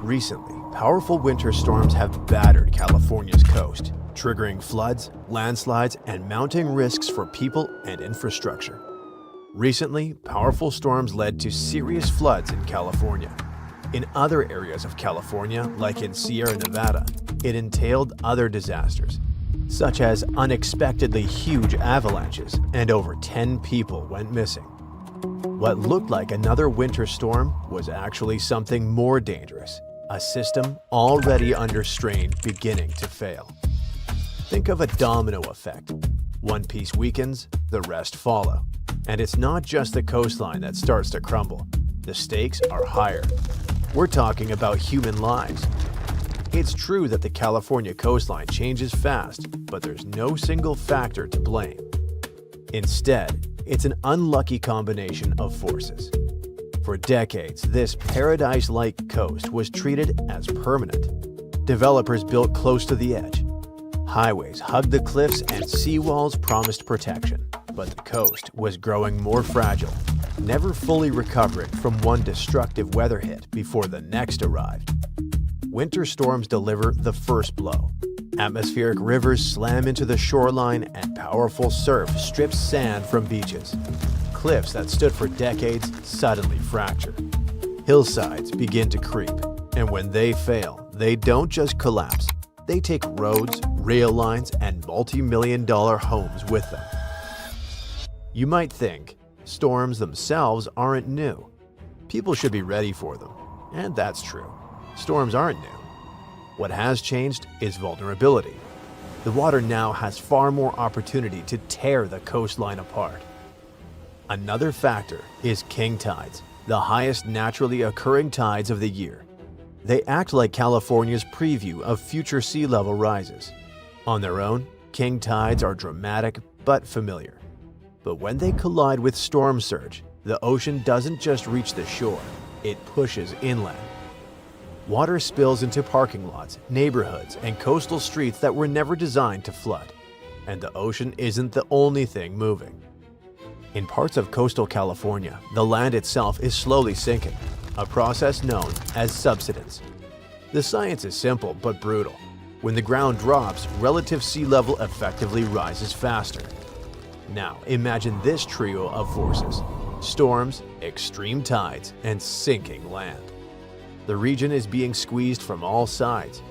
Recently, powerful winter storms have battered California's coast, triggering floods, landslides, and mounting risks for people and infrastructure. Recently, powerful storms led to serious floods in California. In other areas of California, like in Sierra Nevada, it entailed other disasters, such as unexpectedly huge avalanches, and over 10 people went missing. What looked like another winter storm was actually something more dangerous, a system already under strain beginning to fail. Think of a domino effect. One piece weakens, the rest follow. And it's not just the coastline that starts to crumble. The stakes are higher. We're talking about human lives. It's true that the California coastline changes fast, but there's no single factor to blame. Instead, it's an unlucky combination of forces. For decades, this paradise-like coast was treated as permanent. Developers built close to the edge. Highways hugged the cliffs and seawalls promised protection. But the coast was growing more fragile, never fully recovering from one destructive weather hit before the next arrived. Winter storms deliver the first blow. Atmospheric rivers slam into the shoreline and powerful surf strips sand from beaches. Cliffs that stood for decades suddenly fracture. Hillsides begin to creep, and when they fail, they don't just collapse. They take roads, rail lines, and multi-million-dollar homes with them. You might think storms themselves aren't new. People should be ready for them, and that's true. Storms aren't new. What has changed is vulnerability. The water now has far more opportunity to tear the coastline apart. Another factor is king tides, the highest naturally occurring tides of the year. They act like California's preview of future sea level rises. On their own, king tides are dramatic but familiar. But when they collide with storm surge, the ocean doesn't just reach the shore, it pushes inland. Water spills into parking lots, neighborhoods, and coastal streets that were never designed to flood. And the ocean isn't the only thing moving. In parts of coastal California, the land itself is slowly sinking, a process known as subsidence. The science is simple but brutal. When the ground drops, relative sea level effectively rises faster. Now, imagine this trio of forces: storms, extreme tides, and sinking land. The region is being squeezed from all sides.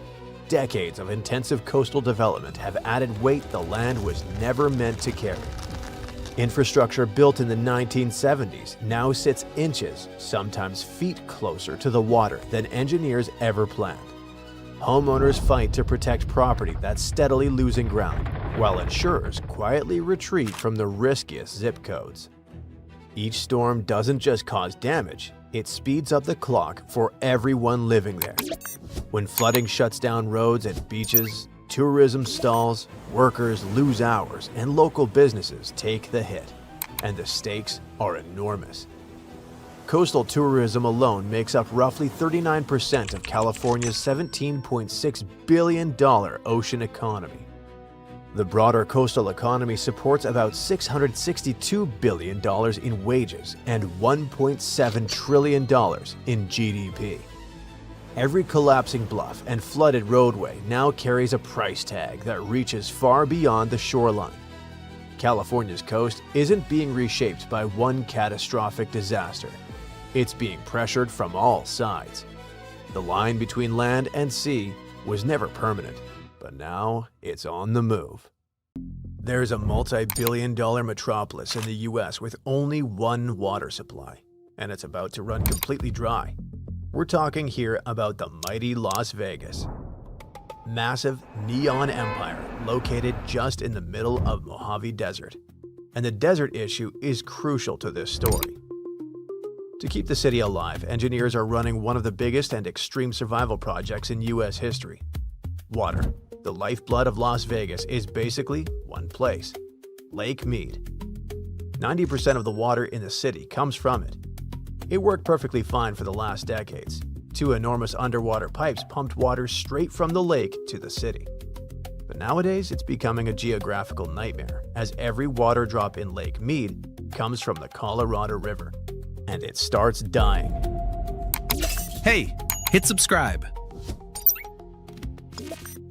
Decades of intensive coastal development have added weight the land was never meant to carry. Infrastructure built in the 1970s now sits inches, sometimes feet closer to the water than engineers ever planned. Homeowners fight to protect property that's steadily losing ground, while insurers quietly retreat from the riskiest zip codes. Each storm doesn't just cause damage, it speeds up the clock for everyone living there. When flooding shuts down roads and beaches, tourism stalls, workers lose hours, and local businesses take the hit. And the stakes are enormous. Coastal tourism alone makes up roughly 39% of California's $17.6 billion ocean economy. The broader coastal economy supports about $662 billion in wages and $1.7 trillion in GDP. Every collapsing bluff and flooded roadway now carries a price tag that reaches far beyond the shoreline. California's coast isn't being reshaped by one catastrophic disaster. It's being pressured from all sides. The line between land and sea was never permanent, but now it's on the move. There's a multi-billion-dollar metropolis in the US with only one water supply, and it's about to run completely dry. We're talking here about the mighty Las Vegas. Massive neon empire located just in the middle of Mojave Desert. And the desert issue is crucial to this story. To keep the city alive, engineers are running one of the biggest and extreme survival projects in US history. Water, the lifeblood of Las Vegas, is basically one place: Lake Mead. 90% of the water in the city comes from it. It worked perfectly fine for the last decades. Two enormous underwater pipes pumped water straight from the lake to the city. But nowadays, it's becoming a geographical nightmare, as every water drop in Lake Mead comes from the Colorado River, and it starts dying. Hey, hit subscribe.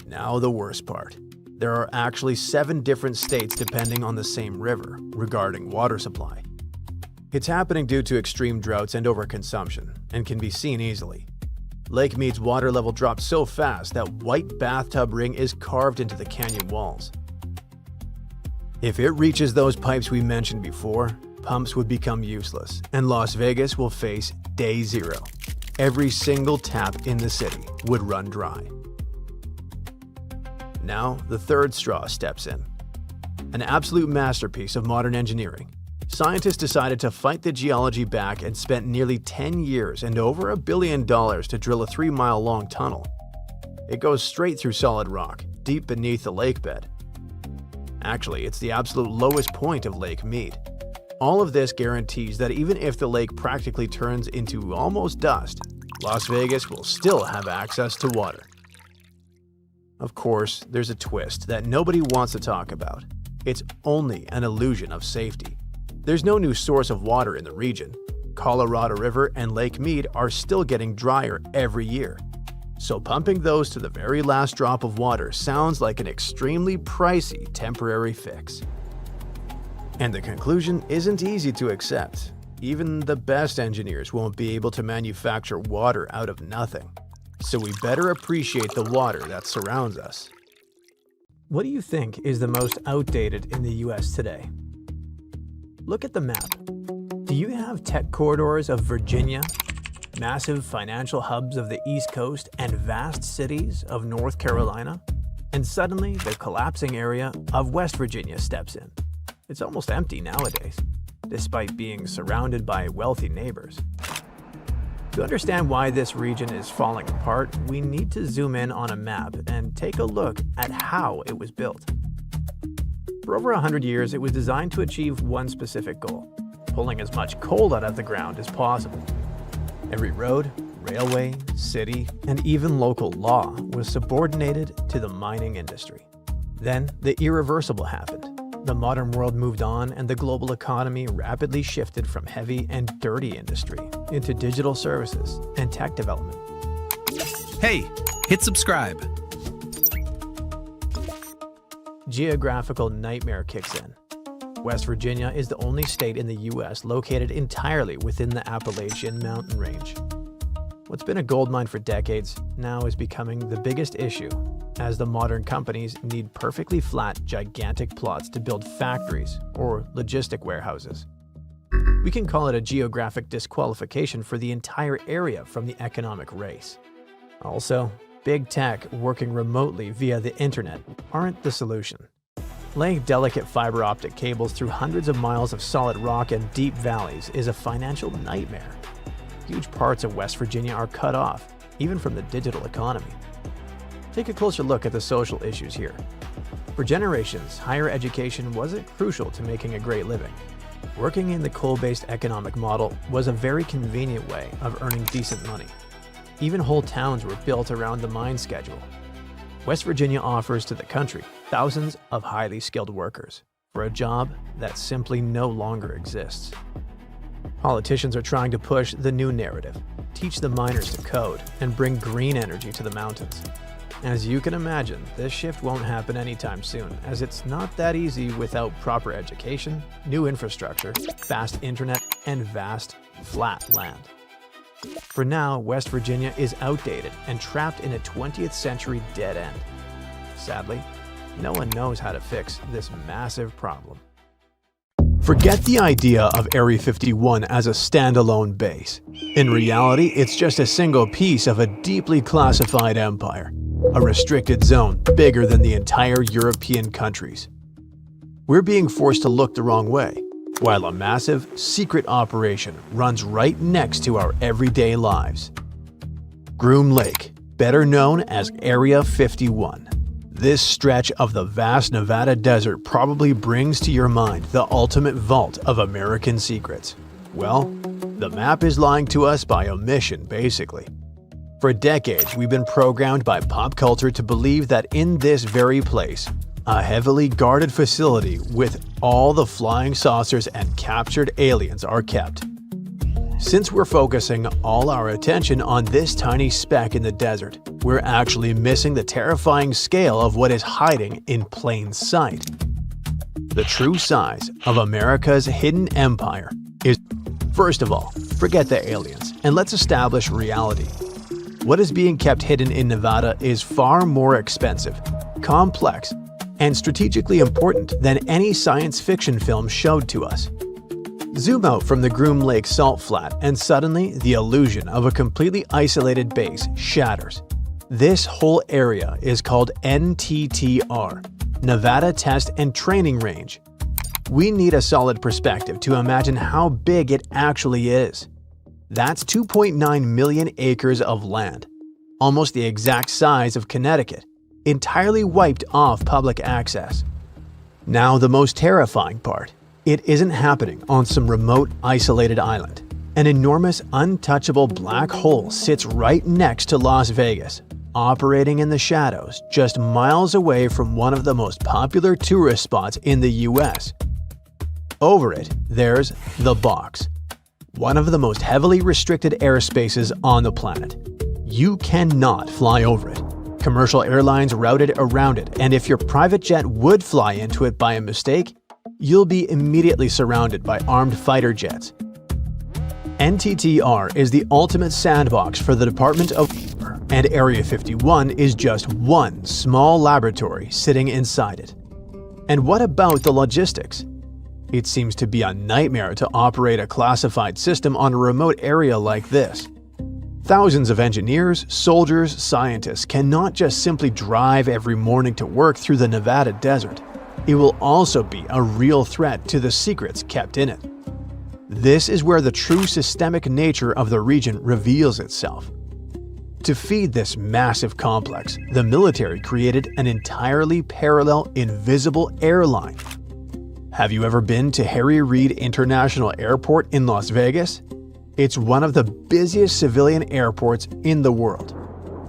Now the worst part. There are actually 7 different states depending on the same river regarding water supply. It's happening due to extreme droughts and overconsumption, and can be seen easily. Lake Mead's water level dropped so fast that white bathtub ring is carved into the canyon walls. If it reaches those pipes we mentioned before, pumps would become useless, and Las Vegas will face day 0. Every single tap in the city would run dry. Now, the third straw steps in. An absolute masterpiece of modern engineering. Scientists decided to fight the geology back and spent nearly 10 years and over $1 billion to drill a 3-mile-long tunnel. It goes straight through solid rock, deep beneath the lake bed. Actually, it's the absolute lowest point of Lake Mead. All of this guarantees that even if the lake practically turns into almost dust, Las Vegas will still have access to water. Of course, there's a twist that nobody wants to talk about. It's only an illusion of safety. There's no new source of water in the region. Colorado River and Lake Mead are still getting drier every year. So pumping those to the very last drop of water sounds like an extremely pricey temporary fix. And the conclusion isn't easy to accept. Even the best engineers won't be able to manufacture water out of nothing. So we better appreciate the water that surrounds us. What do you think is the most outdated in the US today? Look at the map. Do you have tech corridors of Virginia, massive financial hubs of the East Coast, and vast cities of North Carolina? And suddenly, the collapsing area of West Virginia steps in. It's almost empty nowadays, despite being surrounded by wealthy neighbors. To understand why this region is falling apart, we need to zoom in on a map and take a look at how it was built. For over 100 years, it was designed to achieve one specific goal: pulling as much coal out of the ground as possible. Every road, railway, city, and even local law was subordinated to the mining industry. Then, the irreversible happened. The modern world moved on, and the global economy rapidly shifted from heavy and dirty industry into digital services and tech development. Hey, hit subscribe. Geographical nightmare kicks in. West Virginia is the only state in the U.S. located entirely within the Appalachian mountain range. What's been a goldmine for decades now is becoming the biggest issue, as the modern companies need perfectly flat, gigantic plots to build factories or logistic warehouses. We can call it a geographic disqualification for the entire area from the economic race. Also, big tech working remotely via the internet aren't the solution. Laying delicate fiber optic cables through hundreds of miles of solid rock and deep valleys is a financial nightmare. Huge parts of West Virginia are cut off, even from the digital economy. Take a closer look at the social issues here. For generations, higher education wasn't crucial to making a great living. Working in the coal-based economic model was a very convenient way of earning decent money. Even whole towns were built around the mine schedule. West Virginia offers to the country thousands of highly skilled workers for a job that simply no longer exists. Politicians are trying to push the new narrative, teach the miners to code, and bring green energy to the mountains. As you can imagine, this shift won't happen anytime soon, as it's not that easy without proper education, new infrastructure, fast internet, and vast, flat land. For now, West Virginia is outdated and trapped in a 20th century dead end. Sadly, no one knows how to fix this massive problem. Forget the idea of Area 51 as a standalone base. In reality, it's just a single piece of a deeply classified empire, a restricted zone bigger than the entire European countries. We're being forced to look the wrong way, while a massive, secret operation runs right next to our everyday lives. Groom Lake, better known as Area 51. This stretch of the vast Nevada desert probably brings to your mind the ultimate vault of American secrets. Well, the map is lying to us by omission, basically. For decades, we've been programmed by pop culture to believe that in this very place, a heavily guarded facility with all the flying saucers and captured aliens are kept. Since we're focusing all our attention on this tiny speck in the desert, we're actually missing the terrifying scale of what is hiding in plain sight. The true size of America's hidden empire is, first of all, forget the aliens and let's establish reality. What is being kept hidden in Nevada is far more expensive, complex, and strategically important than any science fiction film showed to us. Zoom out from the Groom Lake salt flat and suddenly the illusion of a completely isolated base shatters. This whole area is called NTTR, Nevada Test and Training Range. We need a solid perspective to imagine how big it actually is. That's 2.9 million acres of land, almost the exact size of Connecticut, entirely wiped off public access. Now the most terrifying part. It isn't happening on some remote, isolated island. An enormous, untouchable black hole sits right next to Las Vegas, operating in the shadows just miles away from one of the most popular tourist spots in the US. Over it, there's the Box, one of the most heavily restricted airspaces on the planet. You cannot fly over it. Commercial airlines route it around it, and if your private jet would fly into it by a mistake, you'll be immediately surrounded by armed fighter jets. NTTR is the ultimate sandbox for the Department of War, and Area 51 is just one small laboratory sitting inside it. And what about the logistics? It seems to be a nightmare to operate a classified system on a remote area like this. Thousands of engineers, soldiers, scientists cannot just simply drive every morning to work through the Nevada desert. It will also be a real threat to the secrets kept in it. This is where the true systemic nature of the region reveals itself. To feed this massive complex, the military created an entirely parallel, invisible airline. Have you ever been to Harry Reid International Airport in Las Vegas? It's one of the busiest civilian airports in the world.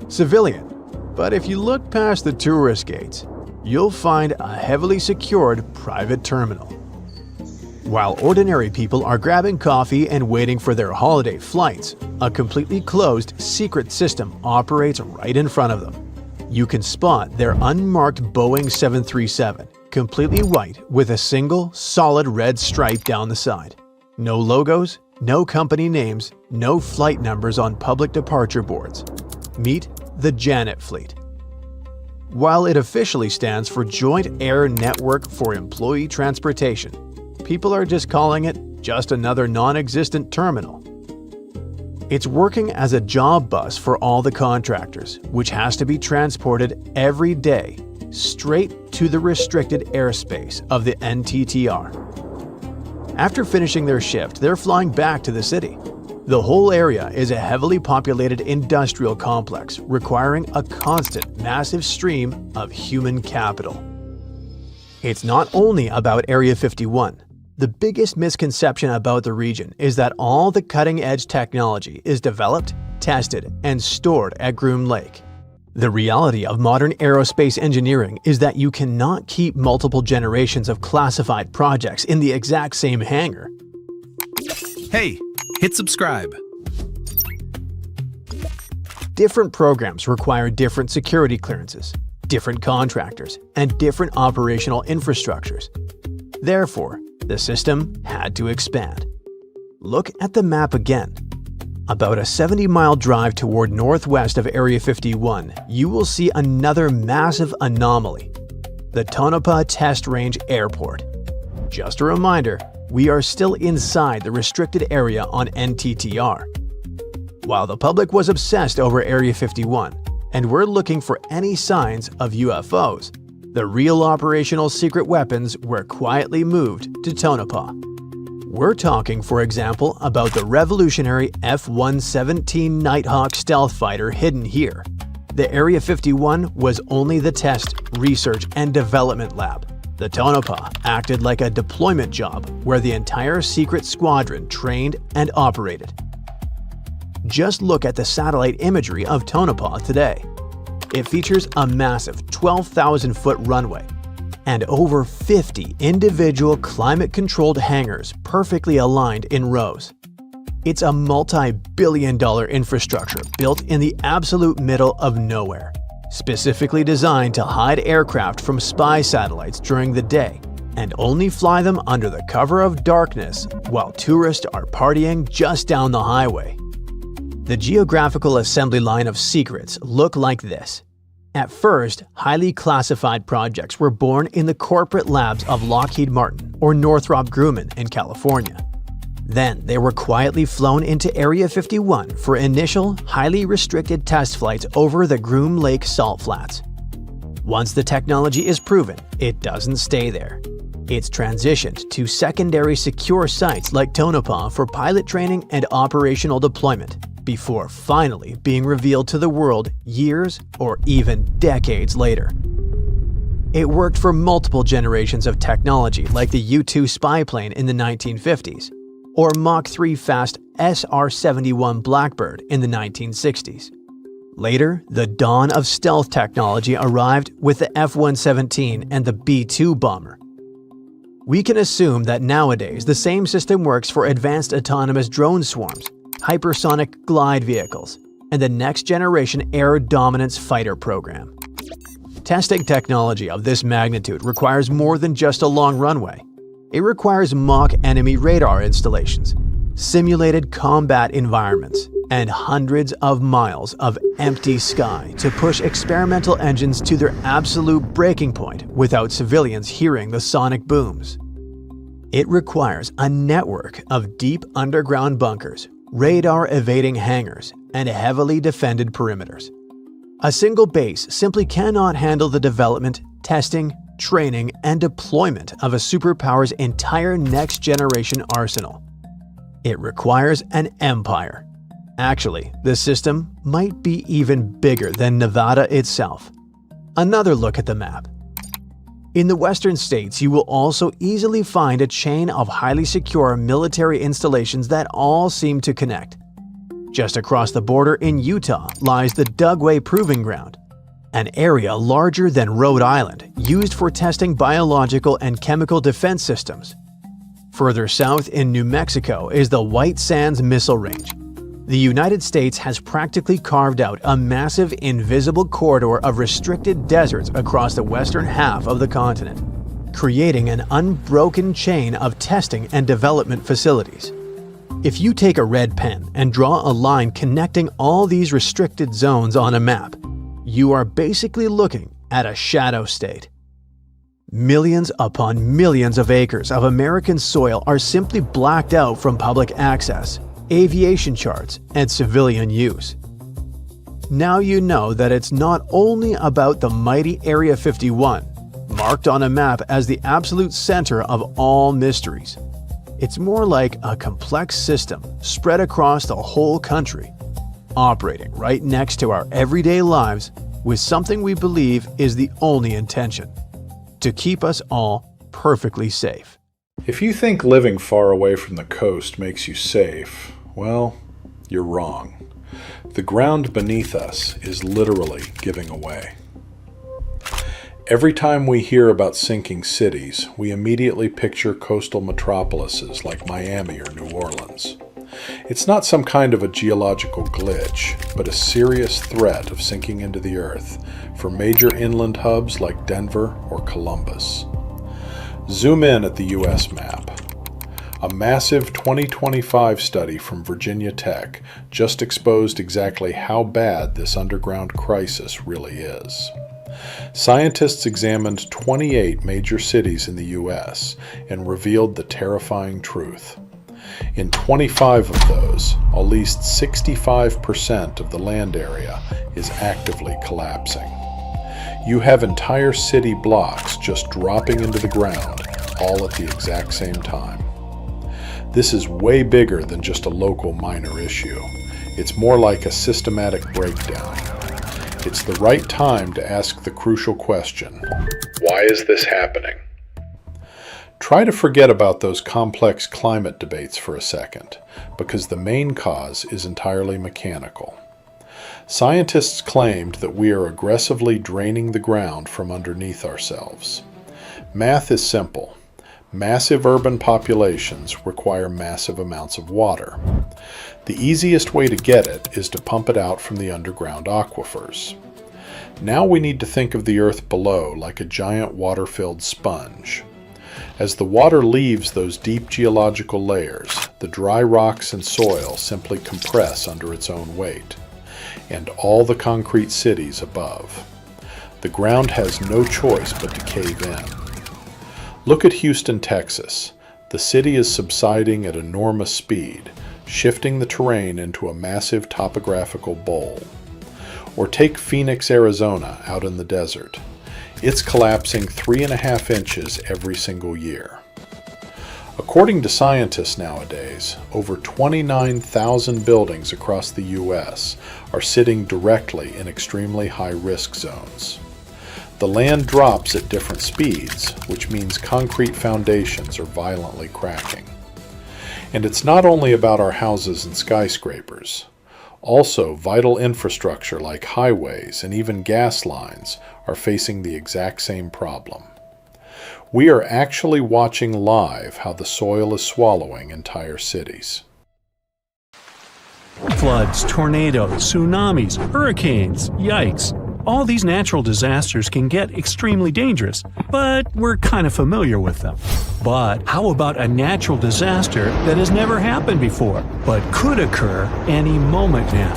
Civilian, but if you look past the tourist gates, you'll find a heavily secured private terminal. While ordinary people are grabbing coffee and waiting for their holiday flights, a completely closed, secret system operates right in front of them. You can spot their unmarked Boeing 737, completely white with a single, solid red stripe down the side. No logos, no company names, no flight numbers on public departure boards. Meet the Janet Fleet. While it officially stands for Joint Air Network for Employee Transportation, people are just calling it just another non-existent terminal. It's working as a job bus for all the contractors, which has to be transported every day straight to the restricted airspace of the NTTR. After finishing their shift, they're flying back to the city. The whole area is a heavily populated industrial complex requiring a constant, massive stream of human capital. It's not only about Area 51. The biggest misconception about the region is that all the cutting-edge technology is developed, tested, and stored at Groom Lake. The reality of modern aerospace engineering is that you cannot keep multiple generations of classified projects in the exact same hangar. Hey, hit subscribe. Different programs require different security clearances, different contractors, and different operational infrastructures. Therefore, the system had to expand. Look at the map again. About a 70-mile drive toward northwest of Area 51, you will see another massive anomaly, the Tonopah Test Range Airport. Just a reminder, we are still inside the restricted area on NTTR. While the public was obsessed over Area 51, and we're looking for any signs of UFOs, the real operational secret weapons were quietly moved to Tonopah. We're talking, for example, about the revolutionary F-117 Nighthawk stealth fighter hidden here. The Area 51 was only the test, research, and development lab. The Tonopah acted like a deployment job where the entire secret squadron trained and operated. Just look at the satellite imagery of Tonopah today. It features a massive 12,000-foot runway and over 50 individual climate-controlled hangars perfectly aligned in rows. It's a multi-billion-dollar infrastructure built in the absolute middle of nowhere, specifically designed to hide aircraft from spy satellites during the day and only fly them under the cover of darkness while tourists are partying just down the highway. The geographical assembly line of secrets look like this. At first, highly classified projects were born in the corporate labs of Lockheed Martin or Northrop Grumman in California. Then they were quietly flown into Area 51 for initial, highly restricted test flights over the Groom Lake salt flats. Once the technology is proven, it doesn't stay there. It's transitioned to secondary secure sites like Tonopah for pilot training and operational deployment, before finally being revealed to the world years or even decades later. It worked for multiple generations of technology like the U-2 spy plane in the 1950s, or Mach 3 fast SR-71 Blackbird in the 1960s. Later, the dawn of stealth technology arrived with the F-117 and the B-2 bomber. We can assume that nowadays the same system works for advanced autonomous drone swarms, hypersonic glide vehicles, and the next-generation air dominance fighter program. Testing technology of this magnitude requires more than just a long runway. It requires mock enemy radar installations, simulated combat environments, and hundreds of miles of empty sky to push experimental engines to their absolute breaking point without civilians hearing the sonic booms. It requires a network of deep underground bunkers, radar-evading hangars, and heavily defended perimeters. A single base simply cannot handle the development, testing, training, and deployment of a superpower's entire next-generation arsenal. It requires an empire. Actually, the system might be even bigger than Nevada itself. Another look at the map. In the western states, you will also easily find a chain of highly secure military installations that all seem to connect. Just across the border in Utah lies the Dugway Proving Ground, an area larger than Rhode Island used for testing biological and chemical defense systems. Further south in New Mexico is the White Sands Missile Range. The United States has practically carved out a massive invisible corridor of restricted deserts across the western half of the continent, creating an unbroken chain of testing and development facilities. If you take a red pen and draw a line connecting all these restricted zones on a map, you are basically looking at a shadow state. Millions upon millions of acres of American soil are simply blacked out from public access, aviation charts, and civilian use. Now you know that it's not only about the mighty Area 51, marked on a map as the absolute center of all mysteries. It's more like a complex system spread across the whole country, operating right next to our everyday lives with something we believe is the only intention: to keep us all perfectly safe. If you think living far away from the coast makes you safe, well, you're wrong. The ground beneath us is literally giving away. Every time we hear about sinking cities, we immediately picture coastal metropolises like Miami or New Orleans. It's not some kind of a geological glitch, but a serious threat of sinking into the earth for major inland hubs like Denver or Columbus. Zoom in at the U.S. map. A massive 2025 study from Virginia Tech just exposed exactly how bad this underground crisis really is. Scientists examined 28 major cities in the U.S. and revealed the terrifying truth. In 25 of those, at least 65% of the land area is actively collapsing. You have entire city blocks just dropping into the ground, all at the exact same time. This is way bigger than just a local minor issue. It's more like a systematic breakdown. It's the right time to ask the crucial question: why is this happening? Try to forget about those complex climate debates for a second, because the main cause is entirely mechanical. Scientists claimed that we are aggressively draining the ground from underneath ourselves. Math is simple. Massive urban populations require massive amounts of water. The easiest way to get it is to pump it out from the underground aquifers. Now we need to think of the earth below like a giant water-filled sponge. As the water leaves those deep geological layers, the dry rocks and soil simply compress under its own weight, and all the concrete cities above. The ground has no choice but to cave in. Look at Houston, Texas. The city is subsiding at enormous speed, shifting the terrain into a massive topographical bowl. Or take Phoenix, Arizona, out in the desert. It's collapsing 3.5 inches every single year. According to scientists nowadays, over 29,000 buildings across the U.S. are sitting directly in extremely high-risk zones. The land drops at different speeds, which means concrete foundations are violently cracking. And it's not only about our houses and skyscrapers. Also, vital infrastructure like highways and even gas lines are facing the exact same problem. We are actually watching live how the soil is swallowing entire cities. Floods, tornadoes, tsunamis, hurricanes, yikes. All these natural disasters can get extremely dangerous, but we're kind of familiar with them. But how about a natural disaster that has never happened before, but could occur any moment now?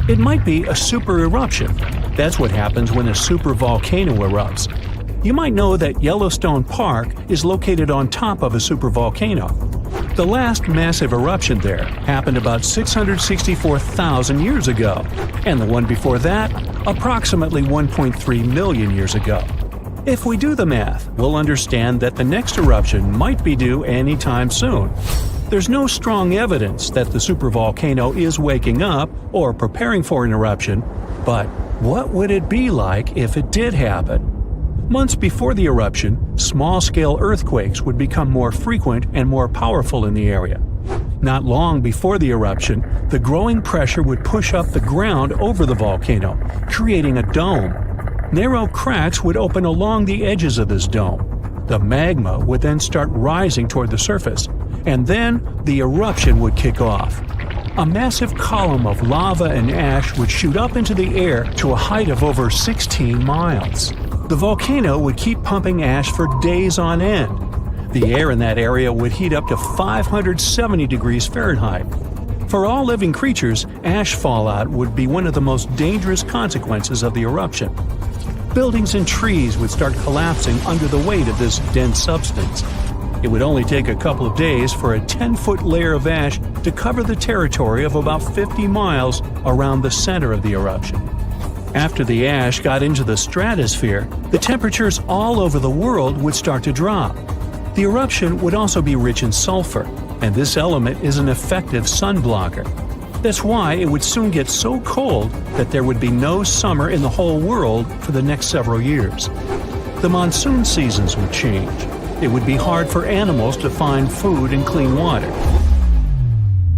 It might be a super eruption. That's what happens when a super volcano erupts. You might know that Yellowstone Park is located on top of a supervolcano. The last massive eruption there happened about 664,000 years ago, and the one before that, approximately 1.3 million years ago. If we do the math, we'll understand that the next eruption might be due anytime soon. There's no strong evidence that the supervolcano is waking up or preparing for an eruption, but what would it be like if it did happen? Months before the eruption, small-scale earthquakes would become more frequent and more powerful in the area. Not long before the eruption, the growing pressure would push up the ground over the volcano, creating a dome. Narrow cracks would open along the edges of this dome. The magma would then start rising toward the surface, and then the eruption would kick off. A massive column of lava and ash would shoot up into the air to a height of over 16 miles. The volcano would keep pumping ash for days on end. The air in that area would heat up to 570 degrees Fahrenheit. For all living creatures, ash fallout would be one of the most dangerous consequences of the eruption. Buildings and trees would start collapsing under the weight of this dense substance. It would only take a couple of days for a 10-foot layer of ash to cover the territory of about 50 miles around the center of the eruption. After the ash got into the stratosphere, the temperatures all over the world would start to drop. The eruption would also be rich in sulfur, and this element is an effective sun blocker. That's why it would soon get so cold that there would be no summer in the whole world for the next several years. The monsoon seasons would change. It would be hard for animals to find food and clean water.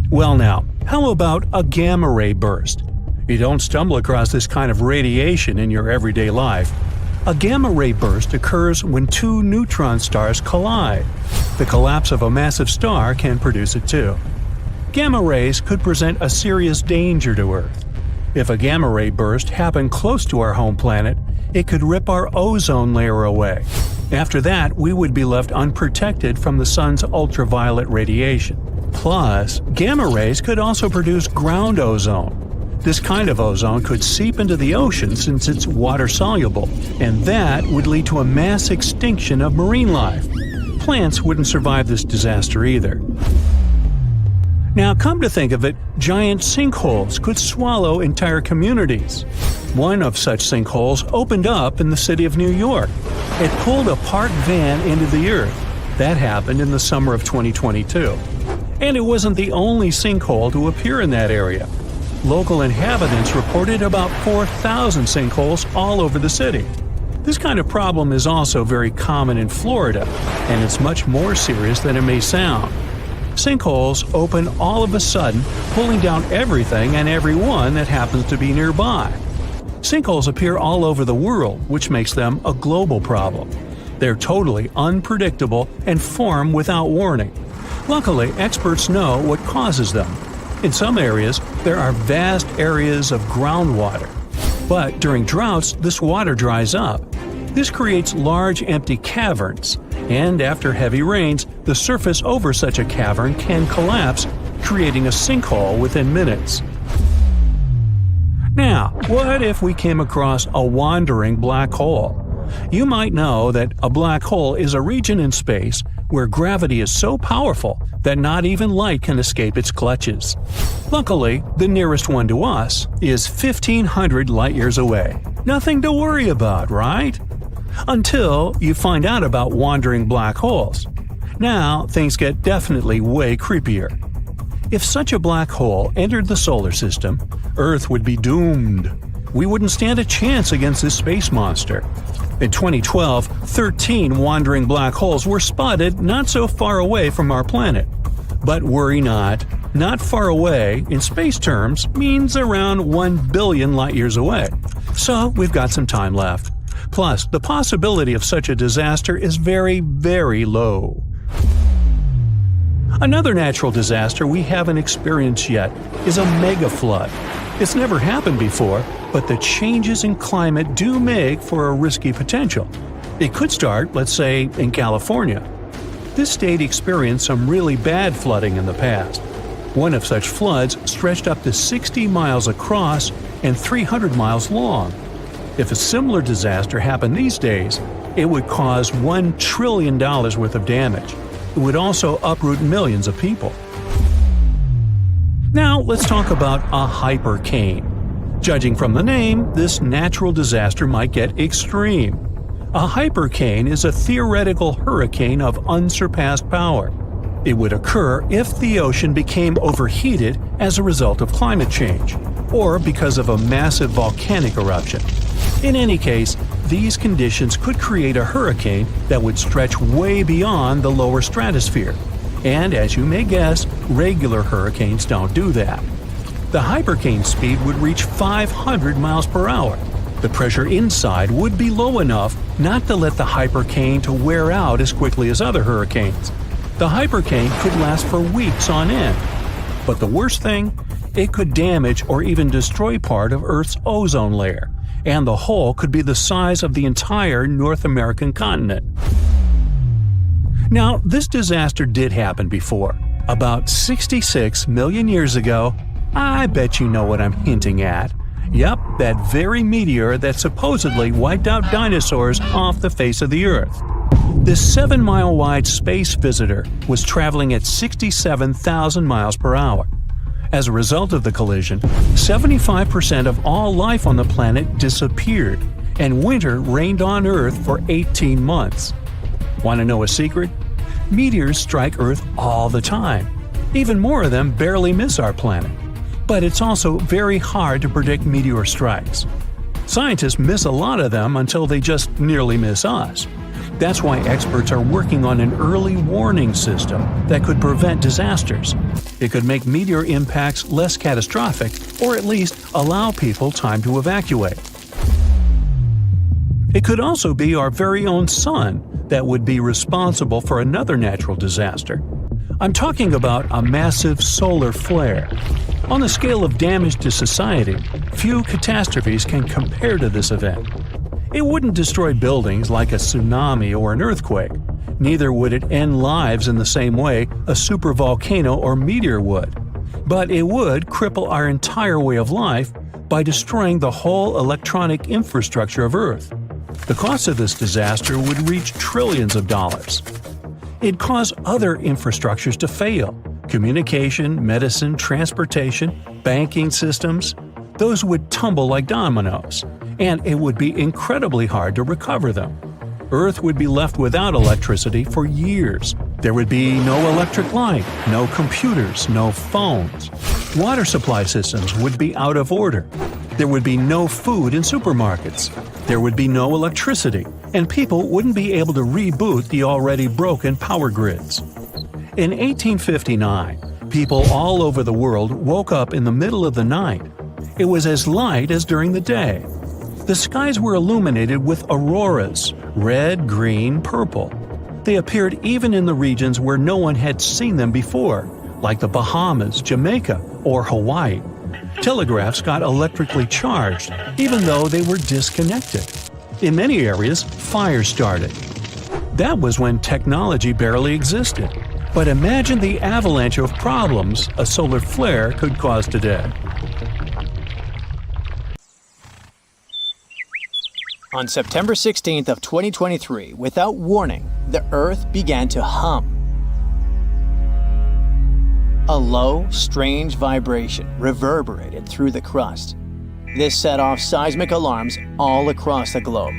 Well now, how about a gamma ray burst? You don't stumble across this kind of radiation in your everyday life. A gamma ray burst occurs when two neutron stars collide. The collapse of a massive star can produce it too. Gamma rays could present a serious danger to Earth. If a gamma ray burst happened close to our home planet, it could rip our ozone layer away. After that, we would be left unprotected from the sun's ultraviolet radiation. Plus, gamma rays could also produce ground ozone. This kind of ozone could seep into the ocean since it's water-soluble, and that would lead to a mass extinction of marine life. Plants wouldn't survive this disaster either. Now, come to think of it, giant sinkholes could swallow entire communities. One of such sinkholes opened up in the city of New York. It pulled a parked van into the earth. That happened in the summer of 2022. And it wasn't the only sinkhole to appear in that area. Local inhabitants reported about 4,000 sinkholes all over the city. This kind of problem is also very common in Florida, and it's much more serious than it may sound. Sinkholes open all of a sudden, pulling down everything and everyone that happens to be nearby. Sinkholes appear all over the world, which makes them a global problem. They're totally unpredictable and form without warning. Luckily, experts know what causes them. In some areas, there are vast areas of groundwater. But during droughts, this water dries up. This creates large empty caverns, and after heavy rains, the surface over such a cavern can collapse, creating a sinkhole within minutes. Now, what if we came across a wandering black hole? You might know that a black hole is a region in space where gravity is so powerful that not even light can escape its clutches. Luckily, the nearest one to us is 1,500 light-years away. Nothing to worry about, right? Until you find out about wandering black holes. Now, things get definitely way creepier. If such a black hole entered the solar system, Earth would be doomed. We wouldn't stand a chance against this space monster. In 2012, 13 wandering black holes were spotted not so far away from our planet. But worry not. Not far away, in space terms, means around 1 billion light-years away. So we've got some time left. Plus, the possibility of such a disaster is very, very low. Another natural disaster we haven't experienced yet is a mega flood. It's never happened before, but the changes in climate do make for a risky potential. It could start, let's say, in California. This state experienced some really bad flooding in the past. One of such floods stretched up to 60 miles across and 300 miles long. If a similar disaster happened these days, it would cause $1 trillion worth of damage. It would also uproot millions of people. Now let's talk about a hypercane. Judging from the name, this natural disaster might get extreme. A hypercane is a theoretical hurricane of unsurpassed power. It would occur if the ocean became overheated as a result of climate change, or because of a massive volcanic eruption. In any case, these conditions could create a hurricane that would stretch way beyond the lower stratosphere. And as you may guess, regular hurricanes don't do that. The hypercane speed would reach 500 miles per hour. The pressure inside would be low enough not to let the hypercane to wear out as quickly as other hurricanes. The hypercane could last for weeks on end. But the worst thing? It could damage or even destroy part of Earth's ozone layer, and the hole could be the size of the entire North American continent. Now, this disaster did happen before. About 66 million years ago. I bet you know what I'm hinting at. Yep, that very meteor that supposedly wiped out dinosaurs off the face of the Earth. This 7-mile-wide space visitor was traveling at 67,000 miles per hour. As a result of the collision, 75% of all life on the planet disappeared, and winter reigned on Earth for 18 months. Want to know a secret? Meteors strike Earth all the time. Even more of them barely miss our planet. But it's also very hard to predict meteor strikes. Scientists miss a lot of them until they just nearly miss us. That's why experts are working on an early warning system that could prevent disasters. It could make meteor impacts less catastrophic, or at least allow people time to evacuate. It could also be our very own sun that would be responsible for another natural disaster. I'm talking about a massive solar flare. On the scale of damage to society, few catastrophes can compare to this event. It wouldn't destroy buildings like a tsunami or an earthquake. Neither would it end lives in the same way a supervolcano or meteor would. But it would cripple our entire way of life by destroying the whole electronic infrastructure of Earth. The cost of this disaster would reach trillions of dollars. It'd cause other infrastructures to fail. Communication, medicine, transportation, banking systems, those would tumble like dominoes, and it would be incredibly hard to recover them. Earth would be left without electricity for years. There would be no electric light, no computers, no phones. Water supply systems would be out of order. There would be no food in supermarkets. There would be no electricity, and people wouldn't be able to reboot the already broken power grids. In 1859, people all over the world woke up in the middle of the night. It was as light as during the day. The skies were illuminated with auroras, red, green, purple. They appeared even in the regions where no one had seen them before, like the Bahamas, Jamaica, or Hawaii. Telegraphs got electrically charged, even though they were disconnected. In many areas, fires started. That was when technology barely existed. But imagine the avalanche of problems a solar flare could cause today. On September 16th of 2023, without warning, the Earth began to hum. A low, strange vibration reverberated through the crust. This set off seismic alarms all across the globe.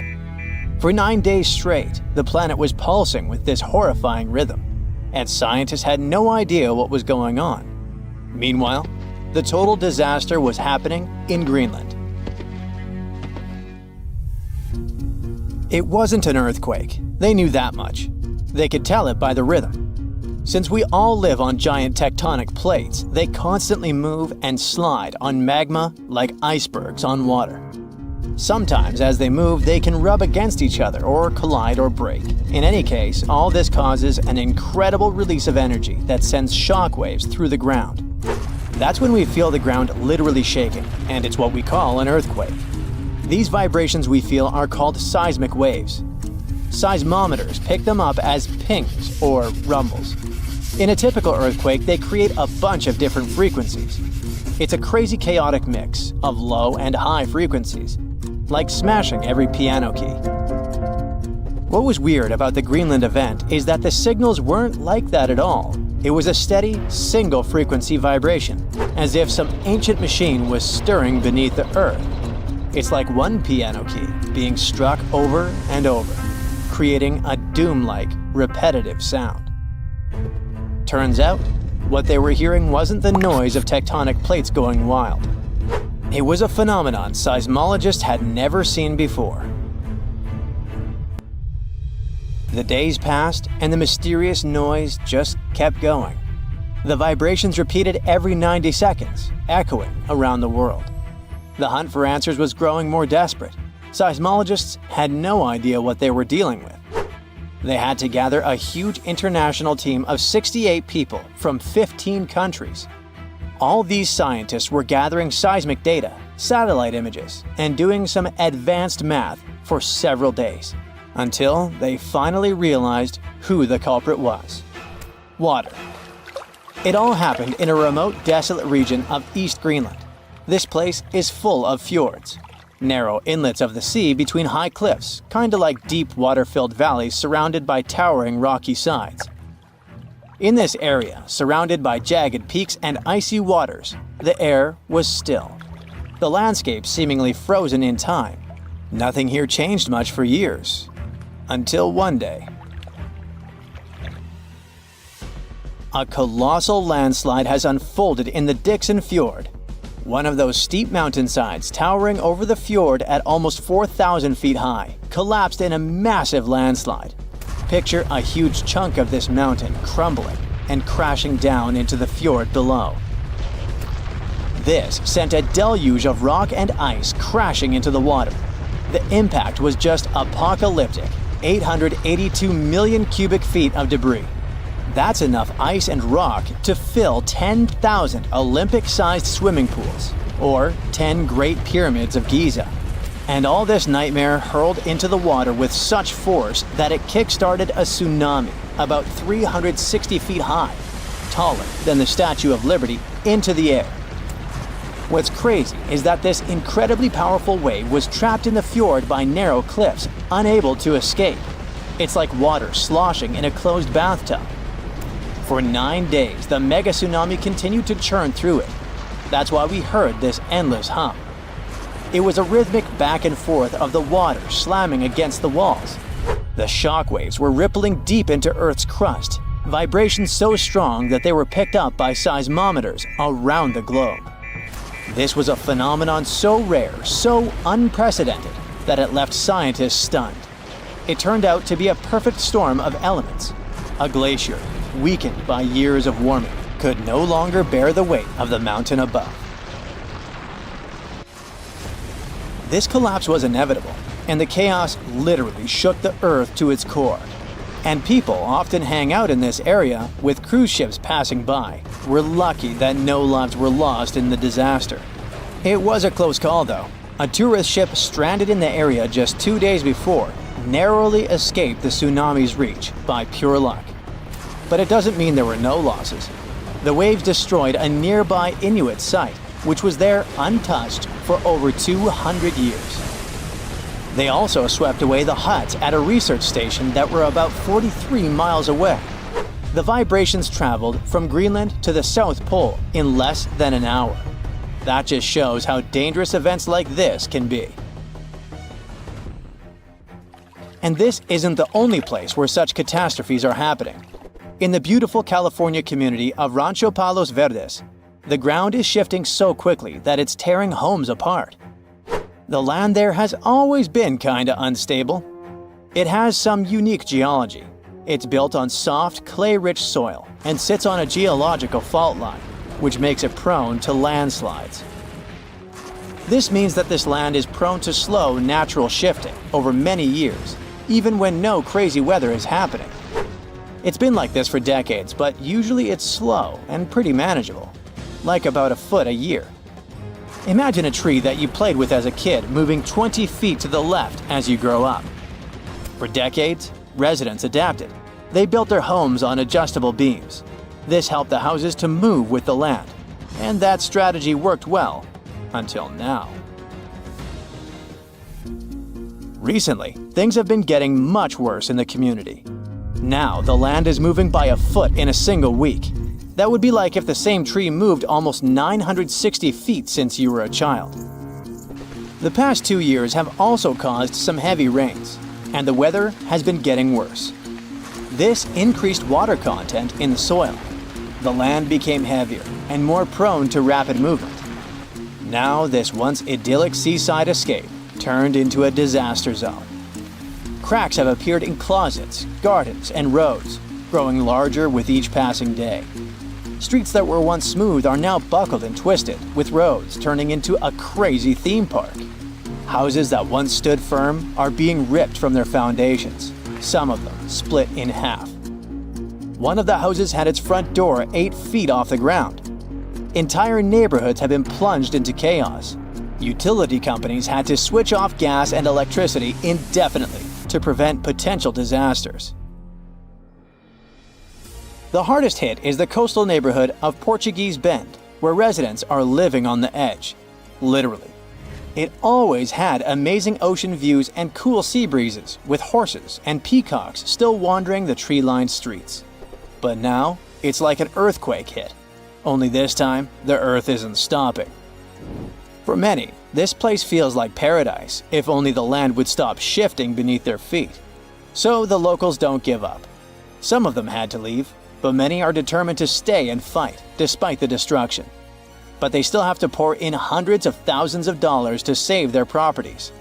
For 9 days straight, the planet was pulsing with this horrifying rhythm, and scientists had no idea what was going on. Meanwhile, the total disaster was happening in Greenland. It wasn't an earthquake. They knew that much. They could tell it by the rhythm. Since we all live on giant tectonic plates, they constantly move and slide on magma like icebergs on water. Sometimes, as they move, they can rub against each other or collide or break. In any case, all this causes an incredible release of energy that sends shockwaves through the ground. That's when we feel the ground literally shaking, and it's what we call an earthquake. These vibrations we feel are called seismic waves. Seismometers pick them up as pings or rumbles. In a typical earthquake, they create a bunch of different frequencies. It's a crazy chaotic mix of low and high frequencies, like smashing every piano key. What was weird about the Greenland event is that the signals weren't like that at all. It was a steady, single-frequency vibration, as if some ancient machine was stirring beneath the Earth. It's like one piano key being struck over and over, creating a doom-like, repetitive sound. Turns out, what they were hearing wasn't the noise of tectonic plates going wild. It was a phenomenon seismologists had never seen before. The days passed, and the mysterious noise just kept going. The vibrations repeated every 90 seconds, echoing around the world. The hunt for answers was growing more desperate. Seismologists had no idea what they were dealing with. They had to gather a huge international team of 68 people from 15 countries. All these scientists were gathering seismic data, satellite images, and doing some advanced math for several days, until they finally realized who the culprit was. Water. It all happened in a remote, desolate region of East Greenland. This place is full of fjords, narrow inlets of the sea between high cliffs, kinda like deep water-filled valleys surrounded by towering rocky sides. In this area, surrounded by jagged peaks and icy waters, the air was still. The landscape seemingly frozen in time. Nothing here changed much for years, until one day. A colossal landslide has unfolded in the Dixon Fjord. One of those steep mountainsides towering over the fjord at almost 4,000 feet high collapsed in a massive landslide. Picture a huge chunk of this mountain crumbling and crashing down into the fjord below. This sent a deluge of rock and ice crashing into the water. The impact was just apocalyptic, 882 million cubic feet of debris. That's enough ice and rock to fill 10,000 Olympic-sized swimming pools, or 10 Great Pyramids of Giza. And all this nightmare hurled into the water with such force that it kick-started a tsunami about 360 feet high, taller than the Statue of Liberty, into the air. What's crazy is that this incredibly powerful wave was trapped in the fjord by narrow cliffs, unable to escape. It's like water sloshing in a closed bathtub. For 9 days, the mega tsunami continued to churn through it. That's why we heard this endless hum. It was a rhythmic back and forth of the water slamming against the walls. The shockwaves were rippling deep into Earth's crust, vibrations so strong that they were picked up by seismometers around the globe. This was a phenomenon so rare, so unprecedented, that it left scientists stunned. It turned out to be a perfect storm of elements. A glacier, weakened by years of warming, could no longer bear the weight of the mountain above. This collapse was inevitable. and the chaos literally shook the Earth to its core. And people often hang out in this area with cruise ships passing by. We're lucky that no lives were lost in the disaster. It was a close call though. A tourist ship stranded in the area just 2 days before narrowly escaped the tsunami's reach by pure luck. But it doesn't mean there were no losses. The waves destroyed a nearby Inuit site, which was there untouched for over 200 years. They also swept away the huts at a research station that were about 43 miles away. The vibrations traveled from Greenland to the South Pole in less than an hour. That just shows how dangerous events like this can be. And this isn't the only place where such catastrophes are happening. In the beautiful California community of Rancho Palos Verdes, the ground is shifting so quickly that it's tearing homes apart. The land there has always been kinda unstable. It has some unique geology. It's built on soft, clay-rich soil and sits on a geological fault line, which makes it prone to landslides. This means that this land is prone to slow, natural shifting over many years, even when no crazy weather is happening. It's been like this for decades, but usually it's slow and pretty manageable, like about a foot a year. Imagine a tree that you played with as a kid moving 20 feet to the left as you grow up. For decades, residents adapted. They built their homes on adjustable beams. This helped the houses to move with the land, and that strategy worked well until now. Recently, things have been getting much worse in the community. Now, the land is moving by a foot in a single week. That would be like if the same tree moved almost 960 feet since you were a child. The past 2 years have also caused some heavy rains, and the weather has been getting worse. This increased water content in the soil. The land became heavier and more prone to rapid movement. Now, this once idyllic seaside escape turned into a disaster zone. Cracks have appeared in closets, gardens, and roads, growing larger with each passing day. Streets that were once smooth are now buckled and twisted, with roads turning into a crazy theme park. Houses that once stood firm are being ripped from their foundations, some of them split in half. One of the houses had its front door 8 feet off the ground. Entire neighborhoods have been plunged into chaos. Utility companies had to switch off gas and electricity indefinitely to prevent potential disasters. The hardest hit is the coastal neighborhood of Portuguese Bend, where residents are living on the edge, literally. It always had amazing ocean views and cool sea breezes, with horses and peacocks still wandering the tree-lined streets. But now, it's like an earthquake hit. Only this time, the earth isn't stopping. For many, this place feels like paradise, if only the land would stop shifting beneath their feet. So the locals don't give up. Some of them had to leave, but many are determined to stay and fight, despite the destruction. But they still have to pour in hundreds of thousands of dollars to save their properties.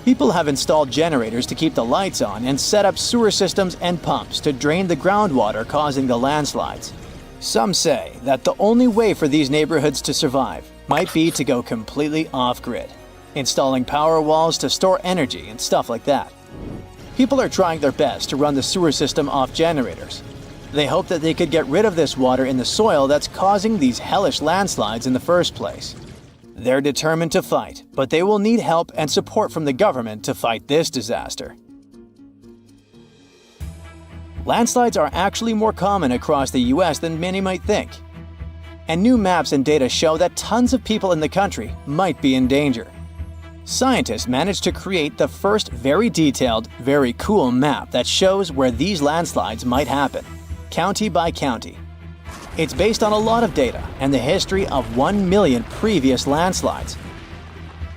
People have installed generators to keep the lights on and set up sewer systems and pumps to drain the groundwater causing the landslides. Some say that the only way for these neighborhoods to survive might be to go completely off-grid, installing power walls to store energy and stuff like that. People are trying their best to run the sewer system off generators. They hope that they could get rid of this water in the soil that's causing these hellish landslides in the first place. They're determined to fight, but they will need help and support from the government to fight this disaster. Landslides are actually more common across the US than many might think. And new maps and data show that tons of people in the country might be in danger. Scientists managed to create the first very detailed, very cool map that shows where these landslides might happen, county by county. It's based on a lot of data and the history of 1 million previous landslides.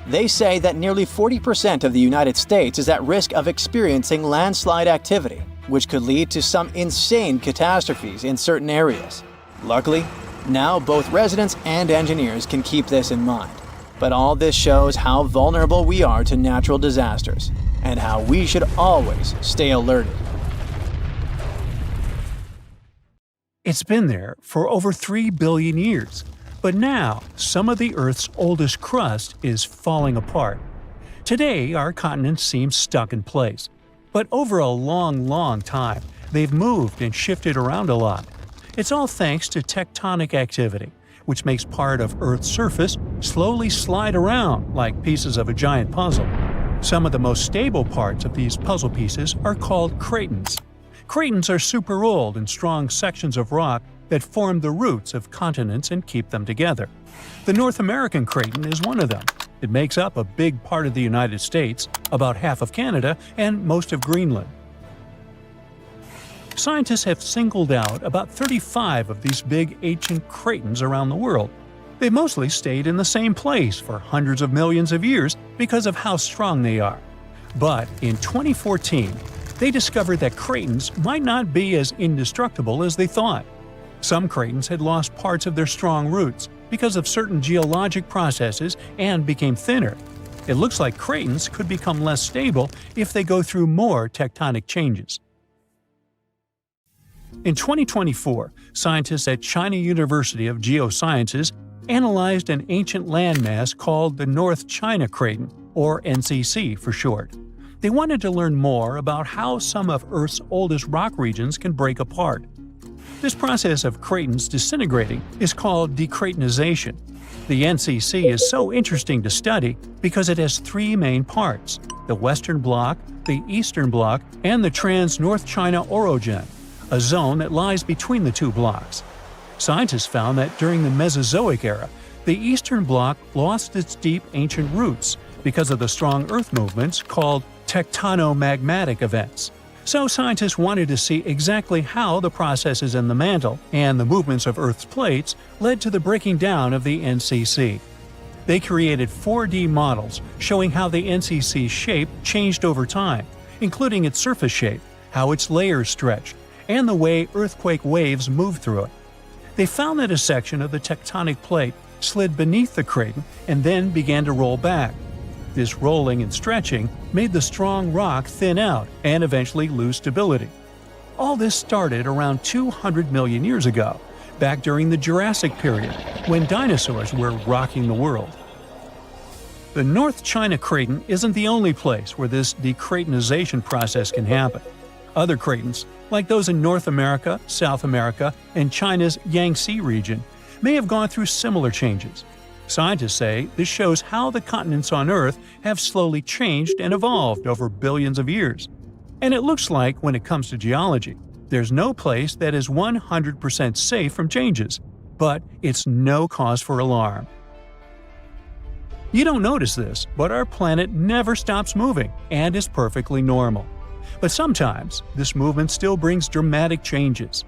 They say that nearly 40% of the United States is at risk of experiencing landslide activity, which could lead to some insane catastrophes in certain areas. Luckily, now both residents and engineers can keep this in mind. But all this shows how vulnerable we are to natural disasters and how we should always stay alerted. It's been there for over 3 billion years, but now some of the Earth's oldest crust is falling apart. Today, our continents seem stuck in place. But over a long time, they've moved and shifted around a lot. It's all thanks to tectonic activity, which makes part of Earth's surface slowly slide around like pieces of a giant puzzle. Some of the most stable parts of these puzzle pieces are called cratons. Cratons are super old and strong sections of rock that form the roots of continents and keep them together. The North American craton is one of them. It makes up a big part of the United States, about half of Canada, and most of Greenland. Scientists have singled out about 35 of these big ancient cratons around the world. They mostly stayed in the same place for hundreds of millions of years because of how strong they are. But in 2014, they discovered that cratons might not be as indestructible as they thought. Some cratons had lost parts of their strong roots because of certain geologic processes and became thinner. It looks like cratons could become less stable if they go through more tectonic changes. In 2024, scientists at China University of Geosciences analyzed an ancient landmass called the North China Craton, or NCC for short. They wanted to learn more about how some of Earth's oldest rock regions can break apart. This process of cratons disintegrating is called decratonization. The NCC is so interesting to study because it has three main parts: the Western Block, the Eastern Block, and the Trans-North China Orogen, a zone that lies between the two blocks. Scientists found that during the Mesozoic era, the Eastern Block lost its deep ancient roots because of the strong Earth movements called tectonomagmatic events. So scientists wanted to see exactly how the processes in the mantle and the movements of Earth's plates led to the breaking down of the NCC. They created 4D models showing how the NCC's shape changed over time, including its surface shape, how its layers stretched, and the way earthquake waves moved through it. They found that a section of the tectonic plate slid beneath the craton and then began to roll back. This rolling and stretching made the strong rock thin out and eventually lose stability. All this started around 200 million years ago, back during the Jurassic period, when dinosaurs were rocking the world. The North China Craton isn't the only place where this decratonization process can happen. Other cratons, like those in North America, South America, and China's Yangtze region, may have gone through similar changes. Scientists say this shows how the continents on Earth have slowly changed and evolved over billions of years. And it looks like, when it comes to geology, there's no place that is 100% safe from changes, but it's no cause for alarm. You don't notice this, but our planet never stops moving and is perfectly normal. But sometimes, this movement still brings dramatic changes.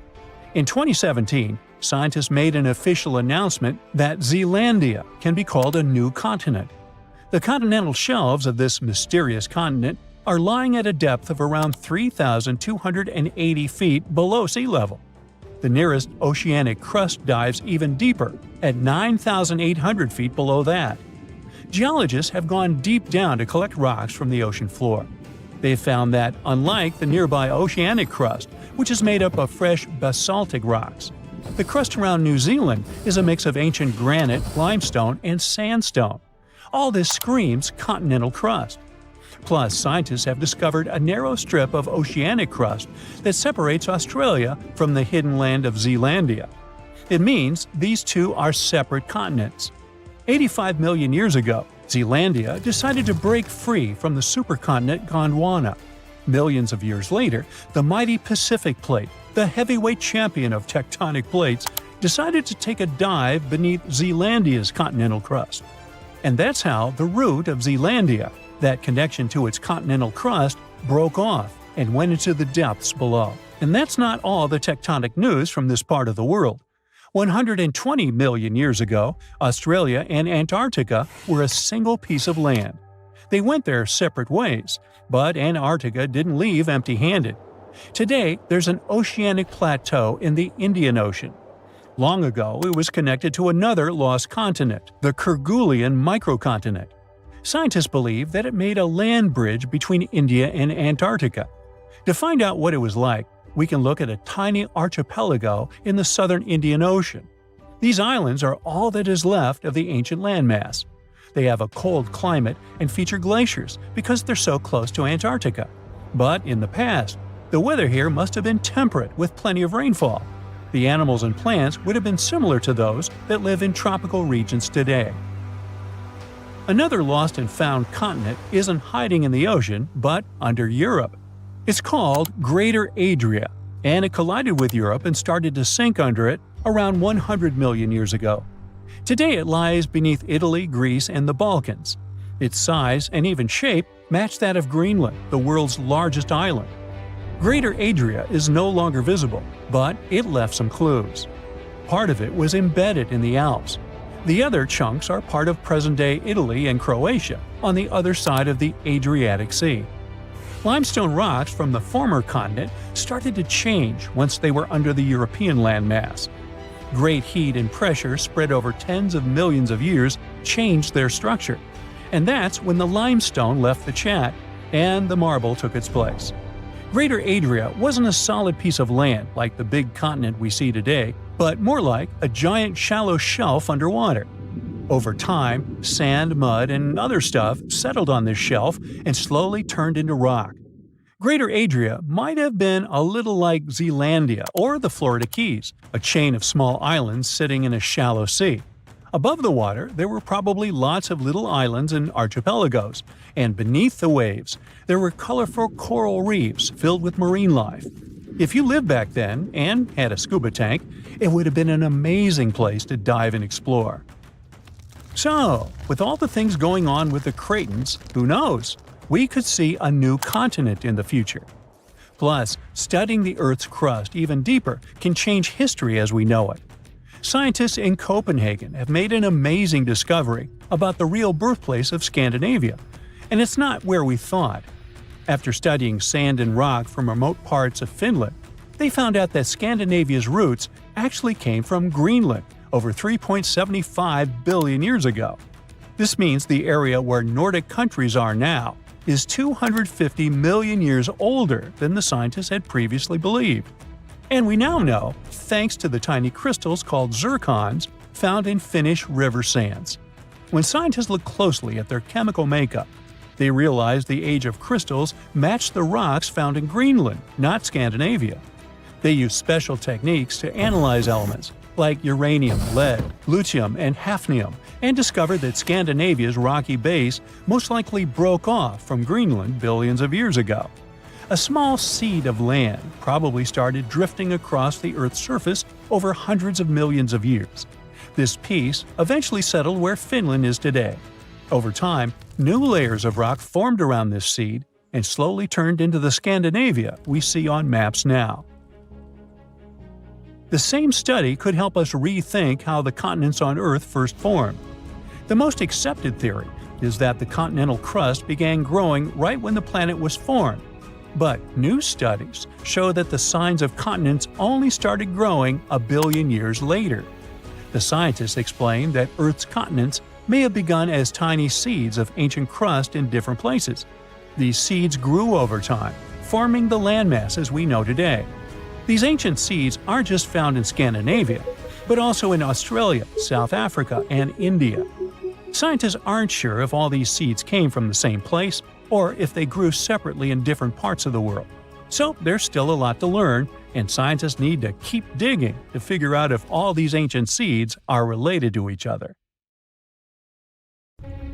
In 2017, scientists made an official announcement that Zealandia can be called a new continent. The continental shelves of this mysterious continent are lying at a depth of around 3,280 feet below sea level. The nearest oceanic crust dives even deeper, at 9,800 feet below that. Geologists have gone deep down to collect rocks from the ocean floor. They have found that, unlike the nearby oceanic crust, which is made up of fresh basaltic rocks, the crust around New Zealand is a mix of ancient granite, limestone, and sandstone. All this screams continental crust. Plus, scientists have discovered a narrow strip of oceanic crust that separates Australia from the hidden land of Zealandia. It means these two are separate continents. 85 million years ago, Zealandia decided to break free from the supercontinent Gondwana. Millions of years later, the mighty Pacific Plate, the heavyweight champion of tectonic plates, decided to take a dive beneath Zealandia's continental crust. And that's how the root of Zealandia, that connection to its continental crust, broke off and went into the depths below. And that's not all the tectonic news from this part of the world. 120 million years ago, Australia and Antarctica were a single piece of land. They went their separate ways, but Antarctica didn't leave empty-handed. Today, there's an oceanic plateau in the Indian Ocean. Long ago, it was connected to another lost continent, the Kerguelen microcontinent. Scientists believe that it made a land bridge between India and Antarctica. To find out what it was like, we can look at a tiny archipelago in the southern Indian Ocean. These islands are all that is left of the ancient landmass. They have a cold climate and feature glaciers because they're so close to Antarctica. But in the past, the weather here must have been temperate with plenty of rainfall. The animals and plants would have been similar to those that live in tropical regions today. Another lost and found continent isn't hiding in the ocean, but under Europe. It's called Greater Adria, and it collided with Europe and started to sink under it around 100 million years ago. Today it lies beneath Italy, Greece, and the Balkans. Its size and even shape match that of Greenland, the world's largest island. Greater Adria is no longer visible, but it left some clues. Part of it was embedded in the Alps. The other chunks are part of present-day Italy and Croatia on the other side of the Adriatic Sea. Limestone rocks from the former continent started to change once they were under the European landmass. Great heat and pressure spread over tens of millions of years changed their structure. And that's when the limestone left the chat and the marble took its place. Greater Adria wasn't a solid piece of land like the big continent we see today, but more like a giant shallow shelf underwater. Over time, sand, mud, and other stuff settled on this shelf and slowly turned into rock. Greater Adria might have been a little like Zealandia or the Florida Keys, a chain of small islands sitting in a shallow sea. Above the water, there were probably lots of little islands and archipelagos, and beneath the waves, there were colorful coral reefs filled with marine life. If you lived back then and had a scuba tank, it would have been an amazing place to dive and explore. So, with all the things going on with the Cretans, who knows? We could see a new continent in the future. Plus, studying the Earth's crust even deeper can change history as we know it. Scientists in Copenhagen have made an amazing discovery about the real birthplace of Scandinavia, and it's not where we thought. After studying sand and rock from remote parts of Finland, they found out that Scandinavia's roots actually came from Greenland over 3.75 billion years ago. This means the area where Nordic countries are now is 250 million years older than the scientists had previously believed. And we now know, thanks to the tiny crystals called zircons found in Finnish river sands. When scientists looked closely at their chemical makeup, they realized the age of crystals matched the rocks found in Greenland, not Scandinavia. They used special techniques to analyze elements like uranium, lead, lutetium, and hafnium, and discovered that Scandinavia's rocky base most likely broke off from Greenland billions of years ago. A small seed of land probably started drifting across the Earth's surface over hundreds of millions of years. This piece eventually settled where Finland is today. Over time, new layers of rock formed around this seed and slowly turned into the Scandinavia we see on maps now. The same study could help us rethink how the continents on Earth first formed. The most accepted theory is that the continental crust began growing right when the planet was formed. But new studies show that the signs of continents only started growing a billion years later. The scientists explain that Earth's continents may have begun as tiny seeds of ancient crust in different places. These seeds grew over time, forming the landmasses we know today. These ancient seeds aren't just found in Scandinavia, but also in Australia, South Africa, and India. Scientists aren't sure if all these seeds came from the same place or if they grew separately in different parts of the world. So there's still a lot to learn, and scientists need to keep digging to figure out if all these ancient seeds are related to each other.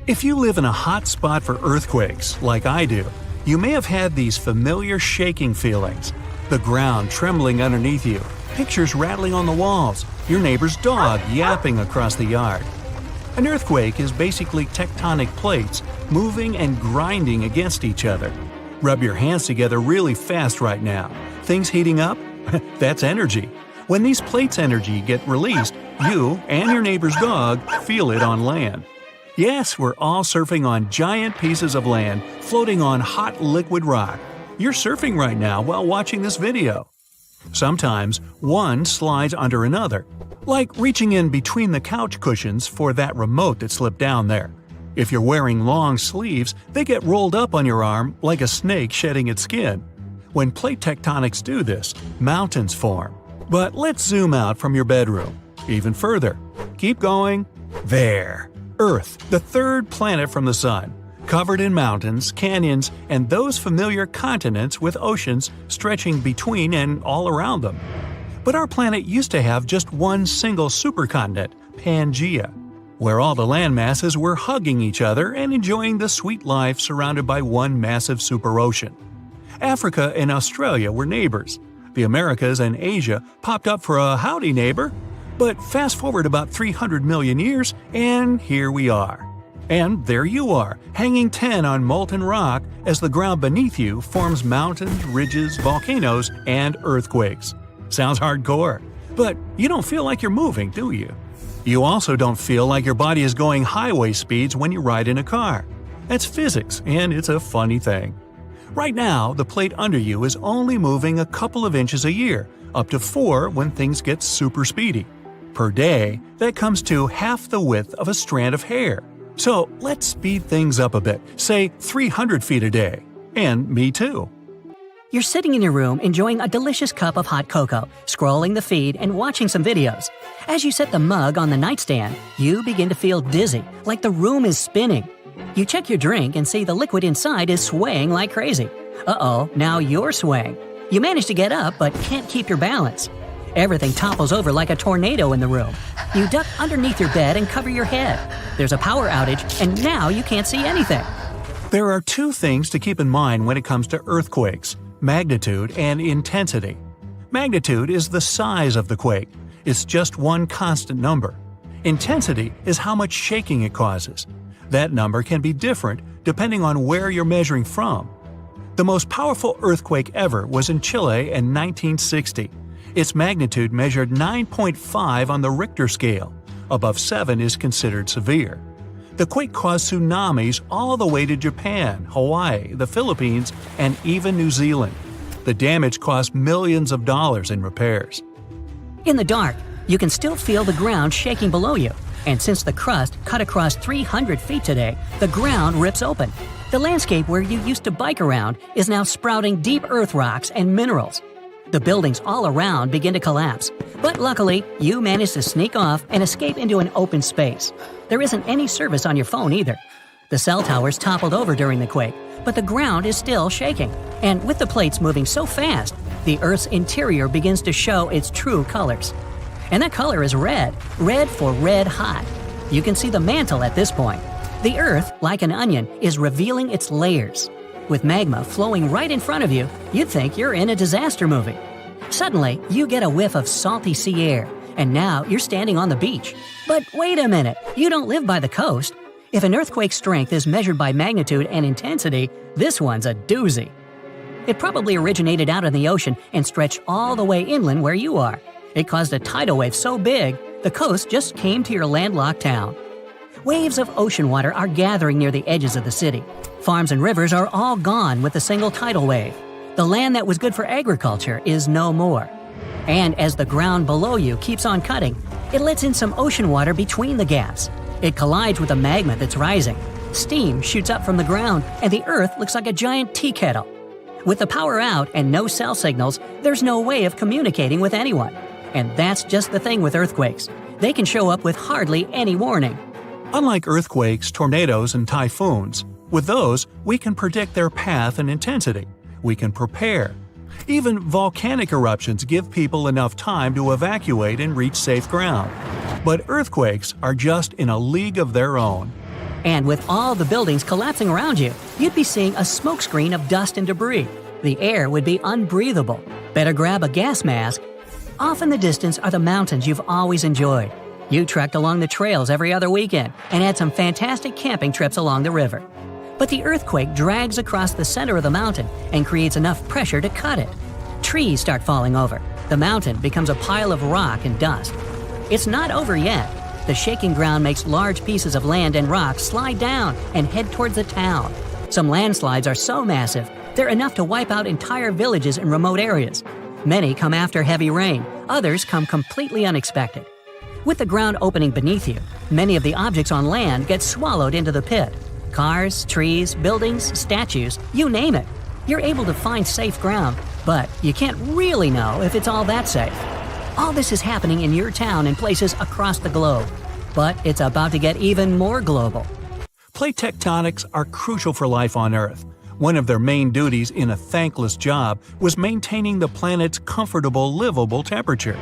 If you live in a hot spot for earthquakes, like I do, you may have had these familiar shaking feelings. The ground trembling underneath you, pictures rattling on the walls, your neighbor's dog yapping across the yard. An earthquake is basically tectonic plates moving and grinding against each other. Rub your hands together really fast right now. Things heating up? That's energy. When these plates' energy get released, you and your neighbor's dog feel it on land. Yes, we're all surfing on giant pieces of land floating on hot liquid rock. You're surfing right now while watching this video. Sometimes one slides under another, like reaching in between the couch cushions for that remote that slipped down there. If you're wearing long sleeves, they get rolled up on your arm like a snake shedding its skin. When plate tectonics do this, mountains form. But let's zoom out from your bedroom. Even further. Keep going. There. Earth, the third planet from the Sun, covered in mountains, canyons, and those familiar continents with oceans stretching between and all around them. But our planet used to have just one single supercontinent, Pangaea, where all the land masses were hugging each other and enjoying the sweet life surrounded by one massive superocean. Africa and Australia were neighbors. The Americas and Asia popped up for a howdy neighbor. But fast forward about 300 million years, and here we are. And there you are, hanging 10 on molten rock as the ground beneath you forms mountains, ridges, volcanoes, and earthquakes. Sounds hardcore, but you don't feel like you're moving, do you? You also don't feel like your body is going highway speeds when you ride in a car. That's physics, and it's a funny thing. Right now, the plate under you is only moving a couple of inches a year, up to 4 when things get super speedy. Per day, that comes to half the width of a strand of hair. So let's speed things up a bit, say 300 feet a day. And me too. You're sitting in your room enjoying a delicious cup of hot cocoa, scrolling the feed and watching some videos. As you set the mug on the nightstand, you begin to feel dizzy, like the room is spinning. You check your drink and see the liquid inside is swaying like crazy. Uh-oh, now you're swaying. You manage to get up but can't keep your balance. Everything topples over like a tornado in the room. You duck underneath your bed and cover your head. There's a power outage, and now you can't see anything. There are 2 things to keep in mind when it comes to earthquakes: magnitude and intensity. Magnitude is the size of the quake. It's just one constant number. Intensity is how much shaking it causes. That number can be different depending on where you're measuring from. The most powerful earthquake ever was in Chile in 1960. Its magnitude measured 9.5 on the Richter scale. Above 7 is considered severe. The quake caused tsunamis all the way to Japan, Hawaii, the Philippines, and even New Zealand. The damage cost millions of dollars in repairs. In the dark, you can still feel the ground shaking below you. And since the crust cut across 300 feet today, the ground rips open. The landscape where you used to bike around is now sprouting deep earth rocks and minerals. The buildings all around begin to collapse, but luckily, you manage to sneak off and escape into an open space. There isn't any service on your phone either. The cell towers toppled over during the quake, but the ground is still shaking. And with the plates moving so fast, the Earth's interior begins to show its true colors. And that color is red for red hot. You can see the mantle at this point. The Earth, like an onion, is revealing its layers. With magma flowing right in front of you, you'd think you're in a disaster movie. Suddenly, you get a whiff of salty sea air, and now you're standing on the beach. But wait a minute, you don't live by the coast. If an earthquake's strength is measured by magnitude and intensity, this one's a doozy. It probably originated out in the ocean and stretched all the way inland where you are. It caused a tidal wave so big, the coast just came to your landlocked town. Waves of ocean water are gathering near the edges of the city. Farms and rivers are all gone with a single tidal wave. The land that was good for agriculture is no more. And as the ground below you keeps on cutting, it lets in some ocean water between the gaps. It collides with the magma that's rising. Steam shoots up from the ground, and the Earth looks like a giant tea kettle. With the power out and no cell signals, there's no way of communicating with anyone. And that's just the thing with earthquakes. They can show up with hardly any warning. Unlike earthquakes, tornadoes, and typhoons, with those, we can predict their path and intensity. We can prepare. Even volcanic eruptions give people enough time to evacuate and reach safe ground. But earthquakes are just in a league of their own. And with all the buildings collapsing around you, you'd be seeing a smokescreen of dust and debris. The air would be unbreathable. Better grab a gas mask. Off in the distance are the mountains you've always enjoyed. You trekked along the trails every other weekend and had some fantastic camping trips along the river. But the earthquake drags across the center of the mountain and creates enough pressure to cut it. Trees start falling over. The mountain becomes a pile of rock and dust. It's not over yet. The shaking ground makes large pieces of land and rock slide down and head towards the town. Some landslides are so massive, they're enough to wipe out entire villages in remote areas. Many come after heavy rain, others come completely unexpected. With the ground opening beneath you, many of the objects on land get swallowed into the pit. Cars, trees, buildings, statues, you name it. You're able to find safe ground, but you can't really know if it's all that safe. All this is happening in your town and places across the globe. But it's about to get even more global. Plate tectonics are crucial for life on Earth. One of their main duties in a thankless job was maintaining the planet's comfortable, livable temperature.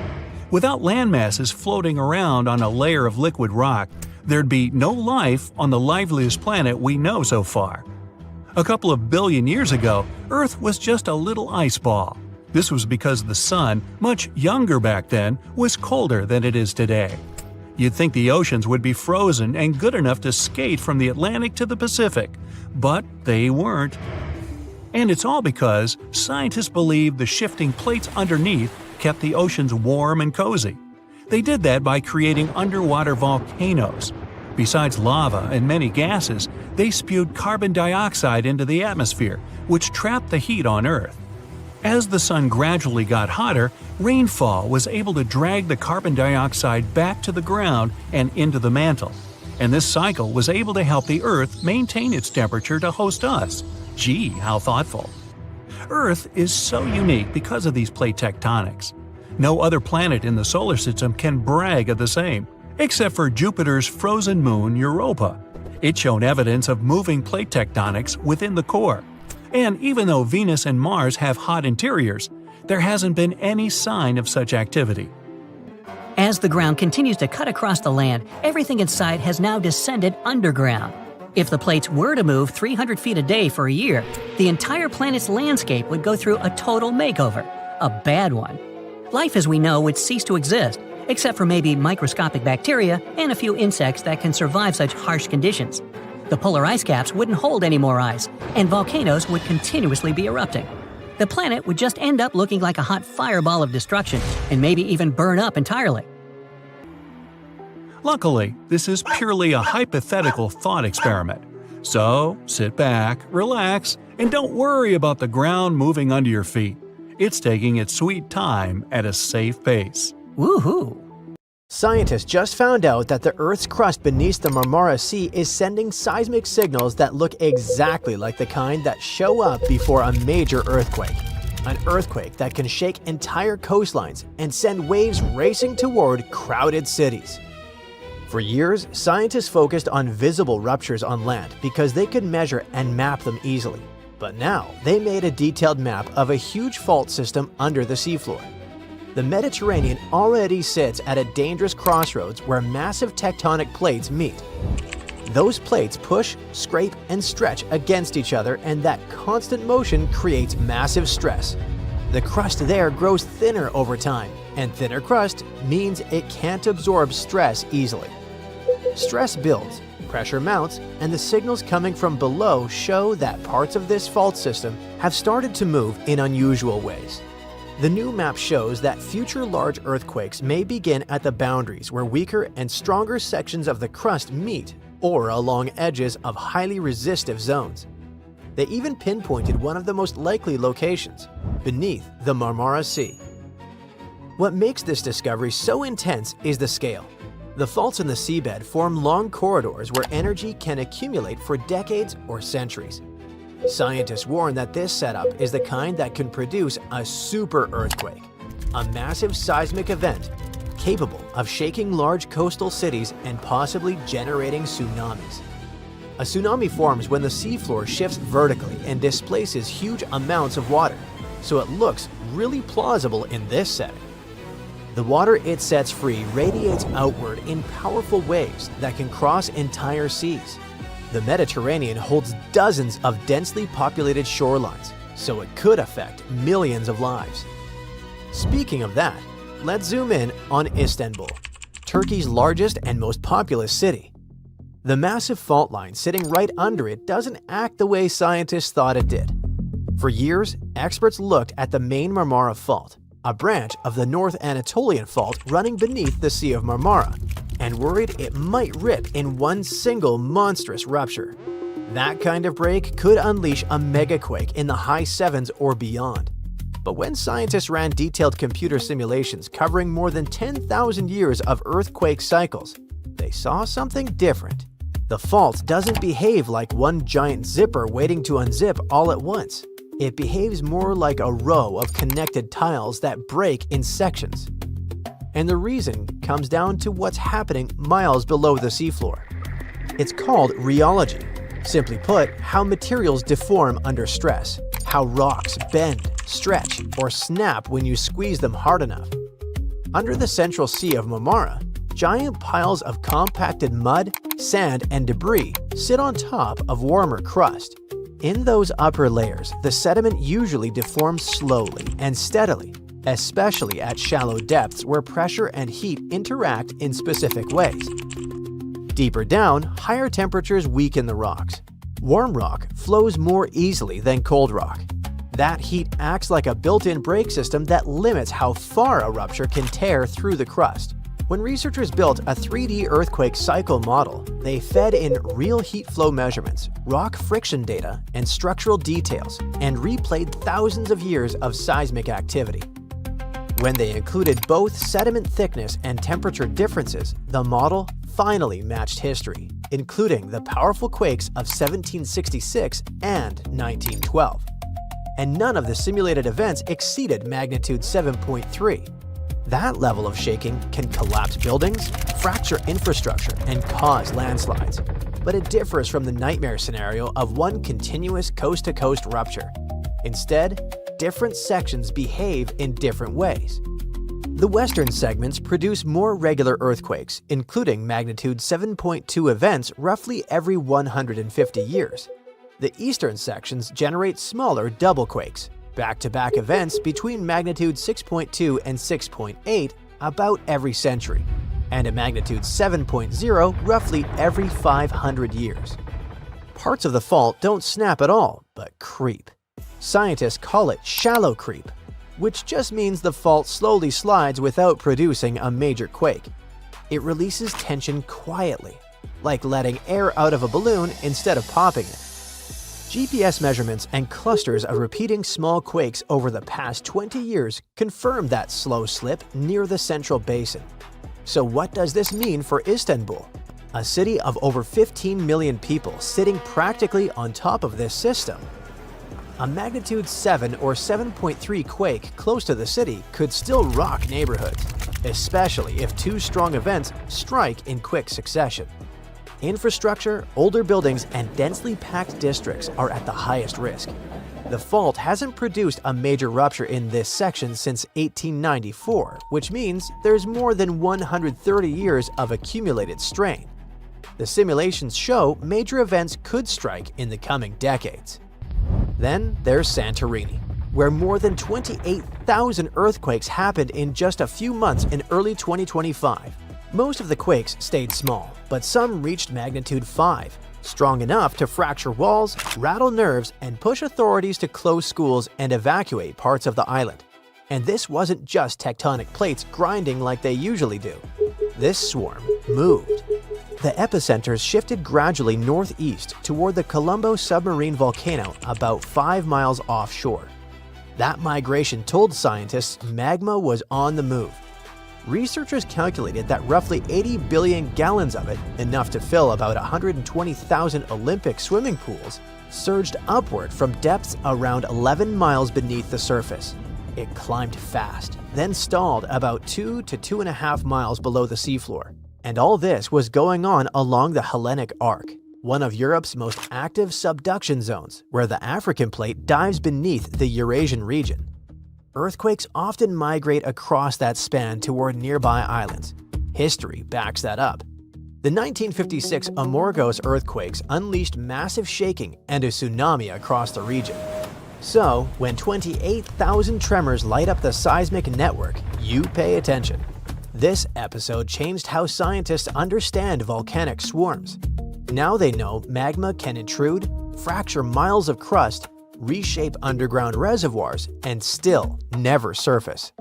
Without landmasses floating around on a layer of liquid rock, there'd be no life on the liveliest planet we know so far. A couple of billion years ago, Earth was just a little ice ball. This was because the sun, much younger back then, was colder than it is today. You'd think the oceans would be frozen and good enough to skate from the Atlantic to the Pacific, but they weren't. And it's all because scientists believe the shifting plates underneath kept the oceans warm and cozy. They did that by creating underwater volcanoes. Besides lava and many gases, they spewed carbon dioxide into the atmosphere, which trapped the heat on Earth. As the sun gradually got hotter, rainfall was able to drag the carbon dioxide back to the ground and into the mantle. And this cycle was able to help the Earth maintain its temperature to host us. Gee, how thoughtful. Earth is so unique because of these plate tectonics. No other planet in the solar system can brag of the same, except for Jupiter's frozen moon Europa. It's shown evidence of moving plate tectonics within the core. And even though Venus and Mars have hot interiors, there hasn't been any sign of such activity. As the ground continues to cut across the land, everything in sight has now descended underground. If the plates were to move 300 feet a day for a year, the entire planet's landscape would go through a total makeover. A bad one. Life as we know would cease to exist, except for maybe microscopic bacteria and a few insects that can survive such harsh conditions. The polar ice caps wouldn't hold any more ice, and volcanoes would continuously be erupting. The planet would just end up looking like a hot fireball of destruction, and maybe even burn up entirely. Luckily, this is purely a hypothetical thought experiment. So, sit back, relax, and don't worry about the ground moving under your feet. It's taking its sweet time at a safe pace. Woohoo! Scientists just found out that the Earth's crust beneath the Marmara Sea is sending seismic signals that look exactly like the kind that show up before a major earthquake. An earthquake that can shake entire coastlines and send waves racing toward crowded cities. For years, scientists focused on visible ruptures on land because they could measure and map them easily. But now, they made a detailed map of a huge fault system under the seafloor. The Mediterranean already sits at a dangerous crossroads where massive tectonic plates meet. Those plates push, scrape, and stretch against each other, and that constant motion creates massive stress. The crust there grows thinner over time, and thinner crust means it can't absorb stress easily. Stress builds, pressure mounts, and the signals coming from below show that parts of this fault system have started to move in unusual ways. The new map shows that future large earthquakes may begin at the boundaries where weaker and stronger sections of the crust meet, or along edges of highly resistive zones. They even pinpointed one of the most likely locations, beneath the Marmara Sea. What makes this discovery so intense is the scale. The faults in the seabed form long corridors where energy can accumulate for decades or centuries. Scientists warn that this setup is the kind that can produce a super earthquake, a massive seismic event capable of shaking large coastal cities and possibly generating tsunamis. A tsunami forms when the seafloor shifts vertically and displaces huge amounts of water, so it looks really plausible in this setting. The water it sets free radiates outward in powerful waves that can cross entire seas. The Mediterranean holds dozens of densely populated shorelines, so it could affect millions of lives. Speaking of that, let's zoom in on Istanbul, Turkey's largest and most populous city. The massive fault line sitting right under it doesn't act the way scientists thought it did. For years, experts looked at the main Marmara Fault, a branch of the North Anatolian Fault running beneath the Sea of Marmara, and worried it might rip in one single monstrous rupture. That kind of break could unleash a megaquake in the high 7s or beyond. But when scientists ran detailed computer simulations covering more than 10,000 years of earthquake cycles, they saw something different. The fault doesn't behave like one giant zipper waiting to unzip all at once. It behaves more like a row of connected tiles that break in sections. and the reason comes down to what's happening miles below the seafloor. It's called rheology. Simply put, how materials deform under stress, how rocks bend, stretch, or snap when you squeeze them hard enough. Under the central sea of Marmara, giant piles of compacted mud, sand, and debris sit on top of warmer crust. In those upper layers, the sediment usually deforms slowly and steadily, especially at shallow depths where pressure and heat interact in specific ways. Deeper down, higher temperatures weaken the rocks. Warm rock flows more easily than cold rock. That heat acts like a built-in brake system that limits how far a rupture can tear through the crust. When researchers built a 3D earthquake cycle model, they fed in real heat flow measurements, rock friction data, and structural details, and replayed thousands of years of seismic activity. When they included both sediment thickness and temperature differences, the model finally matched history, including the powerful quakes of 1766 and 1912. And none of the simulated events exceeded magnitude 7.3. That level of shaking can collapse buildings, fracture infrastructure, and cause landslides. But it differs from the nightmare scenario of one continuous coast-to-coast rupture. Instead, different sections behave in different ways. The western segments produce more regular earthquakes, including magnitude 7.2 events roughly every 150 years. The eastern sections generate smaller double quakes, back-to-back events between magnitude 6.2 and 6.8 about every century, and a magnitude 7.0 roughly every 500 years. Parts of the fault don't snap at all, but creep. Scientists call it shallow creep, which just means the fault slowly slides without producing a major quake. It releases tension quietly, like letting air out of a balloon instead of popping it. GPS measurements and clusters of repeating small quakes over the past 20 years confirm that slow slip near the central basin. So what does this mean for Istanbul, a city of over 15 million people sitting practically on top of this system? A magnitude 7 or 7.3 quake close to the city could still rock neighborhoods, especially if two strong events strike in quick succession. Infrastructure, older buildings, and densely packed districts are at the highest risk. The fault hasn't produced a major rupture in this section since 1894, which means there's more than 130 years of accumulated strain. The simulations show major events could strike in the coming decades. Then there's Santorini, where more than 28,000 earthquakes happened in just a few months in early 2025. Most of the quakes stayed small, but some reached magnitude 5, strong enough to fracture walls, rattle nerves, and push authorities to close schools and evacuate parts of the island. And this wasn't just tectonic plates grinding like they usually do. This swarm moved. The epicenters shifted gradually northeast toward the Colombo submarine volcano about 5 miles offshore. That migration told scientists magma was on the move. Researchers calculated that roughly 80 billion gallons of it, enough to fill about 120,000 Olympic swimming pools, surged upward from depths around 11 miles beneath the surface. It climbed fast, then stalled about 2 to 2.5 miles below the seafloor. And all this was going on along the Hellenic Arc, one of Europe's most active subduction zones, where the African plate dives beneath the Eurasian region. Earthquakes often migrate across that span toward nearby islands. History backs that up. The 1956 Amorgos earthquakes unleashed massive shaking and a tsunami across the region. So, when 28,000 tremors light up the seismic network, you pay attention. This episode changed how scientists understand volcanic swarms. Now they know magma can intrude, fracture miles of crust, reshape underground reservoirs, and still never surface.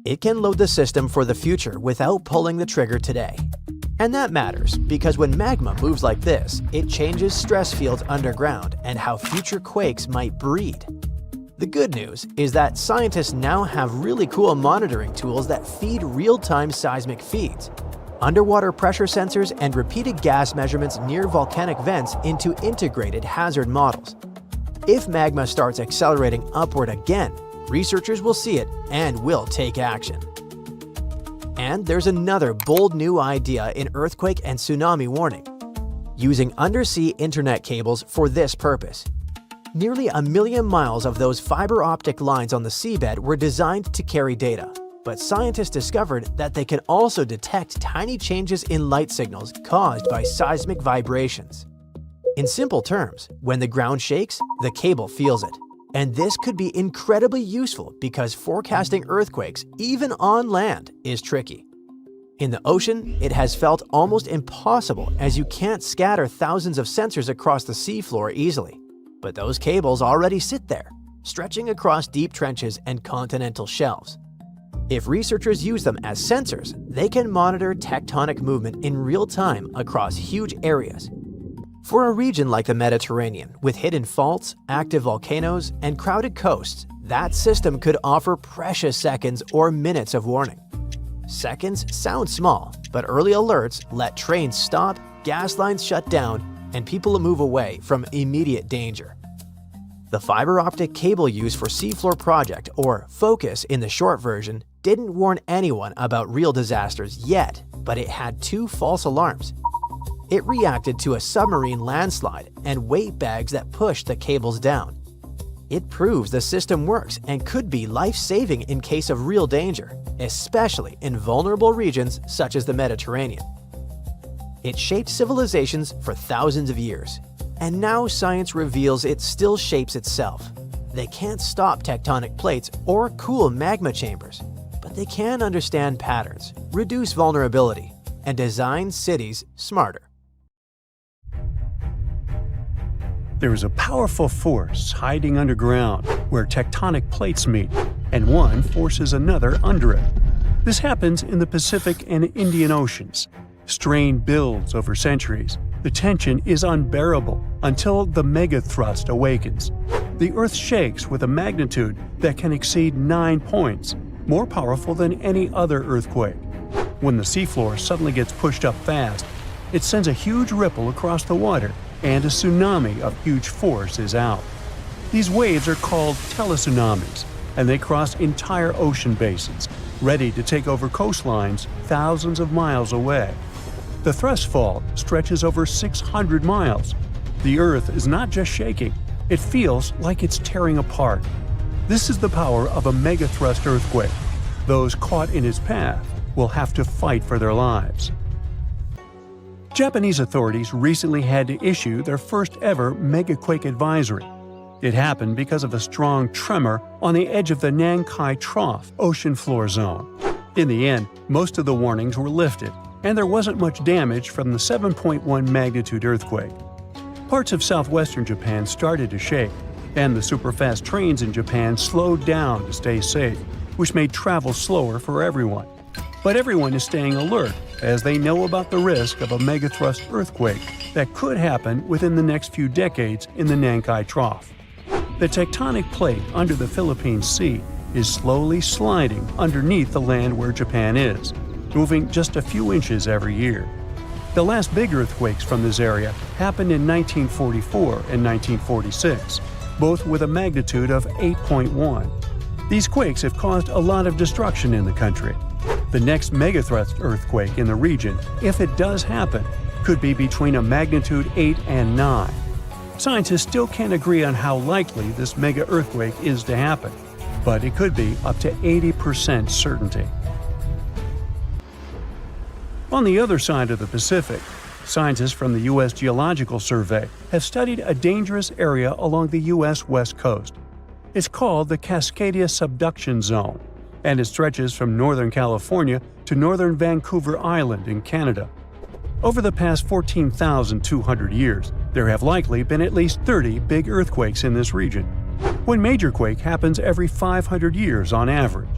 It can load the system for the future without pulling the trigger today. And that matters because when magma moves like this, it changes stress fields underground and how future quakes might breed. The good news is that scientists now have really cool monitoring tools that feed real-time seismic feeds, underwater pressure sensors, and repeated gas measurements near volcanic vents into integrated hazard models. If magma starts accelerating upward again, researchers will see it and will take action. And there's another bold new idea in earthquake and tsunami warning: using undersea internet cables for this purpose. Nearly 1 million miles of those fiber optic lines on the seabed were designed to carry data, but scientists discovered that they can also detect tiny changes in light signals caused by seismic vibrations. In simple terms, when the ground shakes, the cable feels it. And this could be incredibly useful because forecasting earthquakes, even on land, is tricky. In the ocean, it has felt almost impossible as you can't scatter thousands of sensors across the seafloor easily. But those cables already sit there, stretching across deep trenches and continental shelves. If researchers use them as sensors, they can monitor tectonic movement in real time across huge areas. For a region like the Mediterranean, with hidden faults, active volcanoes, and crowded coasts, that system could offer precious seconds or minutes of warning. Seconds sound small, but early alerts let trains stop, gas lines shut down, and people move away from immediate danger. The fiber optic cable used for Seafloor Project, or FOCUS in the short version, didn't warn anyone about real disasters yet, but it had 2 false alarms. It reacted to a submarine landslide and weight bags that pushed the cables down. It proves the system works and could be life-saving in case of real danger, especially in vulnerable regions such as the Mediterranean. It shaped civilizations for thousands of years, and now science reveals it still shapes itself. They can't stop tectonic plates or cool magma chambers, but they can understand patterns, reduce vulnerability, and design cities smarter. There is a powerful force hiding underground where tectonic plates meet, and one forces another under it. This happens in the Pacific and Indian Oceans. Strain builds over centuries. The tension is unbearable until the megathrust awakens. The Earth shakes with a magnitude that can exceed 9 points, more powerful than any other earthquake. When the seafloor suddenly gets pushed up fast, it sends a huge ripple across the water, and a tsunami of huge force is out. These waves are called teletsunamis, and they cross entire ocean basins, ready to take over coastlines thousands of miles away. The thrust fault stretches over 600 miles. The Earth is not just shaking, it feels like it's tearing apart. This is the power of a megathrust earthquake. Those caught in its path will have to fight for their lives. Japanese authorities recently had to issue their first ever megaquake advisory. It happened because of a strong tremor on the edge of the Nankai Trough ocean floor zone. In the end, most of the warnings were lifted, and there wasn't much damage from the 7.1 magnitude earthquake. Parts of southwestern Japan started to shake, and the superfast trains in Japan slowed down to stay safe, which made travel slower for everyone. But everyone is staying alert as they know about the risk of a megathrust earthquake that could happen within the next few decades in the Nankai Trough. The tectonic plate under the Philippine Sea is slowly sliding underneath the land where Japan is, moving just a few inches every year. The last big earthquakes from this area happened in 1944 and 1946, both with a magnitude of 8.1. These quakes have caused a lot of destruction in the country. The next megathrust earthquake in the region, if it does happen, could be between a magnitude 8 and 9. Scientists still can't agree on how likely this mega earthquake is to happen, but it could be up to 80% certainty. On the other side of the Pacific, scientists from the U.S. Geological Survey have studied a dangerous area along the U.S. West Coast. It's called the Cascadia Subduction Zone, and it stretches from northern California to northern Vancouver Island in Canada. Over the past 14,200 years, there have likely been at least 30 big earthquakes in this region. One major quake happens every 500 years on average.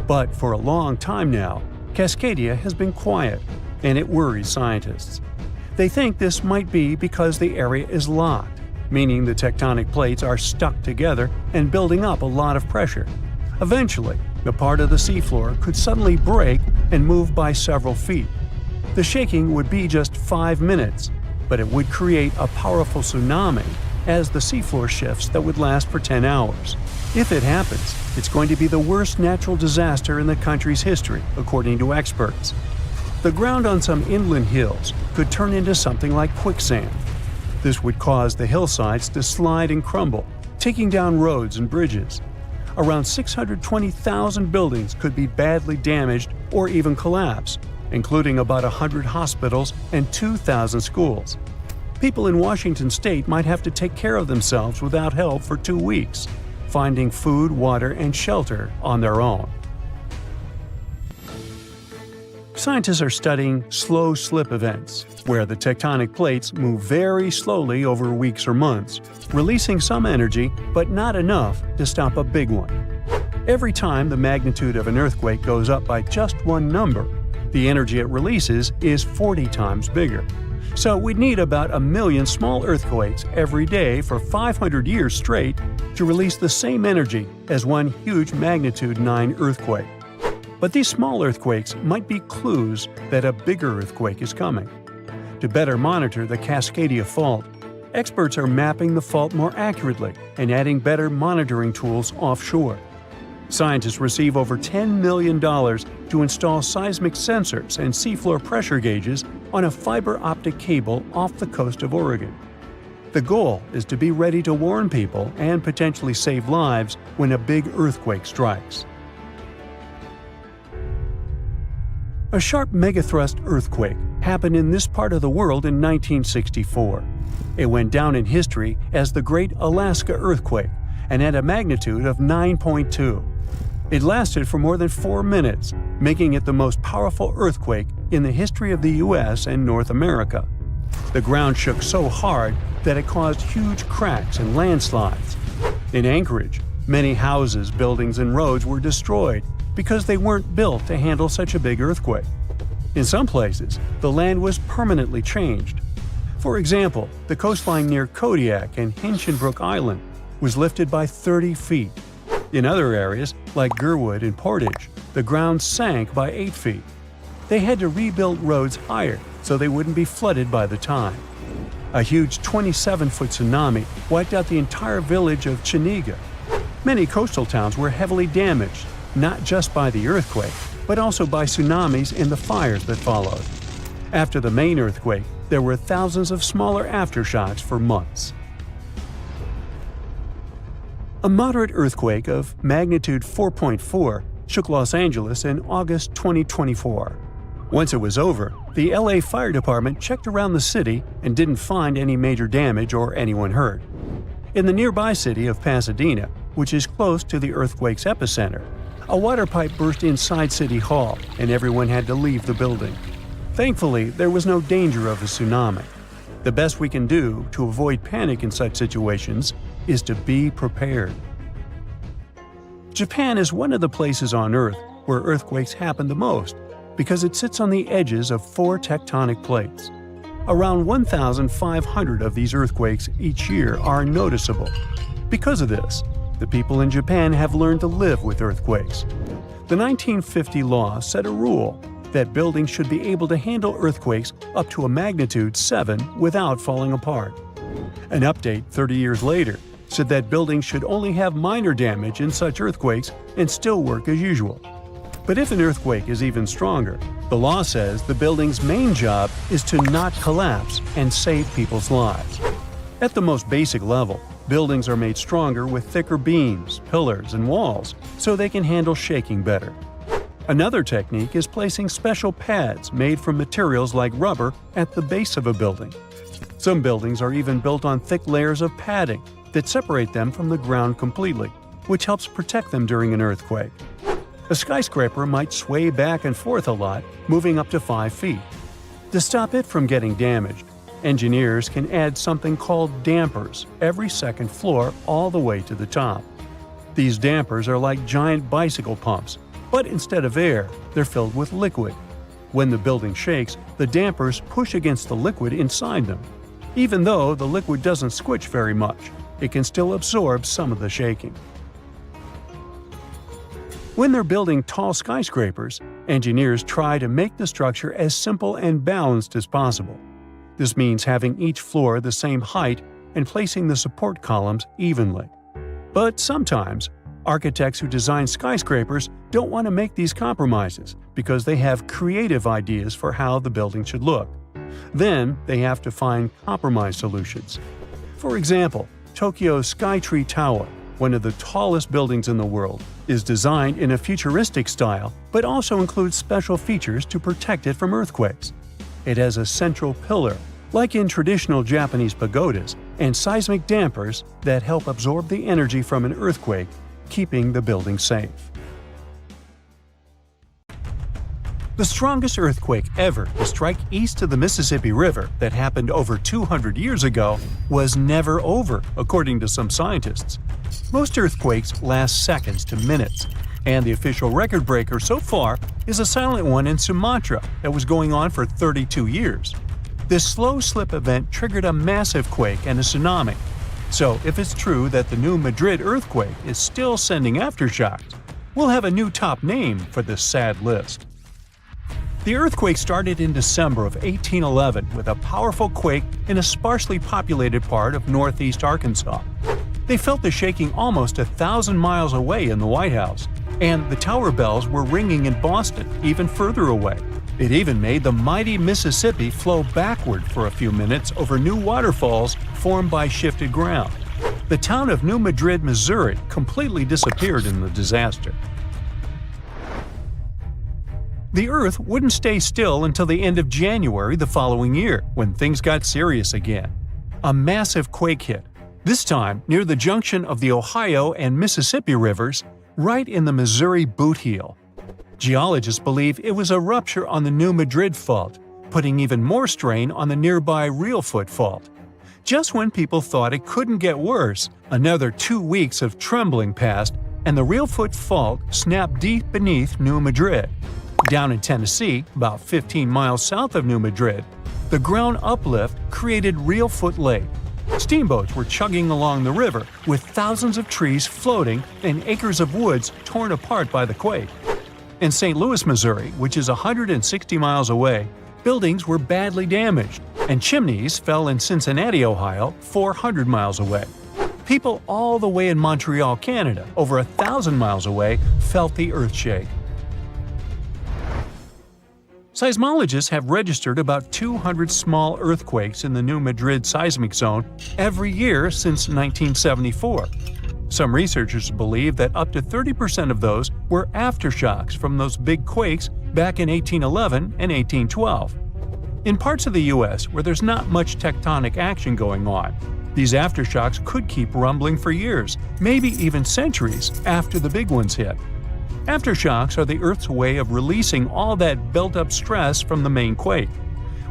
But for a long time now, Cascadia has been quiet, and it worries scientists. They think this might be because the area is locked, meaning the tectonic plates are stuck together and building up a lot of pressure. Eventually, the part of the seafloor could suddenly break and move by several feet. The shaking would be just 5 minutes, but it would create a powerful tsunami as the seafloor shifts that would last for 10 hours. If it happens, it's going to be the worst natural disaster in the country's history, according to experts. The ground on some inland hills could turn into something like quicksand. This would cause the hillsides to slide and crumble, taking down roads and bridges. Around 620,000 buildings could be badly damaged or even collapse, including about 100 hospitals and 2,000 schools. People in Washington state might have to take care of themselves without help for 2 weeks, finding food, water, and shelter on their own. Scientists are studying slow slip events, where the tectonic plates move very slowly over weeks or months, releasing some energy but not enough to stop a big one. Every time the magnitude of an earthquake goes up by just one number, the energy it releases is 40 times bigger. So we'd need about 1 million small earthquakes every day for 500 years straight to release the same energy as one huge magnitude 9 earthquake. But these small earthquakes might be clues that a bigger earthquake is coming. To better monitor the Cascadia Fault, experts are mapping the fault more accurately and adding better monitoring tools offshore. Scientists receive over $10 million to install seismic sensors and seafloor pressure gauges on a fiber optic cable off the coast of Oregon. The goal is to be ready to warn people and potentially save lives when a big earthquake strikes. A sharp megathrust earthquake happened in this part of the world in 1964. It went down in history as the Great Alaska Earthquake and had a magnitude of 9.2. It lasted for more than 4 minutes, making it the most powerful earthquake in the history of the U.S. and North America. The ground shook so hard that it caused huge cracks and landslides. In Anchorage, many houses, buildings, and roads were destroyed because they weren't built to handle such a big earthquake. In some places, the land was permanently changed. For example, the coastline near Kodiak and Hinchinbrook Island was lifted by 30 feet. In other areas, like Gerwood and Portage, the ground sank by 8 feet. They had to rebuild roads higher so they wouldn't be flooded by the time. A huge 27-foot tsunami wiped out the entire village of Chiniga. Many coastal towns were heavily damaged, not just by the earthquake, but also by tsunamis and the fires that followed. After the main earthquake, there were thousands of smaller aftershocks for months. A moderate earthquake of magnitude 4.4 shook Los Angeles in August 2024. Once it was over, the LA Fire Department checked around the city and didn't find any major damage or anyone hurt. In the nearby city of Pasadena, which is close to the earthquake's epicenter, a water pipe burst inside City Hall and everyone had to leave the building. Thankfully, there was no danger of a tsunami. The best we can do to avoid panic in such situations is to be prepared. Japan is one of the places on Earth where earthquakes happen the most because it sits on the edges of 4 tectonic plates. Around 1,500 of these earthquakes each year are noticeable. Because of this, the people in Japan have learned to live with earthquakes. The 1950 law set a rule that buildings should be able to handle earthquakes up to a magnitude 7 without falling apart. An update 30 years later said that buildings should only have minor damage in such earthquakes and still work as usual. But if an earthquake is even stronger, the law says the building's main job is to not collapse and save people's lives. At the most basic level, buildings are made stronger with thicker beams, pillars, and walls so they can handle shaking better. Another technique is placing special pads made from materials like rubber at the base of a building. Some buildings are even built on thick layers of padding that separate them from the ground completely, which helps protect them during an earthquake. A skyscraper might sway back and forth a lot, moving up to 5 feet. To stop it from getting damaged, engineers can add something called dampers every second floor all the way to the top. These dampers are like giant bicycle pumps, but instead of air, they're filled with liquid. When the building shakes, the dampers push against the liquid inside them. Even though the liquid doesn't squish very much, it can still absorb some of the shaking. When they're building tall skyscrapers, engineers try to make the structure as simple and balanced as possible. This means having each floor the same height and placing the support columns evenly. But sometimes, architects who design skyscrapers don't want to make these compromises because they have creative ideas for how the building should look. Then they have to find compromise solutions. For example, Tokyo's Skytree Tower, one of the tallest buildings in the world, is designed in a futuristic style but also includes special features to protect it from earthquakes. It has a central pillar, like in traditional Japanese pagodas, and seismic dampers that help absorb the energy from an earthquake, keeping the building safe. The strongest earthquake ever to strike east of the Mississippi River that happened over 200 years ago was never over, according to some scientists. Most earthquakes last seconds to minutes, and the official record breaker so far is a silent one in Sumatra that was going on for 32 years. This slow slip event triggered a massive quake and a tsunami. So if it's true that the new Madrid earthquake is still sending aftershocks, we'll have a new top name for this sad list. The earthquake started in December of 1811 with a powerful quake in a sparsely populated part of northeast Arkansas. They felt the shaking almost 1,000 miles away in the White House, and the tower bells were ringing in Boston, even further away. It even made the mighty Mississippi flow backward for a few minutes over new waterfalls formed by shifted ground. The town of New Madrid, Missouri, completely disappeared in the disaster. The Earth wouldn't stay still until the end of January the following year, when things got serious again. A massive quake hit, this time near the junction of the Ohio and Mississippi rivers, right in the Missouri boot heel. Geologists believe it was a rupture on the New Madrid Fault, putting even more strain on the nearby Reelfoot Fault. Just when people thought it couldn't get worse, another 2 weeks of trembling passed, and the Reelfoot Fault snapped deep beneath New Madrid. Down in Tennessee, about 15 miles south of New Madrid, the ground uplift created Reelfoot Lake. Steamboats were chugging along the river, with thousands of trees floating and acres of woods torn apart by the quake. In St. Louis, Missouri, which is 160 miles away, buildings were badly damaged, and chimneys fell in Cincinnati, Ohio, 400 miles away. People all the way in Montreal, Canada, over 1,000 miles away, felt the earthshake. Seismologists have registered about 200 small earthquakes in the New Madrid seismic zone every year since 1974. Some researchers believe that up to 30% of those were aftershocks from those big quakes back in 1811 and 1812. In parts of the U.S. where there's not much tectonic action going on, these aftershocks could keep rumbling for years, maybe even centuries, after the big ones hit. Aftershocks are the Earth's way of releasing all that built-up stress from the main quake.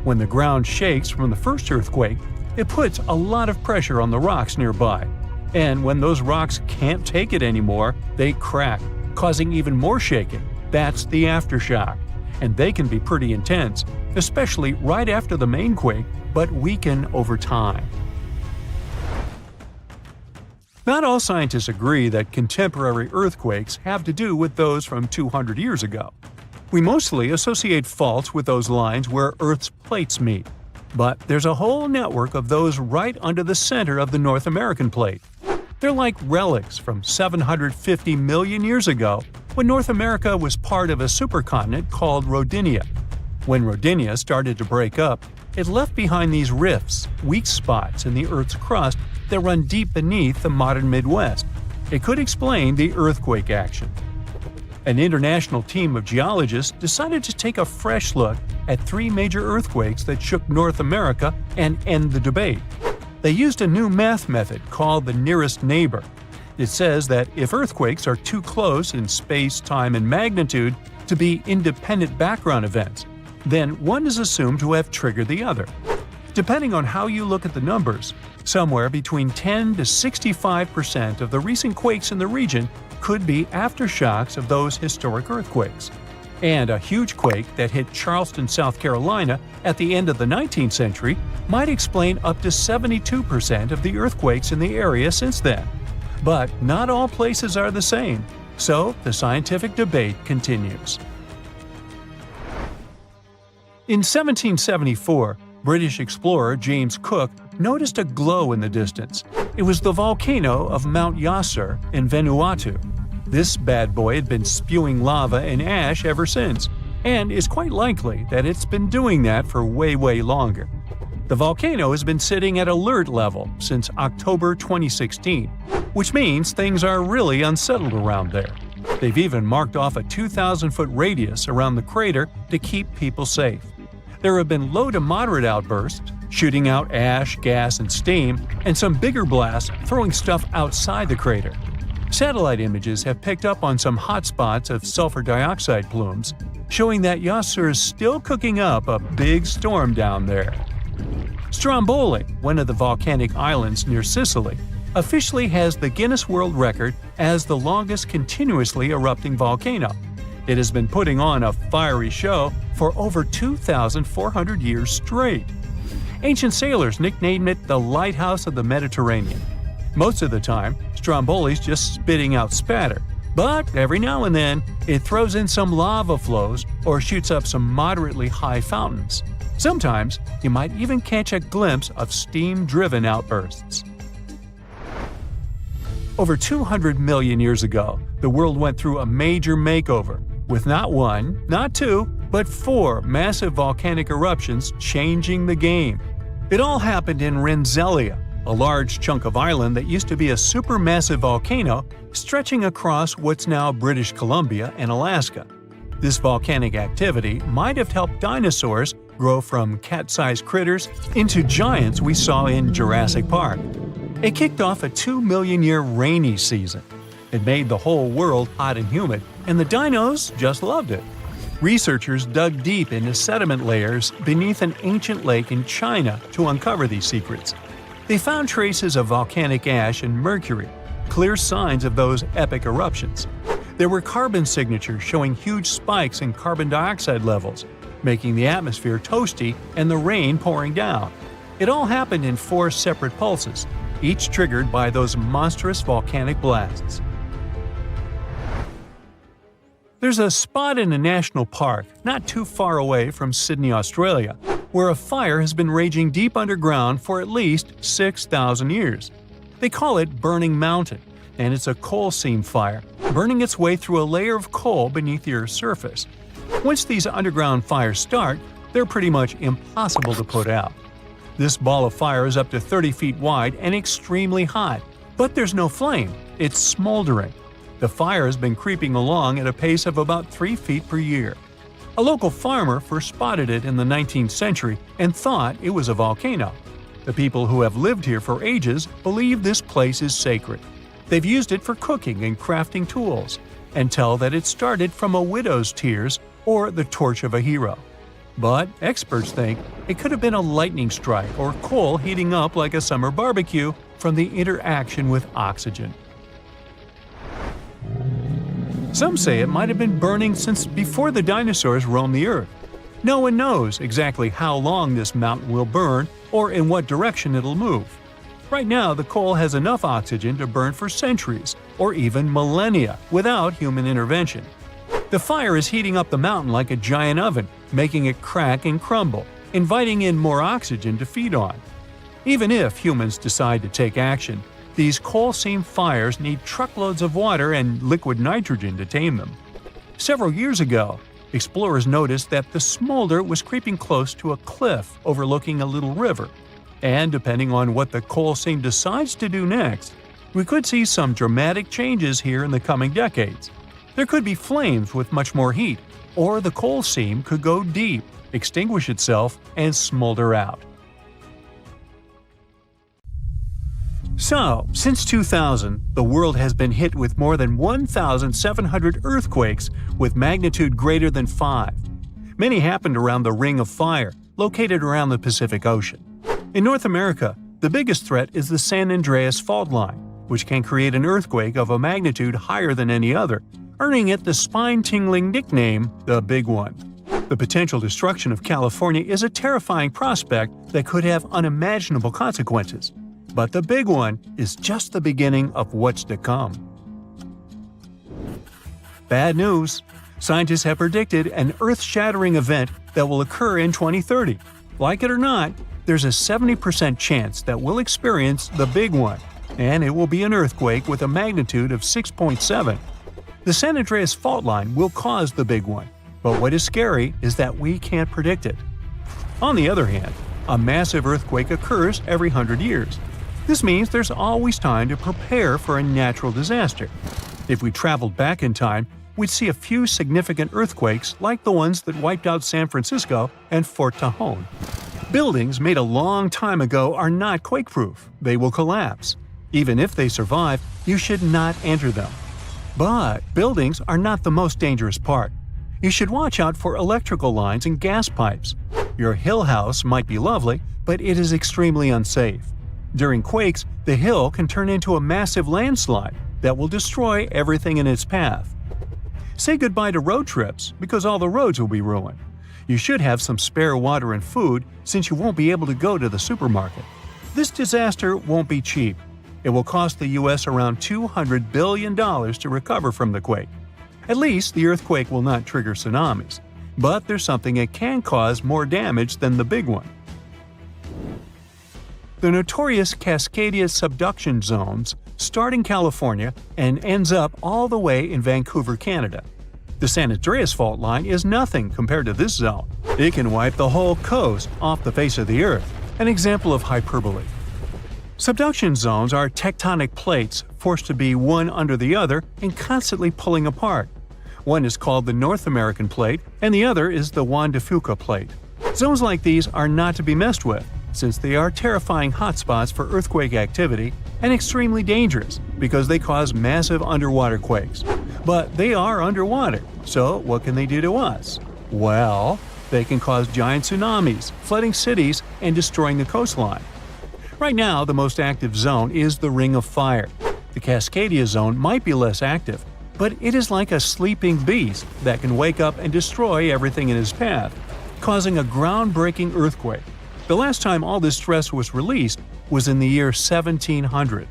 When the ground shakes from the first earthquake, it puts a lot of pressure on the rocks nearby. And when those rocks can't take it anymore, they crack, causing even more shaking. That's the aftershock. And they can be pretty intense, especially right after the main quake, but weaken over time. Not all scientists agree that contemporary earthquakes have to do with those from 200 years ago. We mostly associate faults with those lines where Earth's plates meet. But there's a whole network of those right under the center of the North American plate. They're like relics from 750 million years ago, when North America was part of a supercontinent called Rodinia. When Rodinia started to break up, it left behind these rifts, weak spots in the Earth's crust that run deep beneath the modern Midwest. It could explain the earthquake action. An international team of geologists decided to take a fresh look at 3 major earthquakes that shook North America and end the debate. They used a new math method called the nearest neighbor. It says that if earthquakes are too close in space, time, and magnitude to be independent background events, then one is assumed to have triggered the other. Depending on how you look at the numbers, somewhere between 10 to 65% of the recent quakes in the region could be aftershocks of those historic earthquakes. And a huge quake that hit Charleston, South Carolina at the end of the 19th century might explain up to 72% of the earthquakes in the area since then. But not all places are the same, so the scientific debate continues. In 1774, British explorer James Cook noticed a glow in the distance. It was the volcano of Mount Yasur in Vanuatu. This bad boy had been spewing lava and ash ever since, and it's quite likely that it's been doing that for way longer. The volcano has been sitting at alert level since October 2016, which means things are really unsettled around there. They've even marked off a 2,000-foot radius around the crater to keep people safe. There have been low to moderate outbursts, shooting out ash, gas, and steam, and some bigger blasts throwing stuff outside the crater. Satellite images have picked up on some hotspots of sulfur dioxide plumes, showing that Yasur is still cooking up a big storm down there. Stromboli, one of the volcanic islands near Sicily, officially has the Guinness World Record as the longest continuously erupting volcano. It has been putting on a fiery show for over 2,400 years straight. Ancient sailors nicknamed it the Lighthouse of the Mediterranean. Most of the time, Stromboli's just spitting out spatter, but every now and then it throws in some lava flows or shoots up some moderately high fountains. Sometimes you might even catch a glimpse of steam-driven outbursts. Over 200 million years ago, the world went through a major makeover, with not one, not two, but 4 massive volcanic eruptions changing the game. It all happened in Rensselaer, a large chunk of island that used to be a supermassive volcano stretching across what's now British Columbia and Alaska. This volcanic activity might have helped dinosaurs grow from cat-sized critters into giants we saw in Jurassic Park. It kicked off a 2-million-year rainy season. It made the whole world hot and humid, and the dinos just loved it. Researchers dug deep into sediment layers beneath an ancient lake in China to uncover these secrets. They found traces of volcanic ash and mercury, clear signs of those epic eruptions. There were carbon signatures showing huge spikes in carbon dioxide levels, making the atmosphere toasty and the rain pouring down. It all happened in 4 separate pulses, each triggered by those monstrous volcanic blasts. There's a spot in a national park not too far away from Sydney, Australia, where a fire has been raging deep underground for at least 6,000 years. They call it Burning Mountain, and it's a coal seam fire, burning its way through a layer of coal beneath the Earth's surface. Once these underground fires start, they're pretty much impossible to put out. This ball of fire is up to 30 feet wide and extremely hot, but there's no flame, it's smoldering. The fire has been creeping along at a pace of about 3 feet per year. A local farmer first spotted it in the 19th century and thought it was a volcano. The people who have lived here for ages believe this place is sacred. They've used it for cooking and crafting tools, and tell that it started from a widow's tears or the torch of a hero. But experts think it could have been a lightning strike or coal heating up like a summer barbecue from the interaction with oxygen. Some say it might have been burning since before the dinosaurs roamed the Earth. No one knows exactly how long this mountain will burn or in what direction it'll move. Right now, the coal has enough oxygen to burn for centuries or even millennia without human intervention. The fire is heating up the mountain like a giant oven, making it crack and crumble, inviting in more oxygen to feed on. Even if humans decide to take action, these coal seam fires need truckloads of water and liquid nitrogen to tame them. Several years ago, explorers noticed that the smolder was creeping close to a cliff overlooking a little river. And depending on what the coal seam decides to do next, we could see some dramatic changes here in the coming decades. There could be flames with much more heat, or the coal seam could go deep, extinguish itself, and smolder out. So, since 2000, the world has been hit with more than 1,700 earthquakes with magnitude greater than 5. Many happened around the Ring of Fire, located around the Pacific Ocean. In North America, the biggest threat is the San Andreas Fault line, which can create an earthquake of a magnitude higher than any other, earning it the spine-tingling nickname, the Big One. The potential destruction of California is a terrifying prospect that could have unimaginable consequences. But the Big One is just the beginning of what's to come. Bad news! Scientists have predicted an Earth-shattering event that will occur in 2030. Like it or not, there's a 70% chance that we'll experience the big one, and it will be an earthquake with a magnitude of 6.7. The San Andreas Fault line will cause the big one, but what is scary is that we can't predict it. On the other hand, a massive earthquake occurs every 100 years. This means there's always time to prepare for a natural disaster. If we traveled back in time, we'd see a few significant earthquakes like the ones that wiped out San Francisco and Fort Tejon. Buildings made a long time ago are not quake-proof. They will collapse. Even if they survive, you should not enter them. But buildings are not the most dangerous part. You should watch out for electrical lines and gas pipes. Your hill house might be lovely, but it is extremely unsafe. During quakes, the hill can turn into a massive landslide that will destroy everything in its path. Say goodbye to road trips because all the roads will be ruined. You should have some spare water and food since you won't be able to go to the supermarket. This disaster won't be cheap. It will cost the U.S. around $200 billion to recover from the quake. At least the earthquake will not trigger tsunamis. But there's something it can cause more damage than the big one. The notorious Cascadia subduction zones start in California and ends up all the way in Vancouver, Canada. The San Andreas Fault line is nothing compared to this zone. It can wipe the whole coast off the face of the Earth, an example of hyperbole. Subduction zones are tectonic plates forced to be one under the other and constantly pulling apart. One is called the North American Plate and the other is the Juan de Fuca Plate. Zones like these are not to be messed with, since they are terrifying hotspots for earthquake activity and extremely dangerous because they cause massive underwater quakes. But they are underwater, so what can they do to us? Well, they can cause giant tsunamis, flooding cities, and destroying the coastline. Right now, the most active zone is the Ring of Fire. The Cascadia zone might be less active, but it is like a sleeping beast that can wake up and destroy everything in its path, causing a groundbreaking earthquake. The last time all this stress was released was in the year 1700.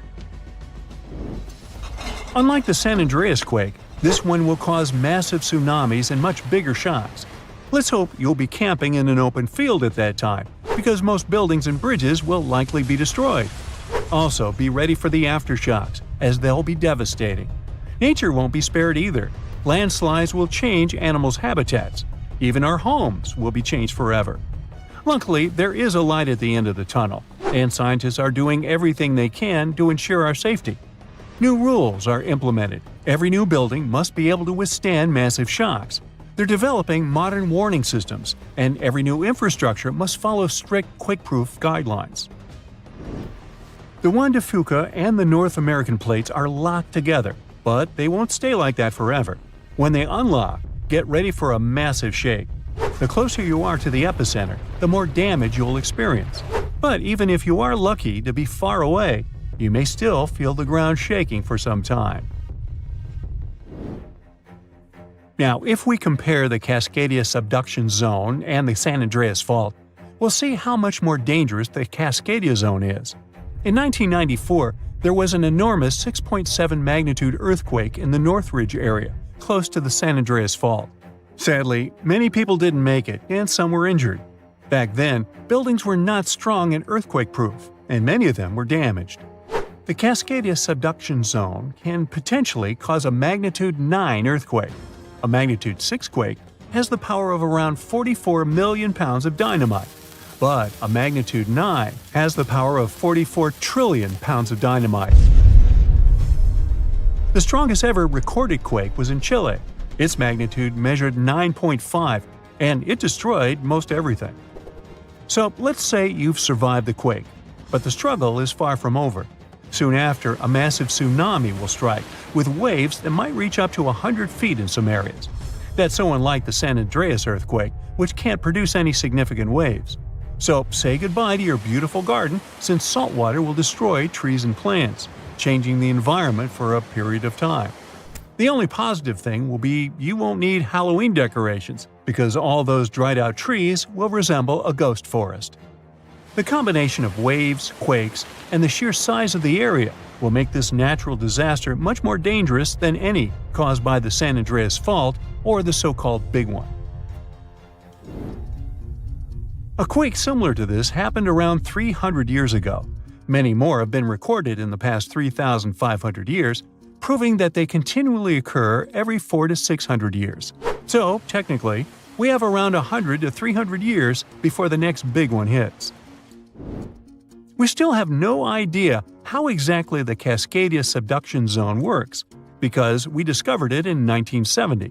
Unlike the San Andreas quake, this one will cause massive tsunamis and much bigger shocks. Let's hope you'll be camping in an open field at that time, because most buildings and bridges will likely be destroyed. Also, be ready for the aftershocks, as they'll be devastating. Nature won't be spared either. Landslides will change animals' habitats. Even our homes will be changed forever. Luckily, there is a light at the end of the tunnel, and scientists are doing everything they can to ensure our safety. New rules are implemented. Every new building must be able to withstand massive shocks. They're developing modern warning systems, and every new infrastructure must follow strict quake-proof guidelines. The Juan de Fuca and the North American plates are locked together, but they won't stay like that forever. When they unlock, get ready for a massive shake. The closer you are to the epicenter, the more damage you'll experience. But even if you are lucky to be far away, you may still feel the ground shaking for some time. Now, if we compare the Cascadia subduction zone and the San Andreas Fault, we'll see how much more dangerous the Cascadia zone is. In 1994, there was an enormous 6.7 magnitude earthquake in the Northridge area, close to the San Andreas Fault. Sadly, many people didn't make it, and some were injured. Back then, buildings were not strong and earthquake-proof, and many of them were damaged. The Cascadia subduction zone can potentially cause a magnitude 9 earthquake. A magnitude 6 quake has the power of around 44 million pounds of dynamite, but a magnitude 9 has the power of 44 trillion pounds of dynamite. The strongest ever recorded quake was in Chile. Its magnitude measured 9.5, and it destroyed most everything. So let's say you've survived the quake, but the struggle is far from over. Soon after, a massive tsunami will strike, with waves that might reach up to 100 feet in some areas. That's so unlike the San Andreas earthquake, which can't produce any significant waves. So say goodbye to your beautiful garden, since salt water will destroy trees and plants, changing the environment for a period of time. The only positive thing will be you won't need Halloween decorations, because all those dried out trees will resemble a ghost forest. The combination of waves, quakes, and the sheer size of the area will make this natural disaster much more dangerous than any caused by the San Andreas Fault or the so-called Big One. A quake similar to this happened around 300 years ago. Many more have been recorded in the past 3,500 years, proving that they continually occur every 400 to 600 years. So, technically, we have around 100 to 300 years before the next big one hits. We still have no idea how exactly the Cascadia subduction zone works, because we discovered it in 1970.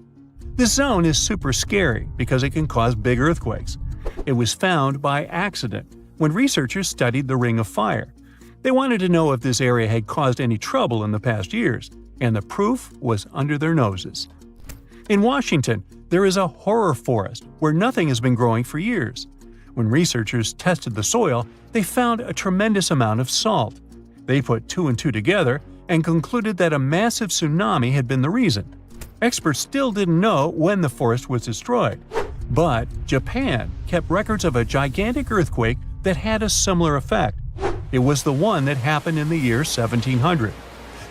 This zone is super scary because it can cause big earthquakes. It was found by accident when researchers studied the Ring of Fire. They wanted to know if this area had caused any trouble in the past years, and the proof was under their noses. In Washington, there is a horror forest where nothing has been growing for years. When researchers tested the soil, they found a tremendous amount of salt. They put two and two together and concluded that a massive tsunami had been the reason. Experts still didn't know when the forest was destroyed. But Japan kept records of a gigantic earthquake that had a similar effect. It was the one that happened in the year 1700.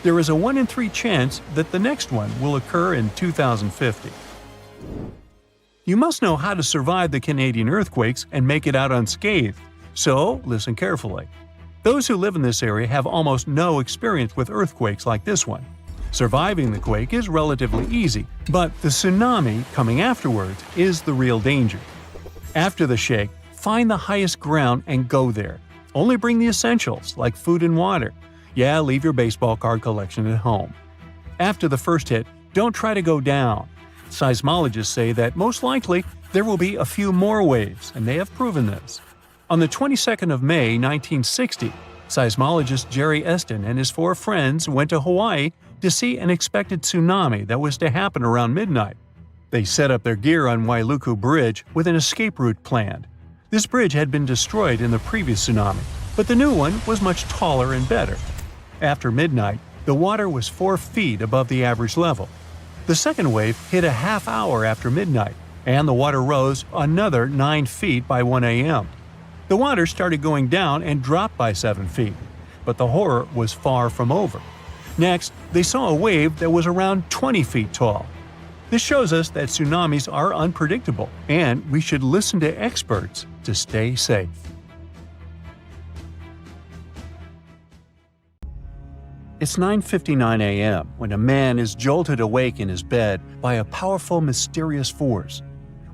There is a 1 in 3 chance that the next one will occur in 2050. You must know how to survive the Canadian earthquakes and make it out unscathed, so listen carefully. Those who live in this area have almost no experience with earthquakes like this one. Surviving the quake is relatively easy, but the tsunami coming afterwards is the real danger. After the shake, find the highest ground and go there. Only bring the essentials, like food and water. Yeah, leave your baseball card collection at home. After the first hit, don't try to go down. Seismologists say that most likely there will be a few more waves, and they have proven this. On the 22nd of May, 1960, seismologist Jerry Eston and his 4 friends went to Hawaii to see an expected tsunami that was to happen around midnight. They set up their gear on Wailuku Bridge with an escape route planned. This bridge had been destroyed in the previous tsunami, but the new one was much taller and better. After midnight, the water was 4 feet above the average level. The second wave hit a half hour after midnight, and the water rose another 9 feet by 1 a.m. The water started going down and dropped by 7 feet, but the horror was far from over. Next, they saw a wave that was around 20 feet tall. This shows us that tsunamis are unpredictable, and we should listen to experts to stay safe. It's 9:59 a.m. when a man is jolted awake in his bed by a powerful, mysterious force.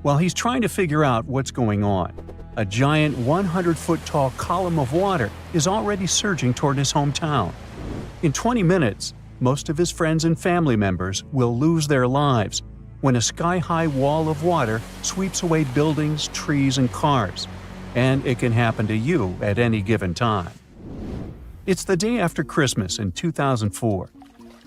While he's trying to figure out what's going on, a giant 100-foot-tall column of water is already surging toward his hometown. In 20 minutes, most of his friends and family members will lose their lives when a sky-high wall of water sweeps away buildings, trees, and cars. And it can happen to you at any given time. It's the day after Christmas in 2004.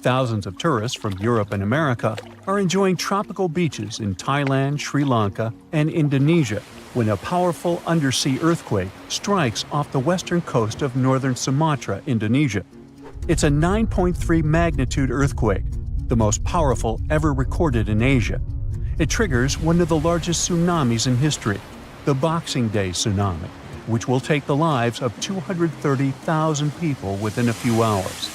Thousands of tourists from Europe and America are enjoying tropical beaches in Thailand, Sri Lanka, and Indonesia when a powerful undersea earthquake strikes off the western coast of northern Sumatra, Indonesia. It's a 9.3 magnitude earthquake, the most powerful ever recorded in Asia. It triggers one of the largest tsunamis in history, the Boxing Day tsunami, which will take the lives of 230,000 people within a few hours.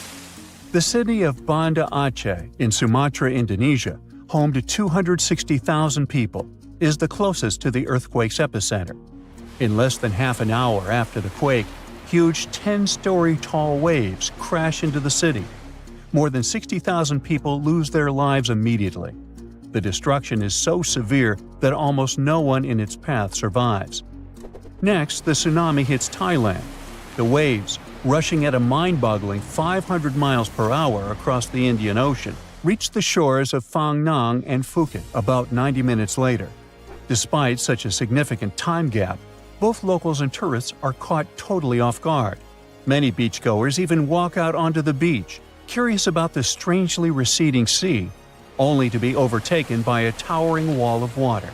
The city of Banda Aceh in Sumatra, Indonesia, home to 260,000 people, is the closest to the earthquake's epicenter. In less than half an hour after the quake, huge 10-story tall waves crash into the city. More than 60,000 people lose their lives immediately. The destruction is so severe that almost no one in its path survives. Next, the tsunami hits Thailand. The waves, rushing at a mind-boggling 500 miles per hour across the Indian Ocean, reach the shores of Phang Nga and Phuket about 90 minutes later. Despite such a significant time gap, both locals and tourists are caught totally off guard. Many beachgoers even walk out onto the beach, curious about the strangely receding sea, only to be overtaken by a towering wall of water.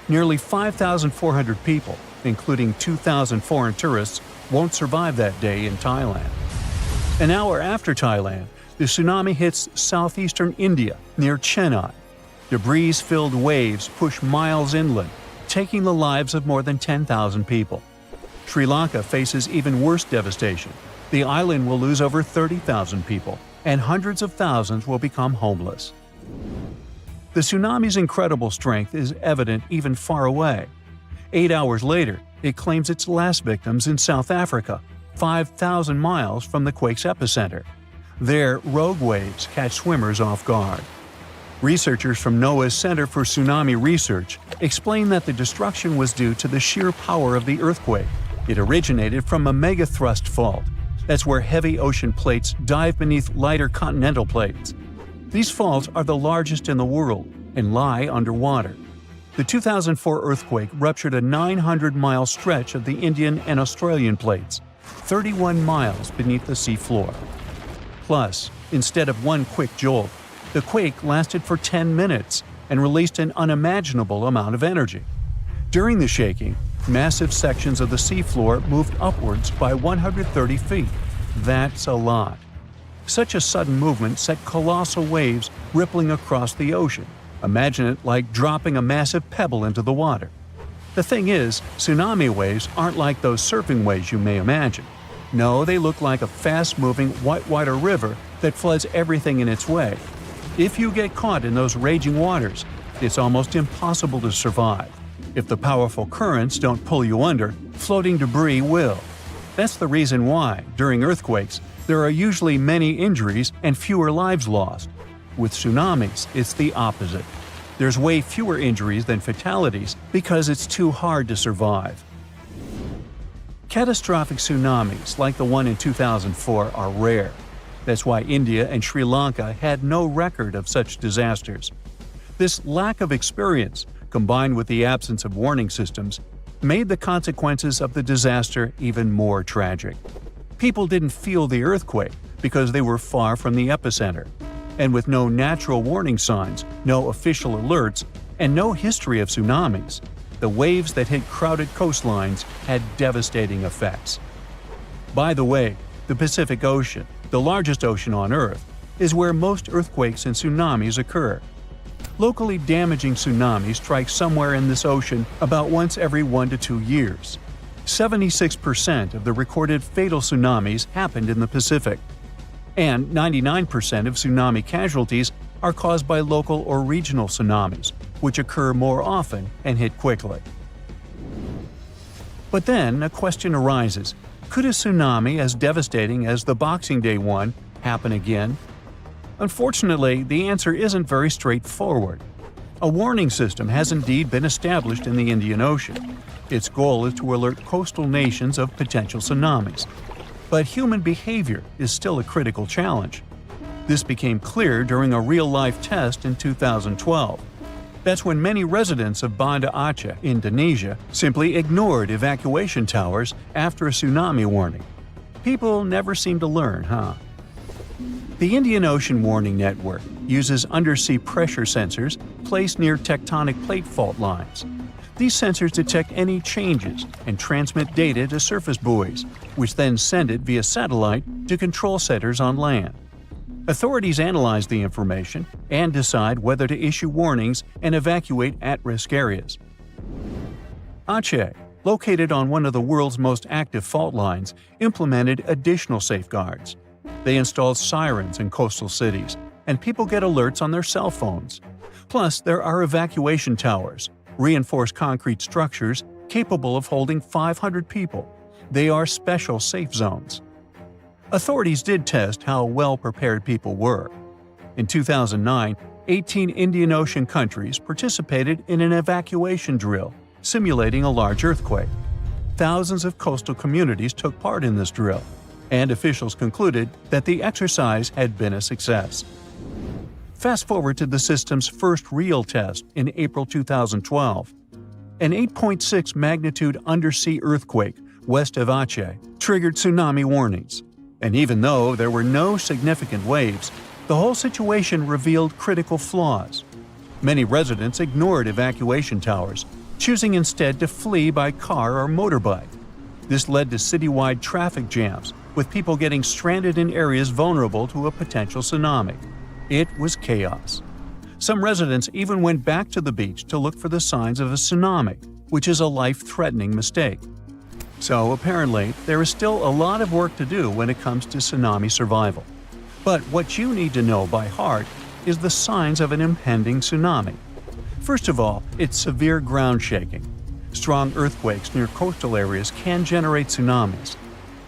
Nearly 5,400 people, including 2,000 foreign tourists, won't survive that day in Thailand. An hour after Thailand, the tsunami hits southeastern India near Chennai. Debris-filled waves push miles inland, taking the lives of more than 10,000 people. Sri Lanka faces even worse devastation. The island will lose over 30,000 people, and hundreds of thousands will become homeless. The tsunami's incredible strength is evident even far away. 8 hours later, it claims its last victims in South Africa, 5,000 miles from the quake's epicenter. There, rogue waves catch swimmers off guard. Researchers from NOAA's Center for Tsunami Research explain that the destruction was due to the sheer power of the earthquake. It originated from a megathrust fault. That's where heavy ocean plates dive beneath lighter continental plates. These faults are the largest in the world and lie underwater. The 2004 earthquake ruptured a 900-mile stretch of the Indian and Australian plates, 31 miles beneath the seafloor. Plus, instead of one quick jolt, the quake lasted for 10 minutes and released an unimaginable amount of energy. During the shaking, massive sections of the seafloor moved upwards by 130 feet. That's a lot. Such a sudden movement set colossal waves rippling across the ocean. Imagine it like dropping a massive pebble into the water. The thing is, tsunami waves aren't like those surfing waves you may imagine. No, they look like a fast-moving whitewater river that floods everything in its way. If you get caught in those raging waters, it's almost impossible to survive. If the powerful currents don't pull you under, floating debris will. That's the reason why, during earthquakes, there are usually many injuries and fewer lives lost. With tsunamis, it's the opposite. There's way fewer injuries than fatalities because it's too hard to survive. Catastrophic tsunamis like the one in 2004 are rare. That's why India and Sri Lanka had no record of such disasters. This lack of experience, combined with the absence of warning systems, made the consequences of the disaster even more tragic. People didn't feel the earthquake because they were far from the epicenter. And with no natural warning signs, no official alerts, and no history of tsunamis, the waves that hit crowded coastlines had devastating effects. By the way, the Pacific Ocean, the largest ocean on Earth, is where most earthquakes and tsunamis occur. Locally damaging tsunamis strike somewhere in this ocean about once every 1 to 2 years. 76% of the recorded fatal tsunamis happened in the Pacific. And 99% of tsunami casualties are caused by local or regional tsunamis, which occur more often and hit quickly. But then a question arises: could a tsunami as devastating as the Boxing Day one happen again? Unfortunately, the answer isn't very straightforward. A warning system has indeed been established in the Indian Ocean. Its goal is to alert coastal nations of potential tsunamis. But human behavior is still a critical challenge. This became clear during a real-life test in 2012. That's when many residents of Banda Aceh, Indonesia, simply ignored evacuation towers after a tsunami warning. People never seem to learn, huh? The Indian Ocean Warning Network uses undersea pressure sensors placed near tectonic plate fault lines. These sensors detect any changes and transmit data to surface buoys, which then send it via satellite to control centers on land. Authorities analyze the information and decide whether to issue warnings and evacuate at-risk areas. Aceh, located on one of the world's most active fault lines, implemented additional safeguards. They installed sirens in coastal cities, and people get alerts on their cell phones. Plus, there are evacuation towers, reinforced concrete structures capable of holding 500 people. They are special safe zones. Authorities did test how well prepared people were. In 2009, 18 Indian Ocean countries participated in an evacuation drill, simulating a large earthquake. Thousands of coastal communities took part in this drill, and officials concluded that the exercise had been a success. Fast forward to the system's first real test in April 2012. An 8.6 magnitude undersea earthquake west of Aceh triggered tsunami warnings. And even though there were no significant waves, the whole situation revealed critical flaws. Many residents ignored evacuation towers, choosing instead to flee by car or motorbike. This led to citywide traffic jams, with people getting stranded in areas vulnerable to a potential tsunami. It was chaos. Some residents even went back to the beach to look for the signs of a tsunami, which is a life-threatening mistake. So apparently, there is still a lot of work to do when it comes to tsunami survival. But what you need to know by heart is the signs of an impending tsunami. First of all, it's severe ground shaking. Strong earthquakes near coastal areas can generate tsunamis.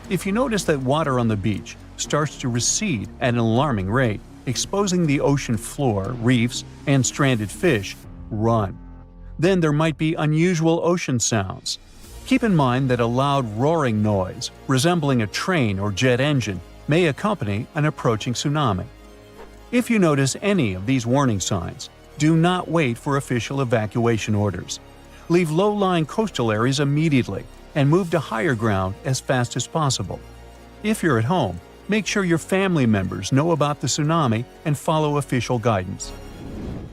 If you notice that water on the beach starts to recede at an alarming rate, exposing the ocean floor, reefs, and stranded fish, run. Then there might be unusual ocean sounds. Keep in mind that a loud roaring noise, resembling a train or jet engine, may accompany an approaching tsunami. If you notice any of these warning signs, do not wait for official evacuation orders. Leave low-lying coastal areas immediately and move to higher ground as fast as possible. If you're at home, make sure your family members know about the tsunami and follow official guidance.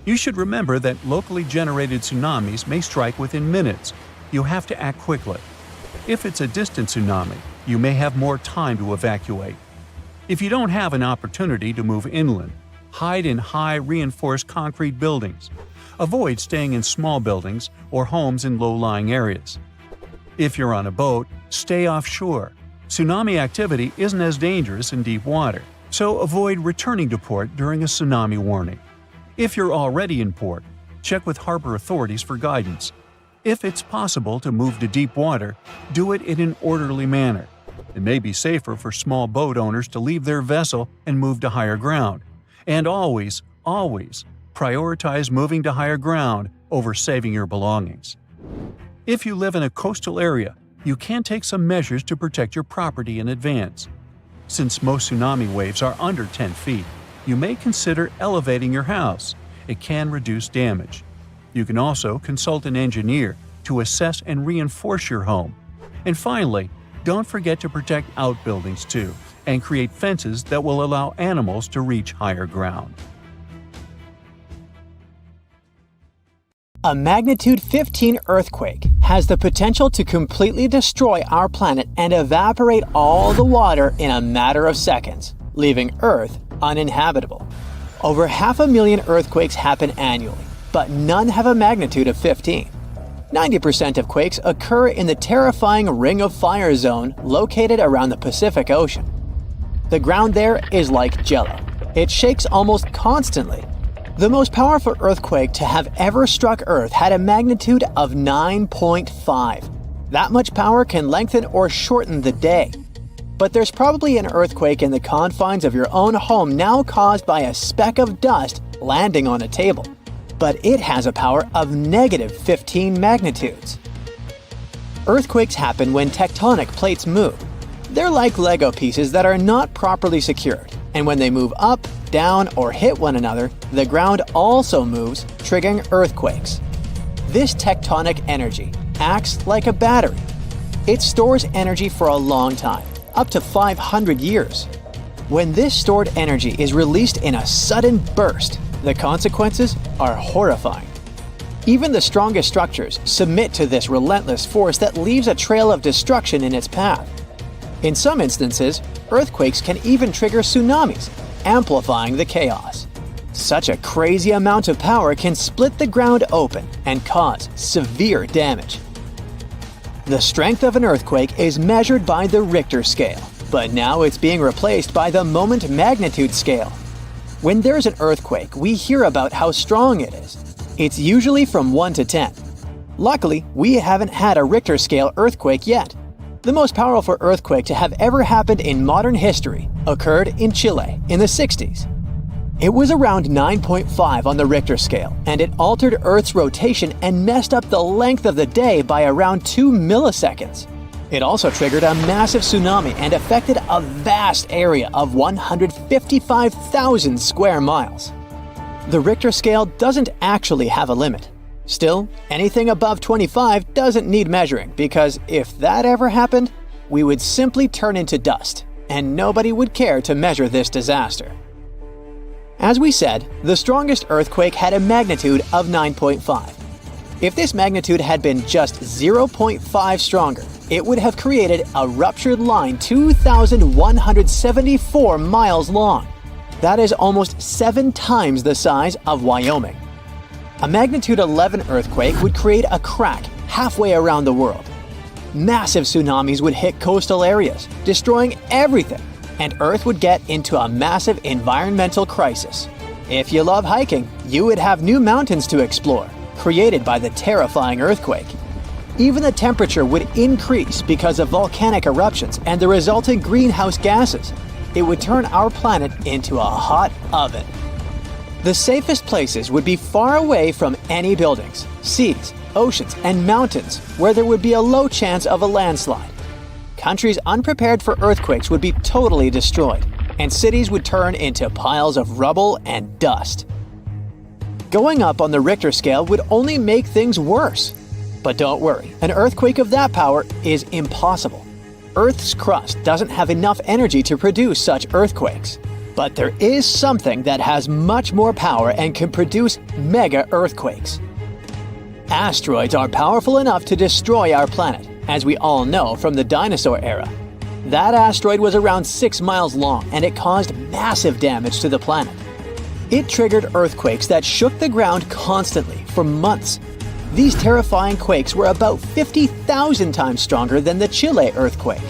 You should remember that locally generated tsunamis may strike within minutes. You have to act quickly. If it's a distant tsunami, you may have more time to evacuate. If you don't have an opportunity to move inland, hide in high reinforced concrete buildings. Avoid staying in small buildings or homes in low-lying areas. If you're on a boat, stay offshore. Tsunami activity isn't as dangerous in deep water, so avoid returning to port during a tsunami warning. If you're already in port, check with harbor authorities for guidance. If it's possible to move to deep water, do it in an orderly manner. It may be safer for small boat owners to leave their vessel and move to higher ground. And always prioritize moving to higher ground over saving your belongings. If you live in a coastal area, you can take some measures to protect your property in advance. Since most tsunami waves are under 10 feet, you may consider elevating your house. It can reduce damage. You can also consult an engineer to assess and reinforce your home. And finally, don't forget to protect outbuildings too, and create fences that will allow animals to reach higher ground. A magnitude 15 earthquake has the potential to completely destroy our planet and evaporate all the water in a matter of seconds, leaving Earth uninhabitable. Over 500,000 earthquakes happen annually, but none have a magnitude of 15. 90% of quakes occur in the terrifying Ring of Fire zone located around the Pacific Ocean. The ground there is like jello. It shakes almost constantly. The most powerful earthquake to have ever struck Earth had a magnitude of 9.5. That much power can lengthen or shorten the day. But there's probably an earthquake in the confines of your own home now caused by a speck of dust landing on a table. But it has a power of negative 15 magnitudes. Earthquakes happen when tectonic plates move. They're like Lego pieces that are not properly secured, and when they move up, down, or hit one another, the ground also moves, triggering earthquakes. This tectonic energy acts like a battery. It stores energy for a long time, up to 500 years. When this stored energy is released in a sudden burst, the consequences are horrifying. Even the strongest structures submit to this relentless force that leaves a trail of destruction in its path. In some instances, earthquakes can even trigger tsunamis, amplifying the chaos. Such a crazy amount of power can split the ground open and cause severe damage. The strength of an earthquake is measured by the Richter scale, but now it's being replaced by the moment magnitude scale. When there's an earthquake, we hear about how strong it is. It's usually from 1 to 10. Luckily, we haven't had a Richter scale earthquake yet. The most powerful earthquake to have ever happened in modern history occurred in Chile in the 60s. It was around 9.5 on the Richter scale, and it altered Earth's rotation and messed up the length of the day by around 2 milliseconds. It also triggered a massive tsunami and affected a vast area of 155,000 square miles. The Richter scale doesn't actually have a limit. Still, anything above 25 doesn't need measuring, because if that ever happened, we would simply turn into dust, and nobody would care to measure this disaster. As we said, the strongest earthquake had a magnitude of 9.5. If this magnitude had been just 0.5 stronger, it would have created a ruptured line 2,174 miles long. That is almost 7 times the size of Wyoming. A magnitude 11 earthquake would create a crack halfway around the world. Massive tsunamis would hit coastal areas, destroying everything, and Earth would get into a massive environmental crisis. If you love hiking, you would have new mountains to explore, created by the terrifying earthquake. Even the temperature would increase because of volcanic eruptions and the resulting greenhouse gases. It would turn our planet into a hot oven. The safest places would be far away from any buildings, seas, oceans, and mountains where there would be a low chance of a landslide. Countries unprepared for earthquakes would be totally destroyed, and cities would turn into piles of rubble and dust. Going up on the Richter scale would only make things worse. But don't worry, an earthquake of that power is impossible. Earth's crust doesn't have enough energy to produce such earthquakes. But there is something that has much more power and can produce mega earthquakes. Asteroids are powerful enough to destroy our planet, as we all know from the dinosaur era. That asteroid was around 6 miles long and it caused massive damage to the planet. It triggered earthquakes that shook the ground constantly for months. These terrifying quakes were about 50,000 times stronger than the Chile earthquake.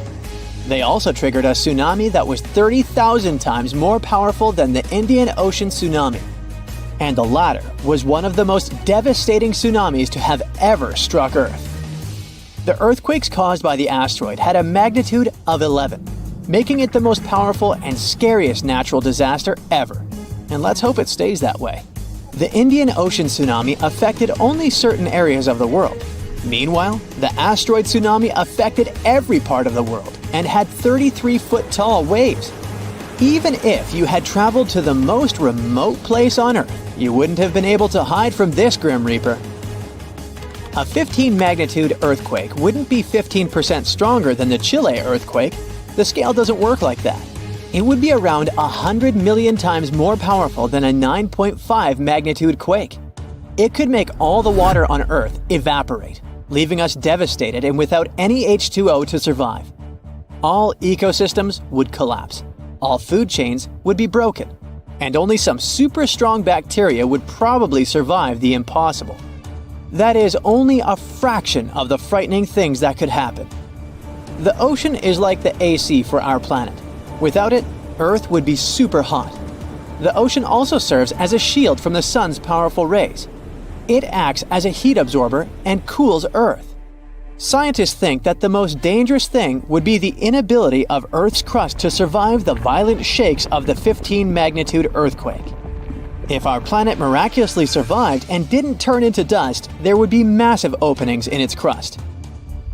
They also triggered a tsunami that was 30,000 times more powerful than the Indian Ocean tsunami. And the latter was one of the most devastating tsunamis to have ever struck Earth. The earthquakes caused by the asteroid had a magnitude of 11, making it the most powerful and scariest natural disaster ever. And let's hope it stays that way. The Indian Ocean tsunami affected only certain areas of the world. Meanwhile, the asteroid tsunami affected every part of the world and had 33-foot-tall waves. Even if you had traveled to the most remote place on Earth, you wouldn't have been able to hide from this Grim Reaper. A 15-magnitude earthquake wouldn't be 15% stronger than the Chile earthquake. The scale doesn't work like that. It would be around 100 million times more powerful than a 9.5 magnitude quake. It could make all the water on Earth evaporate, leaving us devastated and without any H2O to survive. All ecosystems would collapse, all food chains would be broken, and only some super strong bacteria would probably survive the impossible. That is only a fraction of the frightening things that could happen. The ocean is like the AC for our planet. Without it, Earth would be super hot. The ocean also serves as a shield from the sun's powerful rays. It acts as a heat absorber and cools Earth. Scientists think that the most dangerous thing would be the inability of Earth's crust to survive the violent shakes of the 15-magnitude earthquake. If our planet miraculously survived and didn't turn into dust, there would be massive openings in its crust.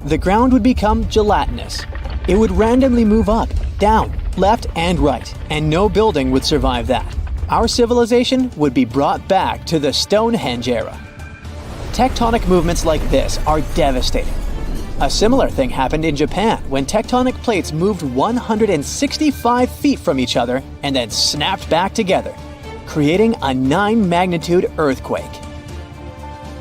The ground would become gelatinous. It would randomly move up, down, left, and right, and no building would survive that. Our civilization would be brought back to the Stonehenge era. Tectonic movements like this are devastating. A similar thing happened in Japan when tectonic plates moved 165 feet from each other and then snapped back together, creating a 9-magnitude earthquake.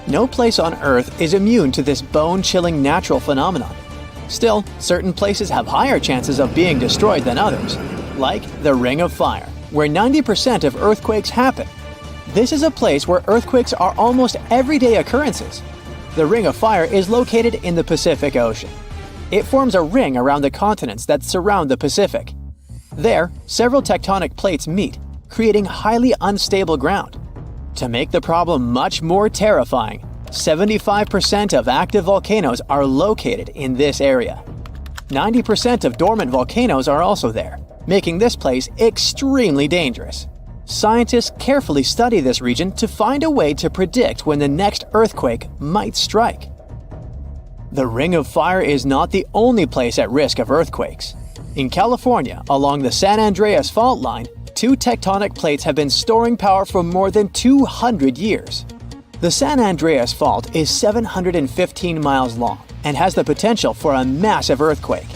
No place on Earth is immune to this bone-chilling natural phenomenon. Still, certain places have higher chances of being destroyed than others, like the Ring of Fire, where 90% of earthquakes happen. This is a place where earthquakes are almost everyday occurrences. The Ring of Fire is located in the Pacific Ocean. It forms a ring around the continents that surround the Pacific. There, several tectonic plates meet, creating highly unstable ground. To make the problem much more terrifying, 75% of active volcanoes are located in this area. 90% of dormant volcanoes are also there, making this place extremely dangerous. Scientists carefully study this region to find a way to predict when the next earthquake might strike. The Ring of Fire is not the only place at risk of earthquakes. In California, along the San Andreas Fault line, 2 tectonic plates have been storing power for more than 200 years. The San Andreas Fault is 715 miles long and has the potential for a massive earthquake.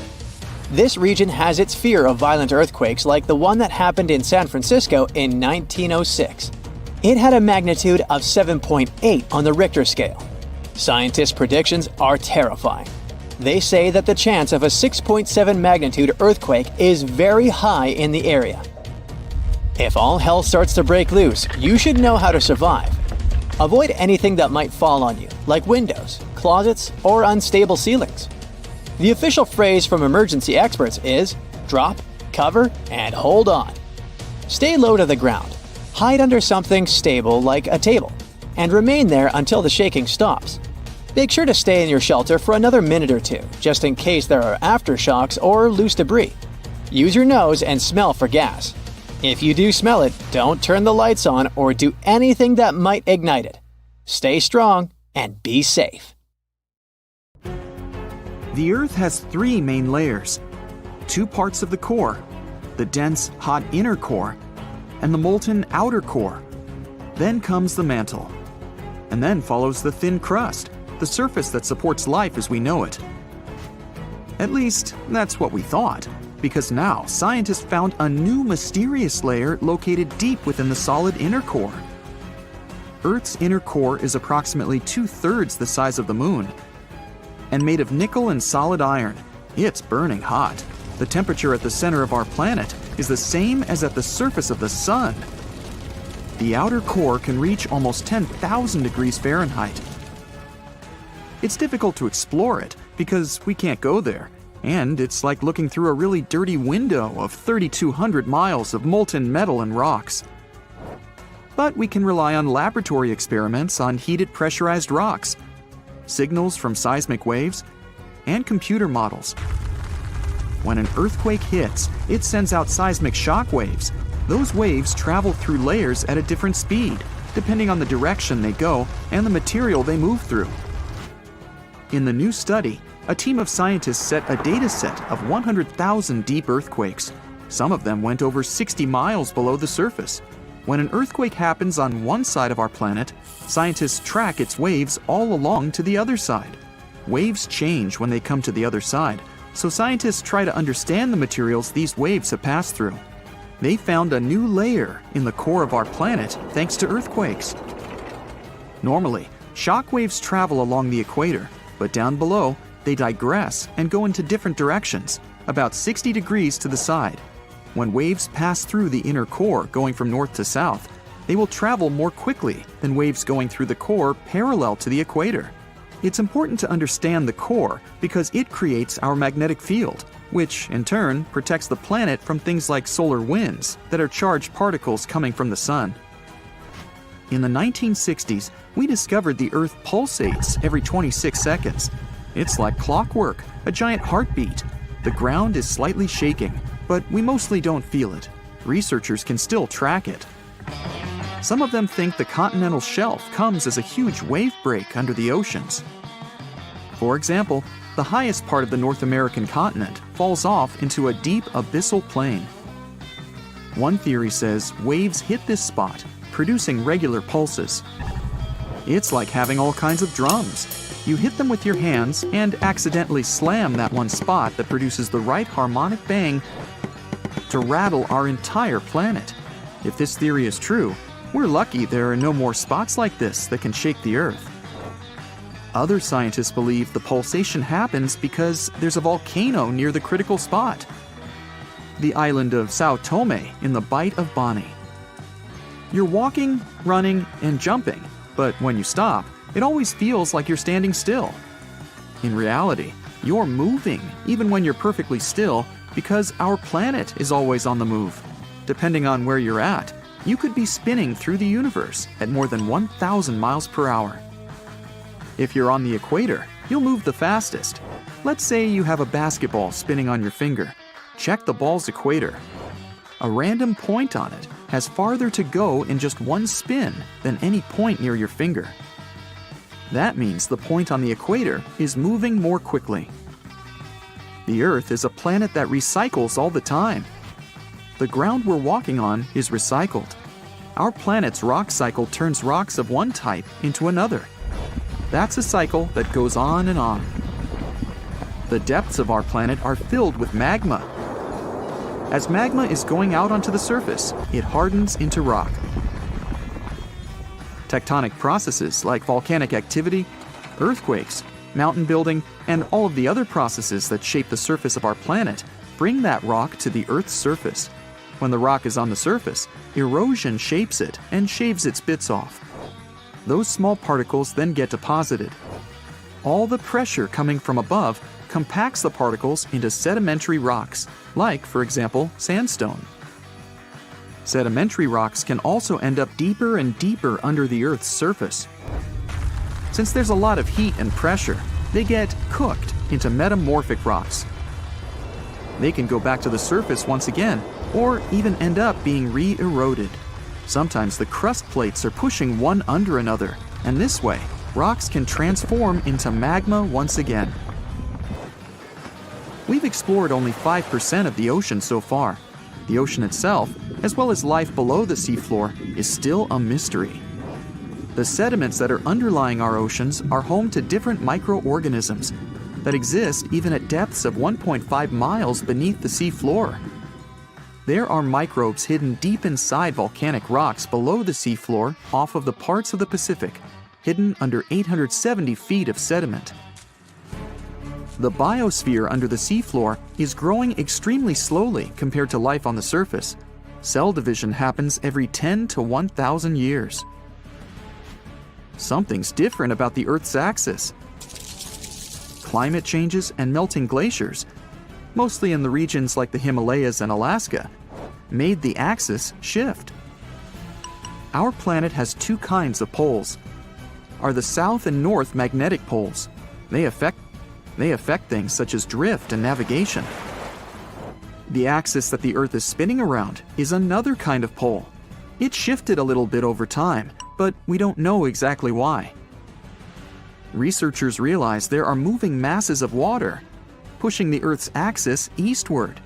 This region has its fear of violent earthquakes like the one that happened in San Francisco in 1906. It had a magnitude of 7.8 on the Richter scale. Scientists' predictions are terrifying. They say that the chance of a 6.7 magnitude earthquake is very high in the area. If all hell starts to break loose, you should know how to survive. Avoid anything that might fall on you, like windows, closets, or unstable ceilings. The official phrase from emergency experts is drop, cover, and hold on. Stay low to the ground. Hide under something stable like a table, and remain there until the shaking stops. Make sure to stay in your shelter for another minute or two, just in case there are aftershocks or loose debris. Use your nose and smell for gas. If you do smell it, don't turn the lights on or do anything that might ignite it. Stay strong and be safe. The Earth has three main layers: two parts of the core, the dense, hot inner core, and the molten outer core. Then comes the mantle. And then follows the thin crust, the surface that supports life as we know it. At least, that's what we thought, because now scientists found a new mysterious layer located deep within the solid inner core. Earth's inner core is approximately 2/3 the size of the Moon. And made of nickel and solid iron, it's burning hot. The temperature at the center of our planet is the same as at the surface of the Sun. The outer core can reach almost 10,000 degrees Fahrenheit. It's difficult to explore it because we can't go there, and it's like looking through a really dirty window of 3,200 miles of molten metal and rocks. But we can rely on laboratory experiments on heated pressurized rocks, signals from seismic waves, and computer models. When an earthquake hits, it sends out seismic shock waves. Those waves travel through layers at a different speed, depending on the direction they go and the material they move through. In the new study, a team of scientists set a data set of 100,000 deep earthquakes. Some of them went over 60 miles below the surface. When an earthquake happens on one side of our planet, scientists track its waves all along to the other side. Waves change when they come to the other side, so scientists try to understand the materials these waves have passed through. They found a new layer in the core of our planet thanks to earthquakes. Normally, shock waves travel along the equator, but down below, they digress and go into different directions, about 60 degrees to the side. When waves pass through the inner core going from north to south, they will travel more quickly than waves going through the core parallel to the equator. It's important to understand the core because it creates our magnetic field, which in turn protects the planet from things like solar winds that are charged particles coming from the sun. In the 1960s, we discovered the Earth pulsates every 26 seconds. It's like clockwork, a giant heartbeat. The ground is slightly shaking, but we mostly don't feel it. Researchers can still track it. Some of them think the continental shelf comes as a huge wave break under the oceans. For example, the highest part of the North American continent falls off into a deep abyssal plain. One theory says waves hit this spot, producing regular pulses. It's like having all kinds of drums. You hit them with your hands and accidentally slam that one spot that produces the right harmonic bang to rattle our entire planet. If this theory is true, we're lucky there are no more spots like this that can shake the Earth. Other scientists believe the pulsation happens because there's a volcano near the critical spot, the island of Sao Tome in the Bight of Boni. You're walking, running, and jumping, but when you stop, it always feels like you're standing still. In reality, you're moving even when you're perfectly still because our planet is always on the move. Depending on where you're at, you could be spinning through the universe at more than 1,000 miles per hour. If you're on the equator, you'll move the fastest. Let's say you have a basketball spinning on your finger. Check the ball's equator. A random point on it has farther to go in just one spin than any point near your finger. That means the point on the equator is moving more quickly. The Earth is a planet that recycles all the time. The ground we're walking on is recycled. Our planet's rock cycle turns rocks of one type into another. That's a cycle that goes on and on. The depths of our planet are filled with magma. As magma is going out onto the surface, it hardens into rock. Tectonic processes like volcanic activity, earthquakes, mountain building, and all of the other processes that shape the surface of our planet bring that rock to the Earth's surface. When the rock is on the surface, erosion shapes it and shaves its bits off. Those small particles then get deposited. All the pressure coming from above compacts the particles into sedimentary rocks, like, for example, sandstone. Sedimentary rocks can also end up deeper and deeper under the Earth's surface. Since there's a lot of heat and pressure, they get cooked into metamorphic rocks. They can go back to the surface once again, or even end up being re-eroded. Sometimes the crust plates are pushing one under another, and this way, rocks can transform into magma once again. We've explored only 5% of the ocean so far. The ocean itself, as well as life below the seafloor, is still a mystery. The sediments that are underlying our oceans are home to different microorganisms that exist even at depths of 1.5 miles beneath the seafloor. There are microbes hidden deep inside volcanic rocks below the seafloor off of the parts of the Pacific, hidden under 870 feet of sediment. The biosphere under the seafloor is growing extremely slowly compared to life on the surface. Cell division happens every 10 to 1,000 years. Something's different about the Earth's axis. Climate changes and melting glaciers, mostly in the regions like the Himalayas and Alaska, made the axis shift. Our planet has two kinds of poles. Are the south and north magnetic poles. They affect things such as drift and navigation. The axis that the Earth is spinning around is another kind of pole. It shifted a little bit over time, but we don't know exactly why. Researchers realize there are moving masses of water, pushing the Earth's axis eastward.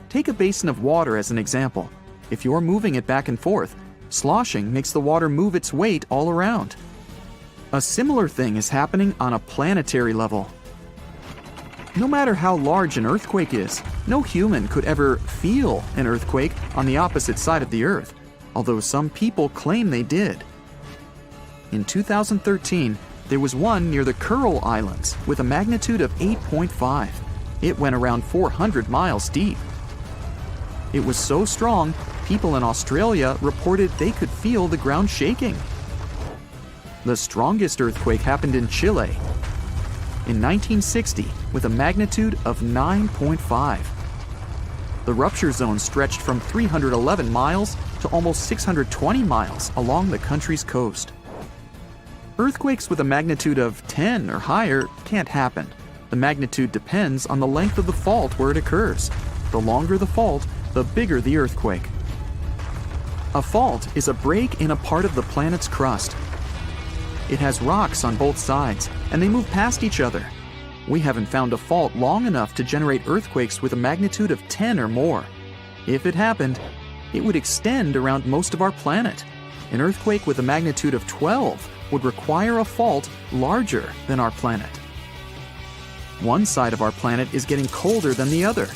Take a basin of water as an example. If you're moving it back and forth, sloshing makes the water move its weight all around. A similar thing is happening on a planetary level. No matter how large an earthquake is, no human could ever feel an earthquake on the opposite side of the Earth, although some people claim they did. In 2013, there was one near the Kuril Islands with a magnitude of 8.5. It went around 400 miles deep. It was so strong, people in Australia reported they could feel the ground shaking. The strongest earthquake happened in Chile in 1960 with a magnitude of 9.5. The rupture zone stretched from 311 miles to almost 620 miles along the country's coast. Earthquakes with a magnitude of 10 or higher can't happen. The magnitude depends on the length of the fault where it occurs. The longer the fault, the bigger the earthquake. A fault is a break in a part of the planet's crust. It has rocks on both sides, and they move past each other. We haven't found a fault long enough to generate earthquakes with a magnitude of 10 or more. If it happened, it would extend around most of our planet. An earthquake with a magnitude of 12 would require a fault larger than our planet. One side of our planet is getting colder than the other.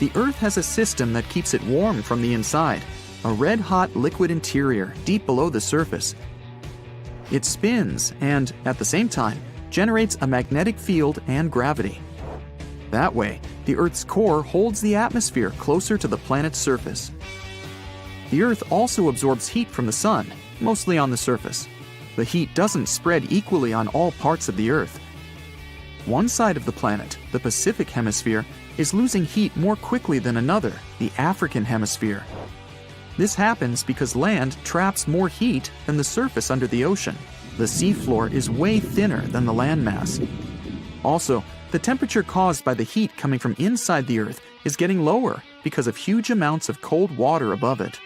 The Earth has a system that keeps it warm from the inside, a red-hot liquid interior deep below the surface. It spins and, at the same time, generates a magnetic field and gravity. That way, the Earth's core holds the atmosphere closer to the planet's surface. The Earth also absorbs heat from the sun, mostly on the surface. The heat doesn't spread equally on all parts of the Earth. One side of the planet, the Pacific Hemisphere, is losing heat more quickly than another, the African Hemisphere. This happens because land traps more heat than the surface under the ocean. The seafloor is way thinner than the landmass. Also, the temperature caused by the heat coming from inside the Earth is getting lower because of huge amounts of cold water above it.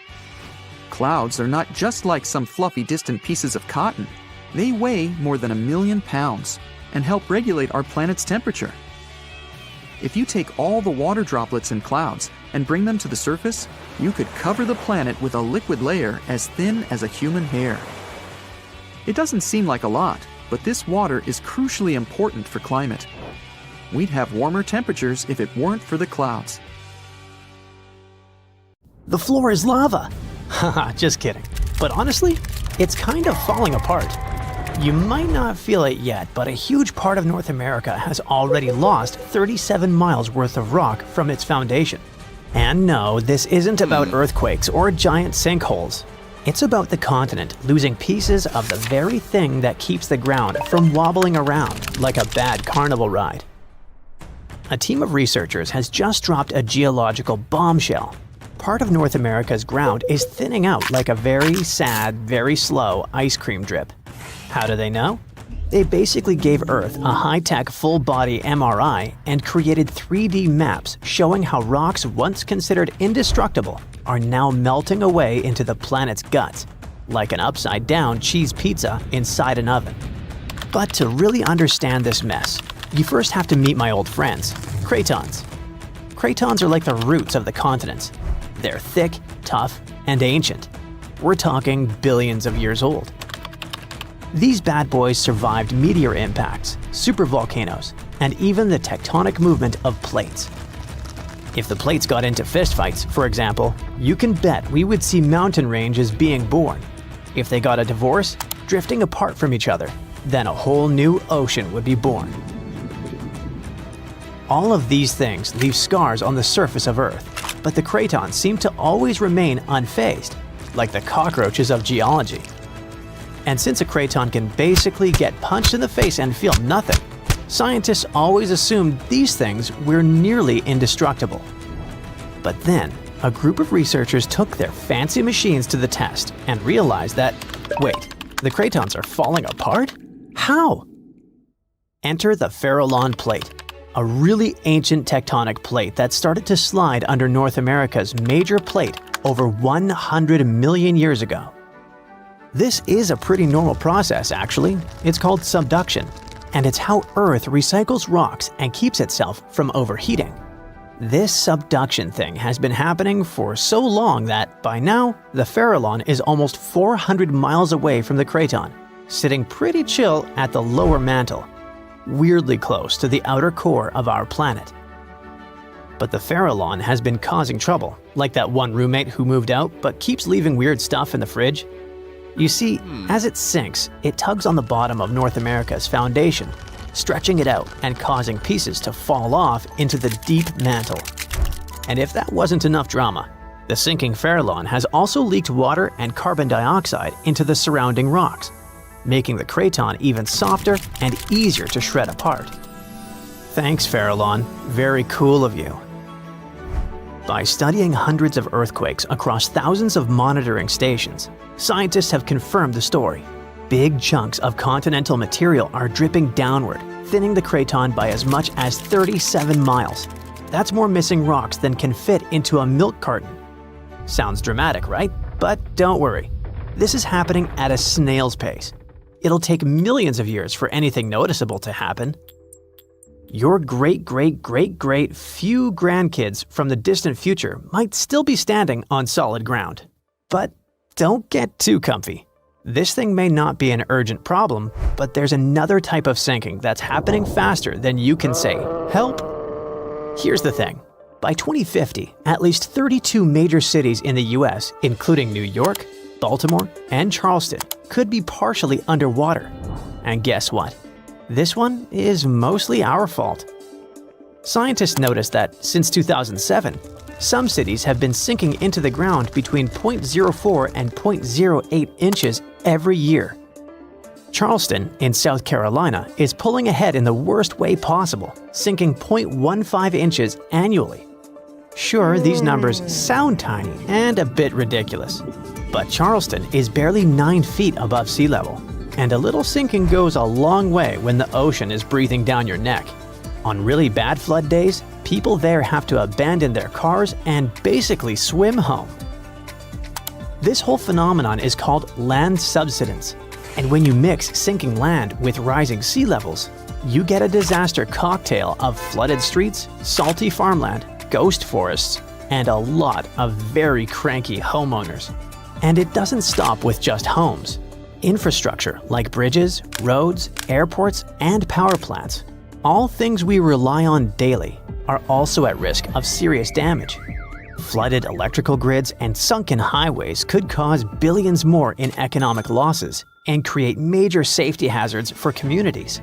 Clouds are not just like some fluffy distant pieces of cotton. They weigh more than 1 million pounds and help regulate our planet's temperature. If you take all the water droplets in clouds and bring them to the surface, you could cover the planet with a liquid layer as thin as a human hair. It doesn't seem like a lot, but this water is crucially important for climate. We'd have warmer temperatures if it weren't for the clouds. The floor is lava. Haha, just kidding. But honestly, it's kind of falling apart. You might not feel it yet, but a huge part of North America has already lost 37 miles worth of rock from its foundation. And no, this isn't about earthquakes or giant sinkholes. It's about the continent losing pieces of the very thing that keeps the ground from wobbling around like a bad carnival ride. A team of researchers has just dropped a geological bombshell. Part of North America's ground is thinning out like a very sad, very slow ice cream drip. How do they know? They basically gave Earth a high-tech full-body MRI and created 3D maps showing how rocks once considered indestructible are now melting away into the planet's guts, like an upside-down cheese pizza inside an oven. But to really understand this mess, you first have to meet my old friends, cratons. Cratons are like the roots of the continents. They're thick, tough, and ancient. We're talking billions of years old. These bad boys survived meteor impacts, supervolcanoes, and even the tectonic movement of plates. If the plates got into fistfights, for example, you can bet we would see mountain ranges being born. If they got a divorce, drifting apart from each other, then a whole new ocean would be born. All of these things leave scars on the surface of Earth, but the cratons seem to always remain unfazed, like the cockroaches of geology. And since a craton can basically get punched in the face and feel nothing, scientists always assumed these things were nearly indestructible. But then, a group of researchers took their fancy machines to the test and realized that, wait, the cratons are falling apart? How? Enter the Farallon Plate, a really ancient tectonic plate that started to slide under North America's major plate over 100 million years ago. This is a pretty normal process, actually. It's called subduction, and it's how Earth recycles rocks and keeps itself from overheating. This subduction thing has been happening for so long that, by now, the Farallon is almost 400 miles away from the craton, sitting pretty chill at the lower mantle, weirdly close to the outer core of our planet. But the Farallon has been causing trouble, like that one roommate who moved out but keeps leaving weird stuff in the fridge. You see, as it sinks, it tugs on the bottom of North America's foundation, stretching it out and causing pieces to fall off into the deep mantle. And if that wasn't enough drama, the sinking Farallon has also leaked water and carbon dioxide into the surrounding rocks, making the craton even softer and easier to shred apart. Thanks, Farallon. Very cool of you. By studying hundreds of earthquakes across thousands of monitoring stations, scientists have confirmed the story. Big chunks of continental material are dripping downward, thinning the craton by as much as 37 miles. That's more missing rocks than can fit into a milk carton. Sounds dramatic, right? But don't worry. This is happening at a snail's pace. It'll take millions of years for anything noticeable to happen. Your great-great-great-great few grandkids from the distant future might still be standing on solid ground. But don't get too comfy. This thing may not be an urgent problem, but there's another type of sinking that's happening faster than you can say, "Help!" Here's the thing. By 2050, at least 32 major cities in the US, including New York, Baltimore, and Charleston, could be partially underwater. And guess what? This one is mostly our fault. Scientists noticed that since 2007, some cities have been sinking into the ground between 0.04 and 0.08 inches every year. Charleston, in South Carolina, is pulling ahead in the worst way possible, sinking 0.15 inches annually. Sure, these numbers sound tiny and a bit ridiculous, but Charleston is barely 9 feet above sea level. And a little sinking goes a long way when the ocean is breathing down your neck. On really bad flood days, people there have to abandon their cars and basically swim home. This whole phenomenon is called land subsidence. And when you mix sinking land with rising sea levels, you get a disaster cocktail of flooded streets, salty farmland, ghost forests, and a lot of very cranky homeowners. And it doesn't stop with just homes. Infrastructure like bridges, roads, airports, and power plants, all things we rely on daily, are also at risk of serious damage. Flooded electrical grids and sunken highways could cause billions more in economic losses and create major safety hazards for communities.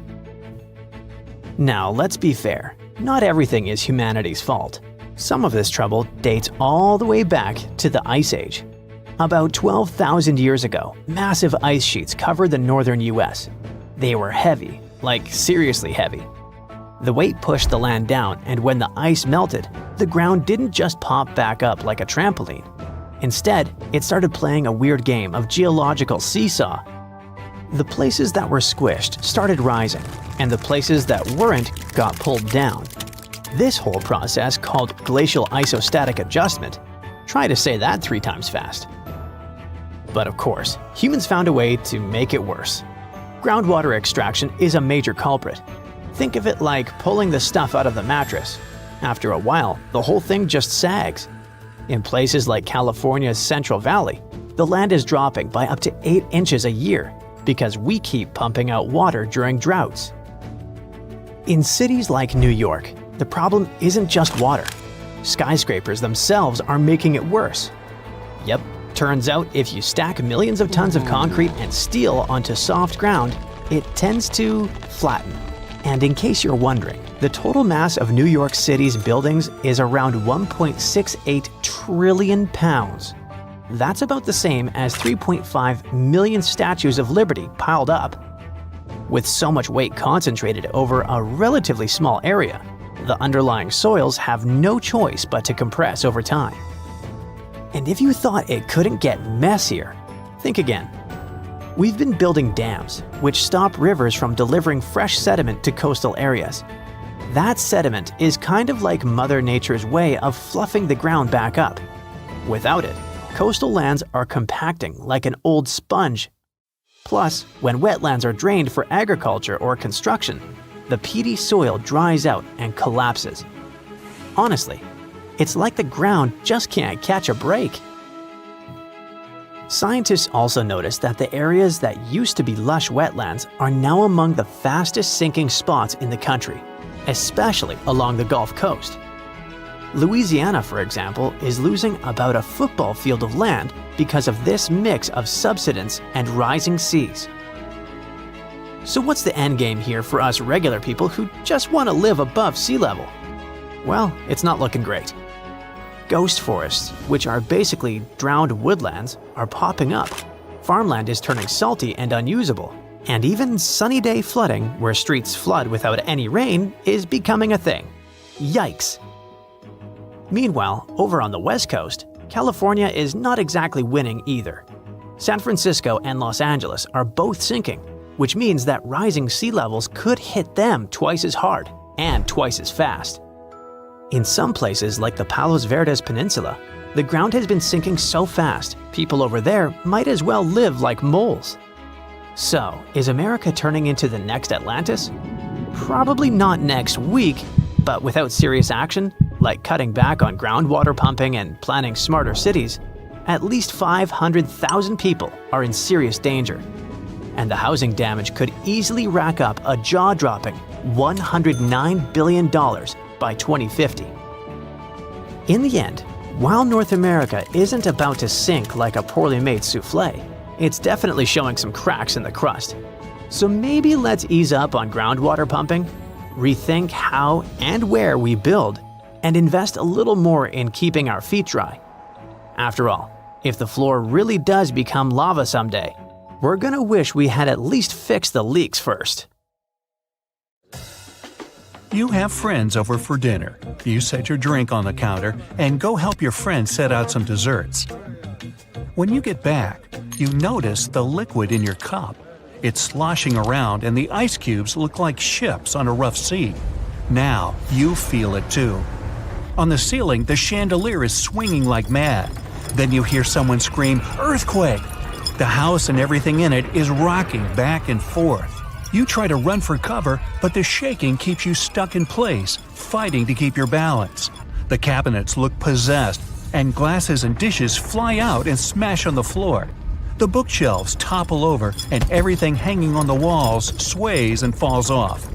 Now, let's be fair. Not everything is humanity's fault. Some of this trouble dates all the way back to the Ice Age. About 12,000 years ago, massive ice sheets covered the northern US. They were heavy, like seriously heavy. The weight pushed the land down, and when the ice melted, the ground didn't just pop back up like a trampoline. Instead, it started playing a weird game of geological seesaw. The places that were squished started rising, and the places that weren't got pulled down. This whole process, called glacial isostatic adjustment, try to say that 3 times fast. But of course, humans found a way to make it worse. Groundwater extraction is a major culprit. Think of it like pulling the stuff out of the mattress. After a while, the whole thing just sags. In places like California's Central Valley, the land is dropping by up to 8 inches a year because we keep pumping out water during droughts. In cities like New York, the problem isn't just water. Skyscrapers themselves are making it worse. Yep, turns out if you stack millions of tons of concrete and steel onto soft ground, it tends to flatten. And in case you're wondering, the total mass of New York City's buildings is around 1.68 trillion pounds. That's about the same as 3.5 million statues of liberty piled up. With so much weight concentrated over a relatively small area, the underlying soils have no choice but to compress over time. And if you thought it couldn't get messier, think again. We've been building dams, which stop rivers from delivering fresh sediment to coastal areas. That sediment is kind of like Mother Nature's way of fluffing the ground back up. Without it, coastal lands are compacting like an old sponge. Plus, when wetlands are drained for agriculture or construction, the peaty soil dries out and collapses. Honestly, it's like the ground just can't catch a break. Scientists also noticed that the areas that used to be lush wetlands are now among the fastest sinking spots in the country, especially along the Gulf Coast. Louisiana, for example, is losing about a football field of land because of this mix of subsidence and rising seas. So what's the end game here for us regular people who just want to live above sea level? Well, it's not looking great. Ghost forests, which are basically drowned woodlands, are popping up. Farmland is turning salty and unusable. And even sunny day flooding, where streets flood without any rain, is becoming a thing. Yikes! Meanwhile, over on the West Coast, California is not exactly winning either. San Francisco and Los Angeles are both sinking, which means that rising sea levels could hit them twice as hard and twice as fast. In some places like the Palos Verdes Peninsula, the ground has been sinking so fast, people over there might as well live like moles. So, is America turning into the next Atlantis? Probably not next week, but without serious action, like cutting back on groundwater pumping and planning smarter cities, at least 500,000 people are in serious danger. And the housing damage could easily rack up a jaw-dropping $109 billion by 2050. In the end, while North America isn't about to sink like a poorly made souffle, it's definitely showing some cracks in the crust. So maybe let's ease up on groundwater pumping, rethink how and where we build, and invest a little more in keeping our feet dry. After all, if the floor really does become lava someday, we're gonna wish we had at least fixed the leaks first. You have friends over for dinner. You set your drink on the counter and go help your friend set out some desserts. When you get back, you notice the liquid in your cup. It's sloshing around and the ice cubes look like ships on a rough sea. Now you feel it too. On the ceiling, the chandelier is swinging like mad. Then you hear someone scream, "Earthquake!" The house and everything in it is rocking back and forth. You try to run for cover, but the shaking keeps you stuck in place, fighting to keep your balance. The cabinets look possessed, and glasses and dishes fly out and smash on the floor. The bookshelves topple over, and everything hanging on the walls sways and falls off.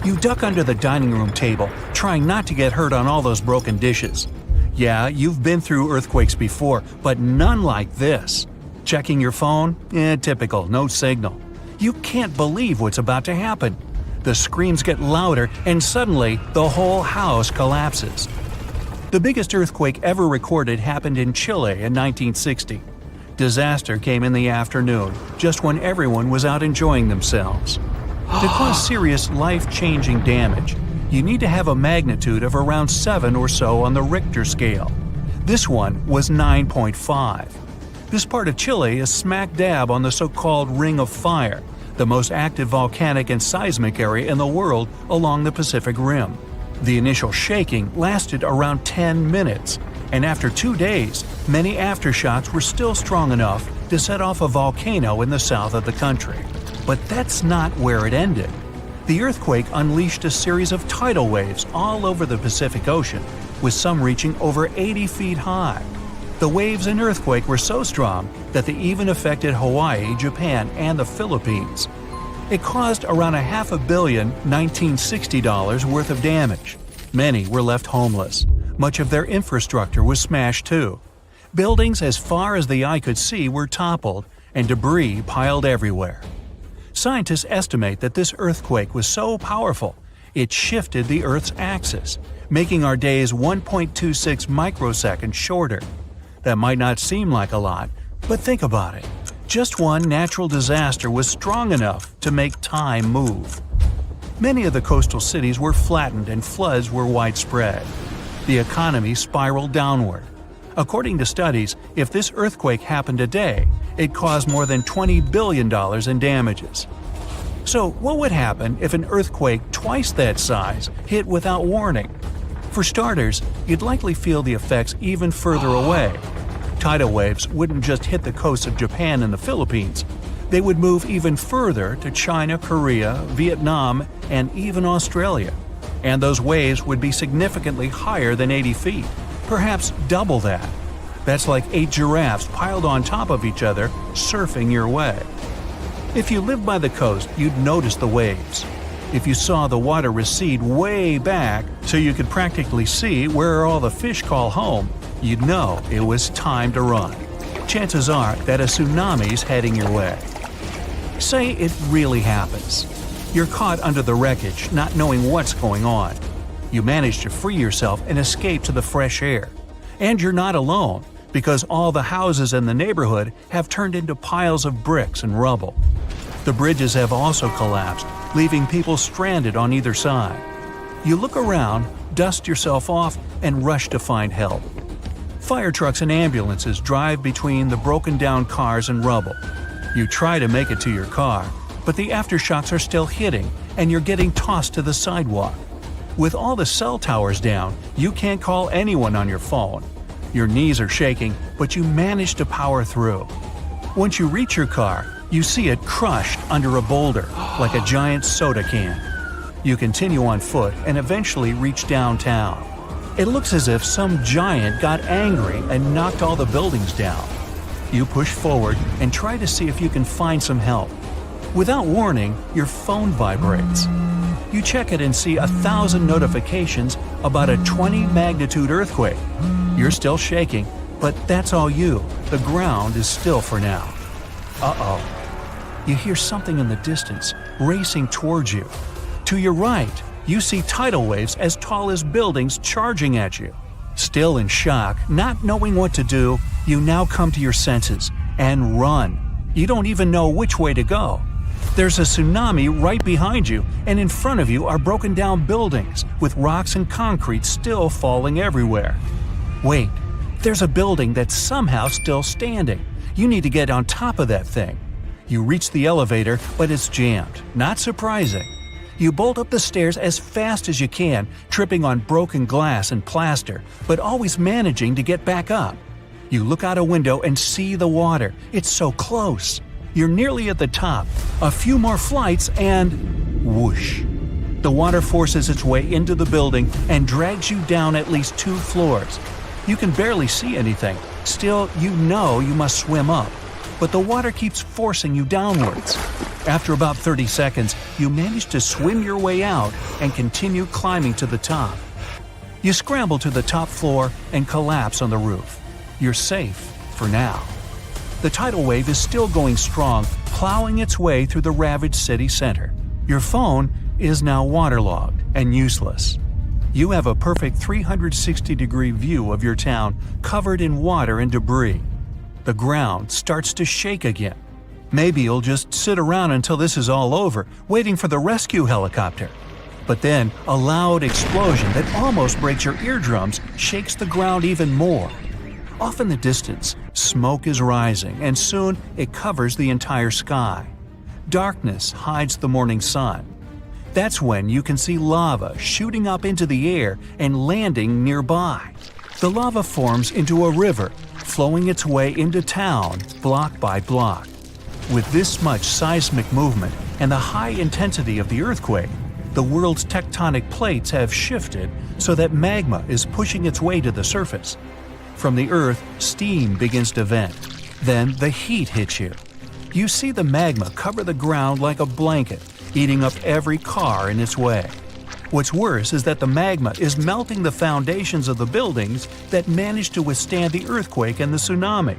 You duck under the dining room table, trying not to get hurt on all those broken dishes. Yeah, you've been through earthquakes before, but none like this. Checking your phone? Typical, no signal. You can't believe what's about to happen. The screams get louder, and suddenly the whole house collapses. The biggest earthquake ever recorded happened in Chile in 1960. Disaster came in the afternoon, just when everyone was out enjoying themselves. To cause serious, life-changing damage, you need to have a magnitude of around 7 or so on the Richter scale. This one was 9.5. This part of Chile is smack dab on the so-called Ring of Fire, the most active volcanic and seismic area in the world along the Pacific Rim. The initial shaking lasted around 10 minutes, and after 2 days, many aftershocks were still strong enough to set off a volcano in the south of the country. But that's not where it ended. The earthquake unleashed a series of tidal waves all over the Pacific Ocean, with some reaching over 80 feet high. The waves and earthquake were so strong that they even affected Hawaii, Japan, and the Philippines. It caused around $500 million $1960 worth of damage. Many were left homeless. Much of their infrastructure was smashed too. Buildings as far as the eye could see were toppled, and debris piled everywhere. Scientists estimate that this earthquake was so powerful, it shifted the Earth's axis, making our days 1.26 microseconds shorter. That might not seem like a lot, but think about it. Just one natural disaster was strong enough to make time move. Many of the coastal cities were flattened and floods were widespread. The economy spiraled downward. According to studies, if this earthquake happened today, it caused more than $20 billion in damages. So, what would happen if an earthquake twice that size hit without warning? For starters, you'd likely feel the effects even further away. Tidal waves wouldn't just hit the coasts of Japan and the Philippines. They would move even further to China, Korea, Vietnam, and even Australia. And those waves would be significantly higher than 80 feet, perhaps double that. That's like 8 giraffes piled on top of each other, surfing your way. If you lived by the coast, you'd notice the waves. If you saw the water recede way back so you could practically see where all the fish call home, you'd know it was time to run. Chances are that a tsunami's heading your way. Say it really happens. You're caught under the wreckage, not knowing what's going on. You manage to free yourself and escape to the fresh air. And you're not alone, because all the houses in the neighborhood have turned into piles of bricks and rubble. The bridges have also collapsed, leaving people stranded on either side. You look around, dust yourself off, and rush to find help. Fire trucks and ambulances drive between the broken-down cars and rubble. You try to make it to your car, but the aftershocks are still hitting, and you're getting tossed to the sidewalk. With all the cell towers down, you can't call anyone on your phone. Your knees are shaking, but you manage to power through. Once you reach your car, you see it crushed under a boulder, like a giant soda can. You continue on foot and eventually reach downtown. It looks as if some giant got angry and knocked all the buildings down. You push forward and try to see if you can find some help. Without warning, your phone vibrates. You check it and see 1,000 notifications about a 20-magnitude earthquake. You're still shaking, but that's all you. The ground is still for now. Uh-oh. You hear something in the distance, racing towards you. To your right, you see tidal waves as tall as buildings charging at you. Still in shock, not knowing what to do, you now come to your senses and run. You don't even know which way to go. There's a tsunami right behind you, and in front of you are broken down buildings with rocks and concrete still falling everywhere. Wait, there's a building that's somehow still standing. You need to get on top of that thing. You reach the elevator, but it's jammed. Not surprising. You bolt up the stairs as fast as you can, tripping on broken glass and plaster, but always managing to get back up. You look out a window and see the water. It's so close. You're nearly at the top. A few more flights and whoosh. The water forces its way into the building and drags you down at least 2 floors. You can barely see anything. Still, you know you must swim up. But the water keeps forcing you downwards. After about 30 seconds, you manage to swim your way out and continue climbing to the top. You scramble to the top floor and collapse on the roof. You're safe for now. The tidal wave is still going strong, plowing its way through the ravaged city center. Your phone is now waterlogged and useless. You have a perfect 360-degree view of your town covered in water and debris. The ground starts to shake again. Maybe you'll just sit around until this is all over, waiting for the rescue helicopter. But then, a loud explosion that almost breaks your eardrums shakes the ground even more. Off in the distance, smoke is rising, and soon it covers the entire sky. darkness hides the morning sun. That's when you can see lava shooting up into the air and landing nearby. The lava forms into a river, flowing its way into town block by block. With this much seismic movement and the high intensity of the earthquake, the world's tectonic plates have shifted so that magma is pushing its way to the surface. From the earth, steam begins to vent. Then the heat hits you. You see the magma cover the ground like a blanket, eating up every car in its way. What's worse is that the magma is melting the foundations of the buildings that managed to withstand the earthquake and the tsunami.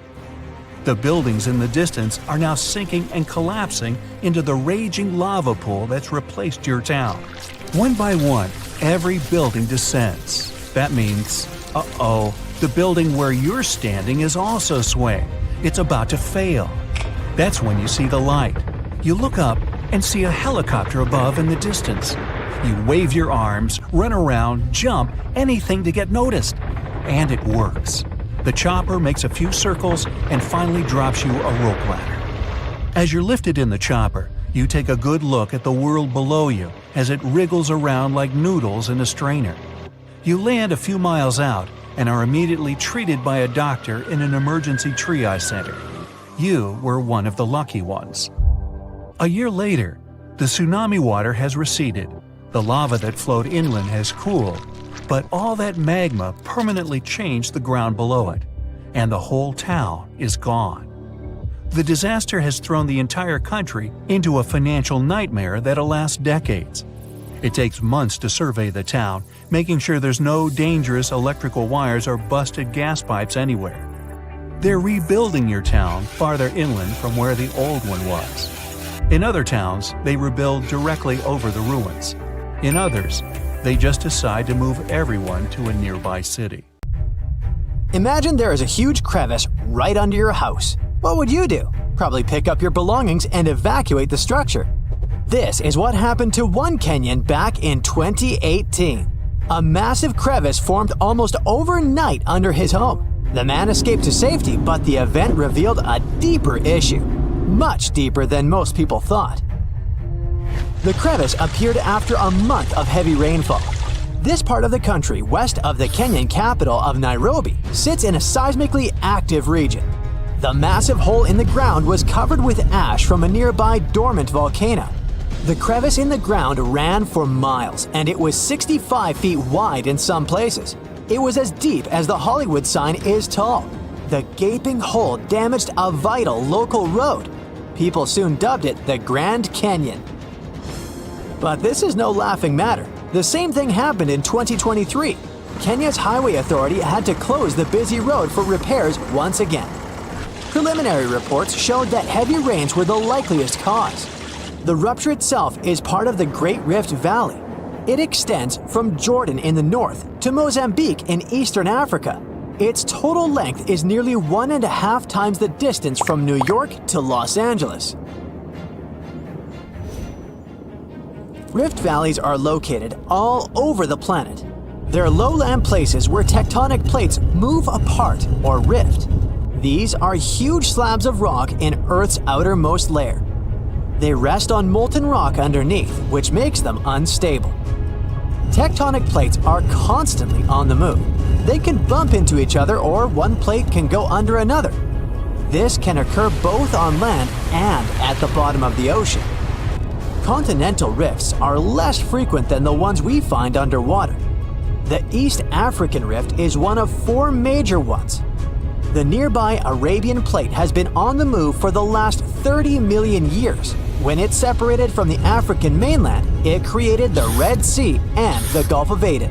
The buildings in the distance are now sinking and collapsing into the raging lava pool that's replaced your town. One by one, every building descends. That means, the building where you're standing is also swaying. It's about to fail. That's when you see the light. You look up and see a helicopter above in the distance. You wave your arms, run around, jump, anything to get noticed. And it works. The chopper makes a few circles and finally drops you a rope ladder. As you're lifted in the chopper, you take a good look at the world below you as it wriggles around like noodles in a strainer. You land a few miles out and are immediately treated by a doctor in an emergency triage center. You were one of the lucky ones. A year later, the tsunami water has receded. The lava that flowed inland has cooled, but all that magma permanently changed the ground below it, and the whole town is gone. The disaster has thrown the entire country into a financial nightmare that'll last decades. It takes months to survey the town, making sure there's no dangerous electrical wires or busted gas pipes anywhere. They're rebuilding your town farther inland from where the old one was. In other towns, they rebuild directly over the ruins. In others, they just decide to move everyone to a nearby city. Imagine there is a huge crevice right under your house. What would you do? Probably pick up your belongings and evacuate the structure. This is what happened to one Kenyan back in 2018. A massive crevice formed almost overnight under his home. The man escaped to safety, but the event revealed a deeper issue. Much deeper than most people thought. The crevice appeared after a month of heavy rainfall. This part of the country, west of the Kenyan capital of Nairobi, sits in a seismically active region. The massive hole in the ground was covered with ash from a nearby dormant volcano. The crevice in the ground ran for miles, and it was 65 feet wide in some places. It was as deep as the Hollywood sign is tall. The gaping hole damaged a vital local road. People soon dubbed it the Grand Canyon. But this is no laughing matter. The same thing happened in 2023. Kenya's highway authority had to close the busy road for repairs once again. Preliminary reports showed that heavy rains were the likeliest cause. The rupture itself is part of the Great Rift Valley. It extends from Jordan in the north to Mozambique in eastern Africa. Its total length is nearly 1.5 times the distance from New York to Los Angeles. Rift valleys are located all over the planet. They're lowland places where tectonic plates move apart or rift. These are huge slabs of rock in Earth's outermost layer. They rest on molten rock underneath, which makes them unstable. Tectonic plates are constantly on the move. They can bump into each other, or one plate can go under another. This can occur both on land and at the bottom of the ocean. Continental rifts are less frequent than the ones we find underwater. The East African Rift is one of 4 major ones. The nearby Arabian Plate has been on the move for the last 30 million years. When it separated from the African mainland, it created the Red Sea and the Gulf of Aden.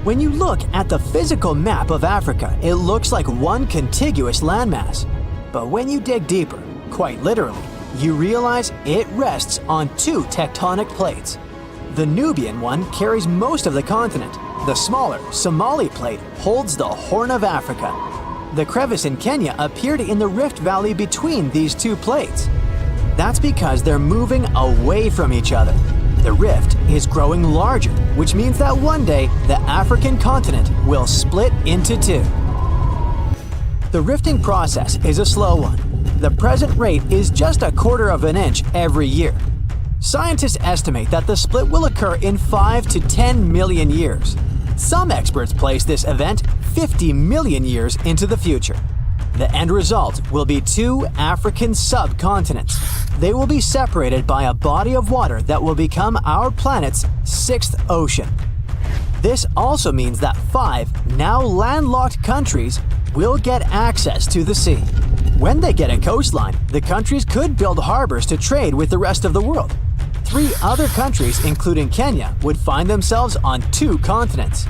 When you look at the physical map of Africa, it looks like one contiguous landmass. But when you dig deeper, quite literally, you realize it rests on 2 tectonic plates. The Nubian one carries most of the continent. The smaller Somali plate holds the Horn of Africa. The crevice in Kenya appeared in the Rift Valley between these 2 plates. That's because they're moving away from each other. The rift is growing larger, which means that one day the African continent will split into 2. The rifting process is a slow one. the present rate is just 1/4 of an inch every year. Scientists estimate that the split will occur in 5 to 10 million years. Some experts place this event 50 million years into the future. The end result will be 2 African subcontinents. They will be separated by a body of water that will become our planet's 6th ocean. This also means that 5 now landlocked countries will get access to the sea. When they get a coastline, the countries could build harbors to trade with the rest of the world. 3 other countries, including Kenya, would find themselves on 2 continents.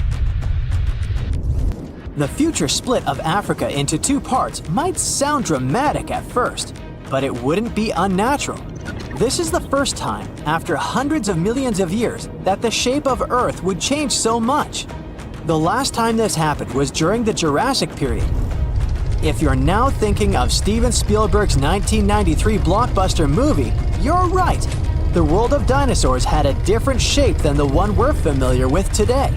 The future split of Africa into 2 parts might sound dramatic at first, but it wouldn't be unnatural. This is the first time, after hundreds of millions of years, that the shape of Earth would change so much. The last time this happened was during the Jurassic period. If you're now thinking of Steven Spielberg's 1993 blockbuster movie, you're right. The world of dinosaurs had a different shape than the one we're familiar with today.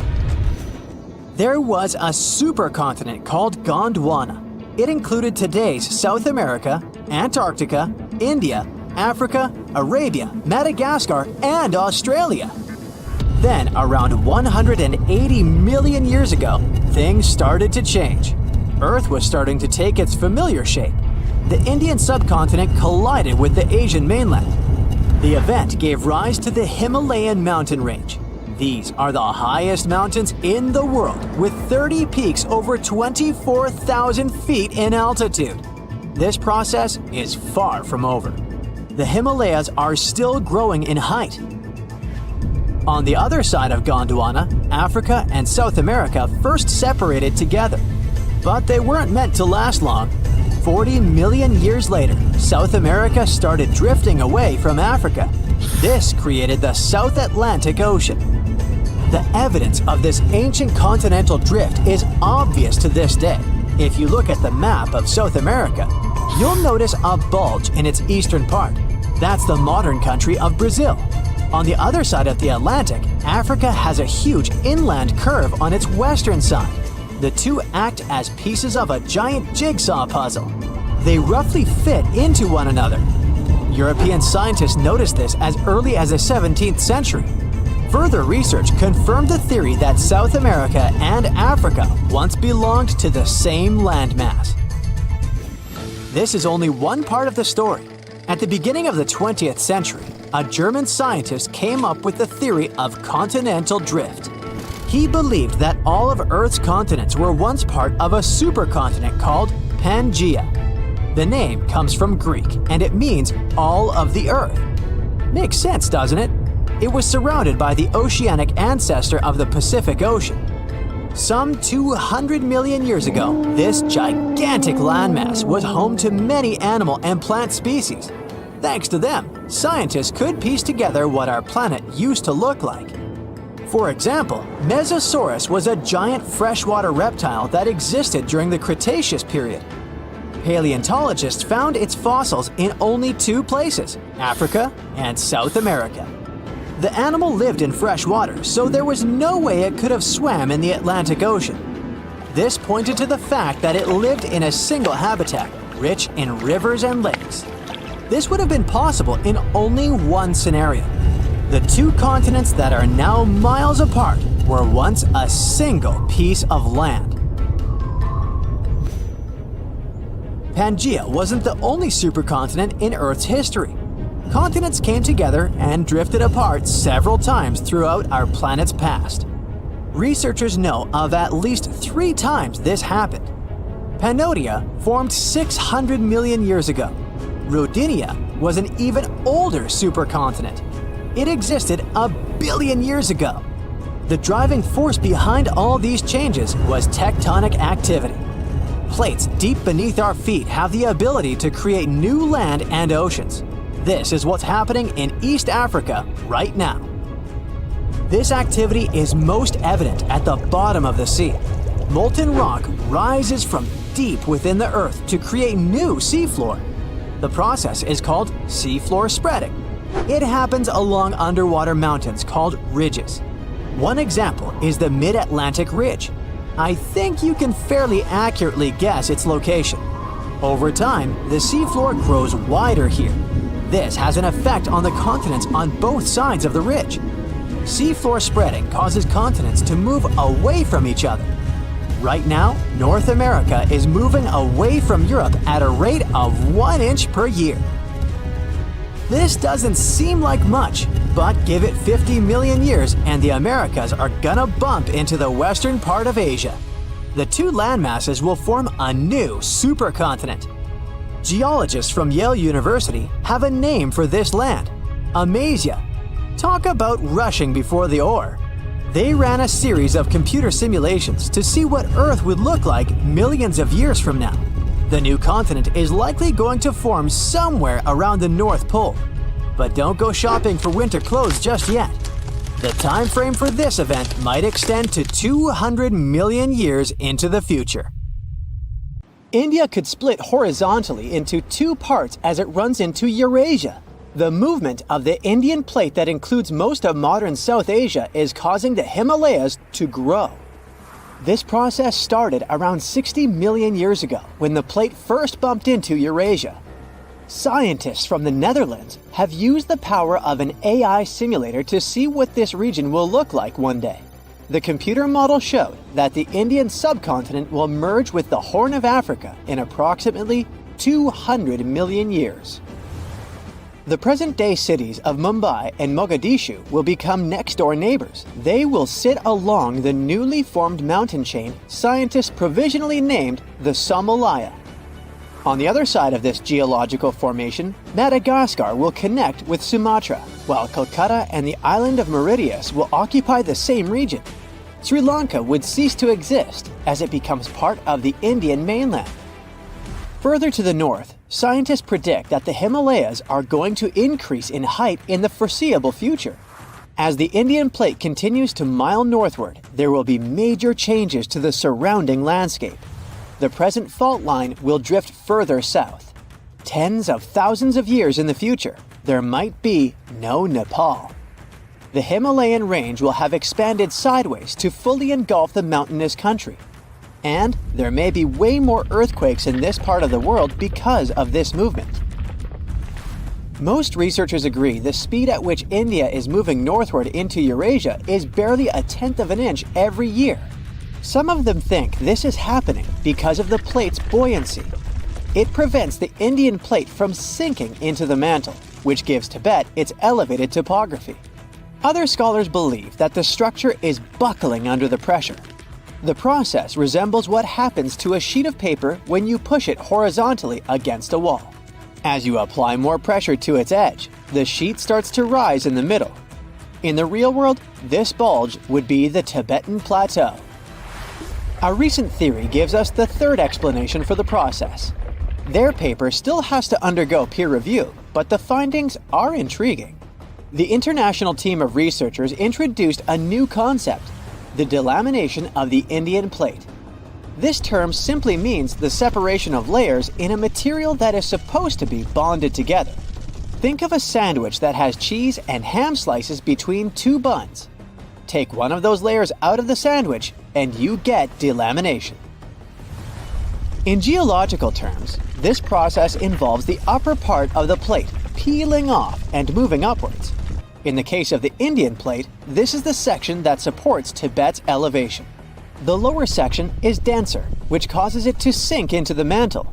There was a supercontinent called Gondwana. It included today's South America, Antarctica, India, Africa, Arabia, Madagascar, and Australia. Then, around 180 million years ago, things started to change. Earth was starting to take its familiar shape. The Indian subcontinent collided with the Asian mainland. The event gave rise to the Himalayan mountain range. These are the highest mountains in the world, with 30 peaks over 24,000 feet in altitude. This process is far from over. The Himalayas are still growing in height. On the other side of Gondwana, Africa and South America first separated together. But they weren't meant to last long. 40 million years later, South America started drifting away from Africa. This created the South Atlantic Ocean. The evidence of this ancient continental drift is obvious to this day. If you look at the map of South America, you'll notice a bulge in its eastern part. That's the modern country of Brazil. On the other side of the Atlantic, Africa has a huge inland curve on its western side. The two act as pieces of a giant jigsaw puzzle. They roughly fit into one another. European scientists noticed this as early as the 17th century. Further research confirmed the theory that South America and Africa once belonged to the same landmass. This is only one part of the story. At the beginning of the 20th century, a German scientist came up with the theory of continental drift. He believed that all of Earth's continents were once part of a supercontinent called Pangaea. The name comes from Greek, and it means all of the Earth. Makes sense, doesn't it? It was surrounded by the oceanic ancestor of the Pacific Ocean. Some 200 million years ago, this gigantic landmass was home to many animal and plant species. Thanks to them, scientists could piece together what our planet used to look like. For example, Mesosaurus was a giant freshwater reptile that existed during the Cretaceous period. Paleontologists found its fossils in only 2 places, Africa and South America. The animal lived in fresh water, so there was no way it could have swam in the Atlantic Ocean. This pointed to the fact that it lived in a single habitat, rich in rivers and lakes. This would have been possible in only one scenario. The 2 continents that are now miles apart were once a single piece of land. Pangaea wasn't the only supercontinent in Earth's history. Continents came together and drifted apart several times throughout our planet's past. Researchers know of at least 3 times this happened. Pannonia formed 600 million years ago. Rodinia was an even older supercontinent. It existed 1 billion years ago. The driving force behind all these changes was tectonic activity. Plates deep beneath our feet have the ability to create new land and oceans. This is what's happening in East Africa right now. This activity is most evident at the bottom of the sea. Molten rock rises from deep within the earth to create new seafloor. The process is called seafloor spreading. It happens along underwater mountains called ridges. One example is the Mid-Atlantic Ridge. I think you can fairly accurately guess its location. Over time, the seafloor grows wider here. This has an effect on the continents on both sides of the ridge. Seafloor spreading causes continents to move away from each other. Right now, North America is moving away from Europe at a rate of 1 inch per year. This doesn't seem like much, but give it 50 million years and the Americas are gonna bump into the western part of Asia. The two landmasses will form a new supercontinent. Geologists from Yale University have a name for this land: Amasia. Talk about rushing before the ore. They ran a series of computer simulations to see what Earth would look like millions of years from now. The new continent is likely going to form somewhere around the North Pole. But don't go shopping for winter clothes just yet. The time frame for this event might extend to 200 million years into the future. India could split horizontally into two parts as it runs into Eurasia. The movement of the Indian plate that includes most of modern South Asia is causing the Himalayas to grow. This process started around 60 million years ago when the plate first bumped into Eurasia. Scientists from the Netherlands have used the power of an AI simulator to see what this region will look like one day. The computer model showed that the Indian subcontinent will merge with the Horn of Africa in approximately 200 million years. The present-day cities of Mumbai and Mogadishu will become next-door neighbors. They will sit along the newly formed mountain chain scientists provisionally named the Somalaya. On the other side of this geological formation, Madagascar will connect with Sumatra, while Calcutta and the island of Mauritius will occupy the same region. Sri Lanka would cease to exist as it becomes part of the Indian mainland. Further to the north, scientists predict that the Himalayas are going to increase in height in the foreseeable future. As the Indian plate continues to mile northward, there will be major changes to the surrounding landscape. The present fault line will drift further south. Tens of thousands of years in the future, there might be no Nepal. The Himalayan range will have expanded sideways to fully engulf the mountainous country. And there may be way more earthquakes in this part of the world because of this movement. Most researchers agree the speed at which India is moving northward into Eurasia is barely 1/10 of an inch every year. Some of them think this is happening because of the plate's buoyancy. It prevents the Indian plate from sinking into the mantle, which gives Tibet its elevated topography. Other scholars believe that the structure is buckling under the pressure. The process resembles what happens to a sheet of paper when you push it horizontally against a wall. As you apply more pressure to its edge, the sheet starts to rise in the middle. In the real world, this bulge would be the Tibetan Plateau. A recent theory gives us the third explanation for the process. Their paper still has to undergo peer review, but the findings are intriguing. The international team of researchers introduced a new concept: the delamination of the Indian plate. This term simply means the separation of layers in a material that is supposed to be bonded together. Think of a sandwich that has cheese and ham slices between two buns. Take one of those layers out of the sandwich, and you get delamination. In geological terms, this process involves the upper part of the plate peeling off and moving upwards. In the case of the Indian plate, this is the section that supports Tibet's elevation. The lower section is denser, which causes it to sink into the mantle.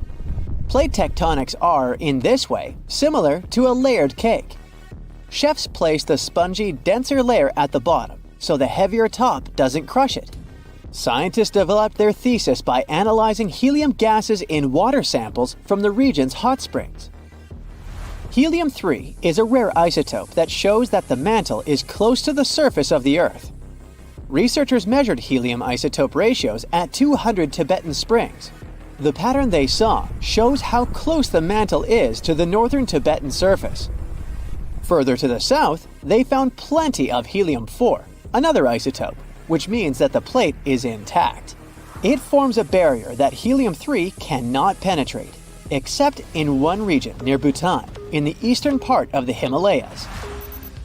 Plate tectonics are, in this way, similar to a layered cake. Chefs place the spongy, denser layer at the bottom, so the heavier top doesn't crush it. Scientists developed their thesis by analyzing helium gases in water samples from the region's hot springs. Helium-3 is a rare isotope that shows that the mantle is close to the surface of the Earth. Researchers measured helium isotope ratios at 200 Tibetan springs. The pattern they saw shows how close the mantle is to the northern Tibetan surface. Further to the south, they found plenty of helium-4, another isotope, which means that the plate is intact. It forms a barrier that helium-3 cannot penetrate, except in one region near Bhutan, in the eastern part of the Himalayas.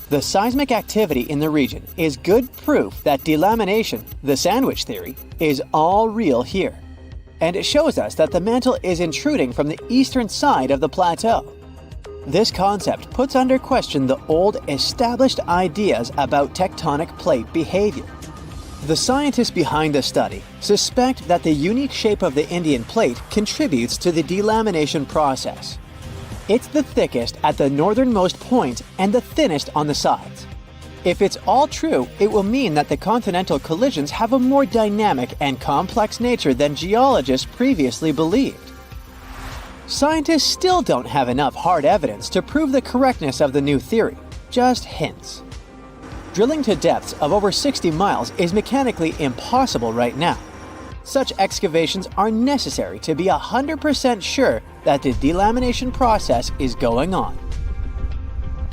The seismic activity in the region is good proof that delamination, the sandwich theory, is all real here. and it shows us that the mantle is intruding from the eastern side of the plateau. This concept puts under question the old, established ideas about tectonic plate behavior. The scientists behind the study suspect that the unique shape of the Indian plate contributes to the delamination process. It's the thickest at the northernmost point and the thinnest on the sides. If it's all true, it will mean that the continental collisions have a more dynamic and complex nature than geologists previously believed. Scientists still don't have enough hard evidence to prove the correctness of the new theory, just hints. Drilling to depths of over 60 miles is mechanically impossible right now. Such excavations are necessary to be 100% sure that the delamination process is going on.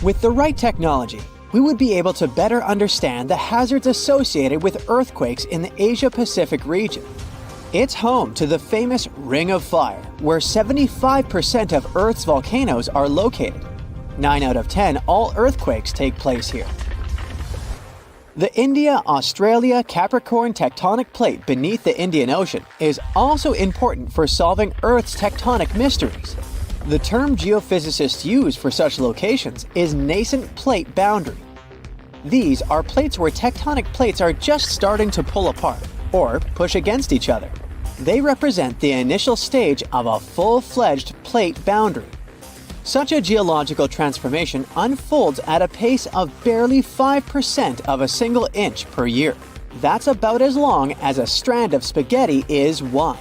With the right technology, we would be able to better understand the hazards associated with earthquakes in the Asia-Pacific region. It's home to the famous Ring of Fire, where 75% of Earth's volcanoes are located. 9 out of 10 all earthquakes take place here. The India-Australia-Capricorn tectonic plate beneath the Indian Ocean is also important for solving Earth's tectonic mysteries. The term geophysicists use for such locations is nascent plate boundary. These are plates where tectonic plates are just starting to pull apart or push against each other. They represent the initial stage of a full-fledged plate boundary. Such a geological transformation unfolds at a pace of barely 5% of a single inch per year. That's about as long as a strand of spaghetti is wide.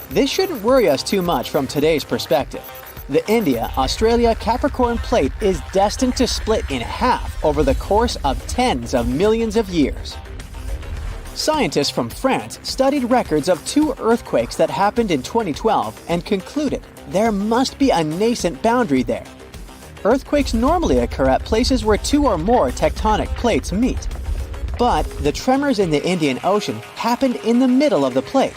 This shouldn't worry us too much from today's perspective. The India-Australia-Capricorn plate is destined to split in half over the course of tens of millions of years. Scientists from France studied records of 2 earthquakes that happened in 2012 and concluded there must be a nascent boundary there. Earthquakes normally occur at places where 2 or more tectonic plates meet. But the tremors in the Indian Ocean happened in the middle of the plate.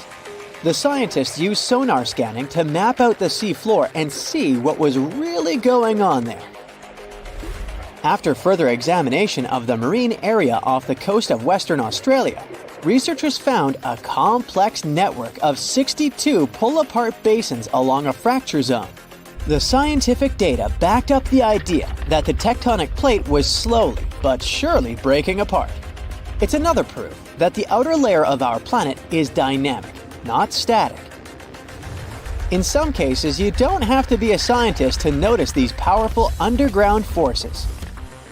The scientists used sonar scanning to map out the sea floor and see what was really going on there. After further examination of the marine area off the coast of Western Australia, researchers found a complex network of 62 pull-apart basins along a fracture zone. The scientific data backed up the idea that the tectonic plate was slowly but surely breaking apart. It's another proof that the outer layer of our planet is dynamic, not static. In some cases, you don't have to be a scientist to notice these powerful underground forces.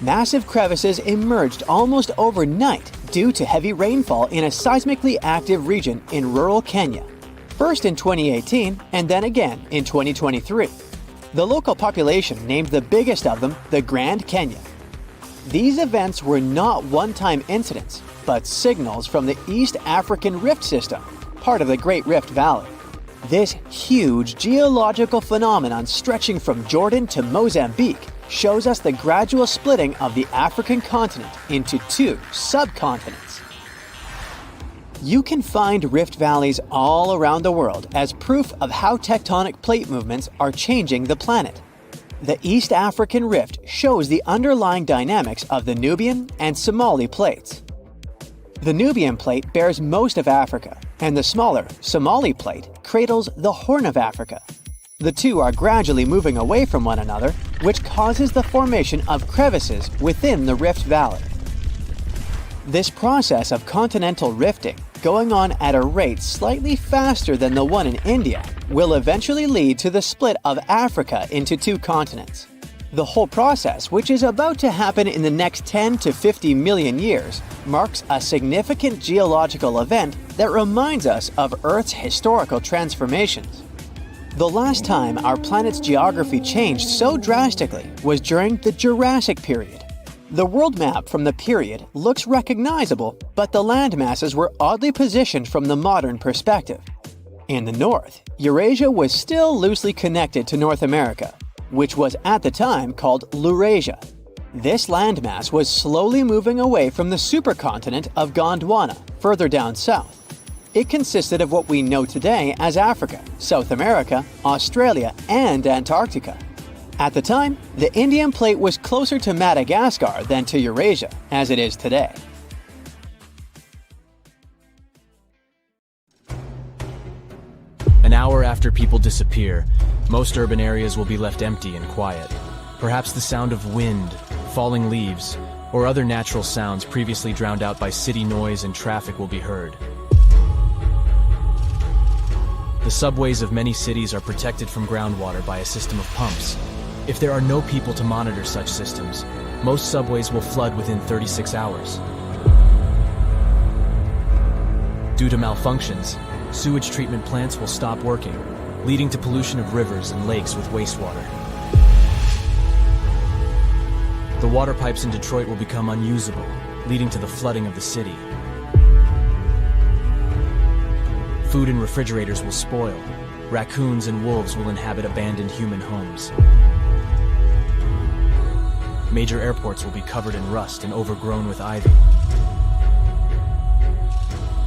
Massive crevices emerged almost overnight due to heavy rainfall in a seismically active region in rural Kenya. First in 2018 and then again in 2023. The local population named the biggest of them the Grand Canyon. These events were not one-time incidents, but signals from the East African Rift System, part of the Great Rift Valley. This huge geological phenomenon stretching from Jordan to Mozambique shows us the gradual splitting of the African continent into 2 subcontinents. You can find rift valleys all around the world as proof of how tectonic plate movements are changing the planet. The East African Rift shows the underlying dynamics of the Nubian and Somali plates. The Nubian plate bears most of Africa, and the smaller Somali plate cradles the Horn of Africa. The 2 are gradually moving away from one another, which causes the formation of crevices within the Rift Valley. This process of continental rifting, going on at a rate slightly faster than the one in India, will eventually lead to the split of Africa into 2 continents. The whole process, which is about to happen in the next 10 to 50 million years, marks a significant geological event that reminds us of Earth's historical transformations. The last time our planet's geography changed so drastically was during the Jurassic period. The world map from the period looks recognizable, but the land masses were oddly positioned from the modern perspective. In the north, Eurasia was still loosely connected to North America, which was at the time called Laurasia. This landmass was slowly moving away from the supercontinent of Gondwana, further down south. It consisted of what we know today as Africa, South America, Australia, and Antarctica. At the time, the Indian plate was closer to Madagascar than to Eurasia, as it is today. After people disappear, most urban areas will be left empty and quiet. Perhaps the sound of wind, falling leaves, or other natural sounds previously drowned out by city noise and traffic will be heard. The subways of many cities are protected from groundwater by a system of pumps. If there are no people to monitor such systems, most subways will flood within 36 hours. Due to malfunctions, sewage treatment plants will stop working, leading to pollution of rivers and lakes with wastewater. The water pipes in Detroit will become unusable, leading to the flooding of the city. Food in refrigerators will spoil. Raccoons and wolves will inhabit abandoned human homes. Major airports will be covered in rust and overgrown with ivy.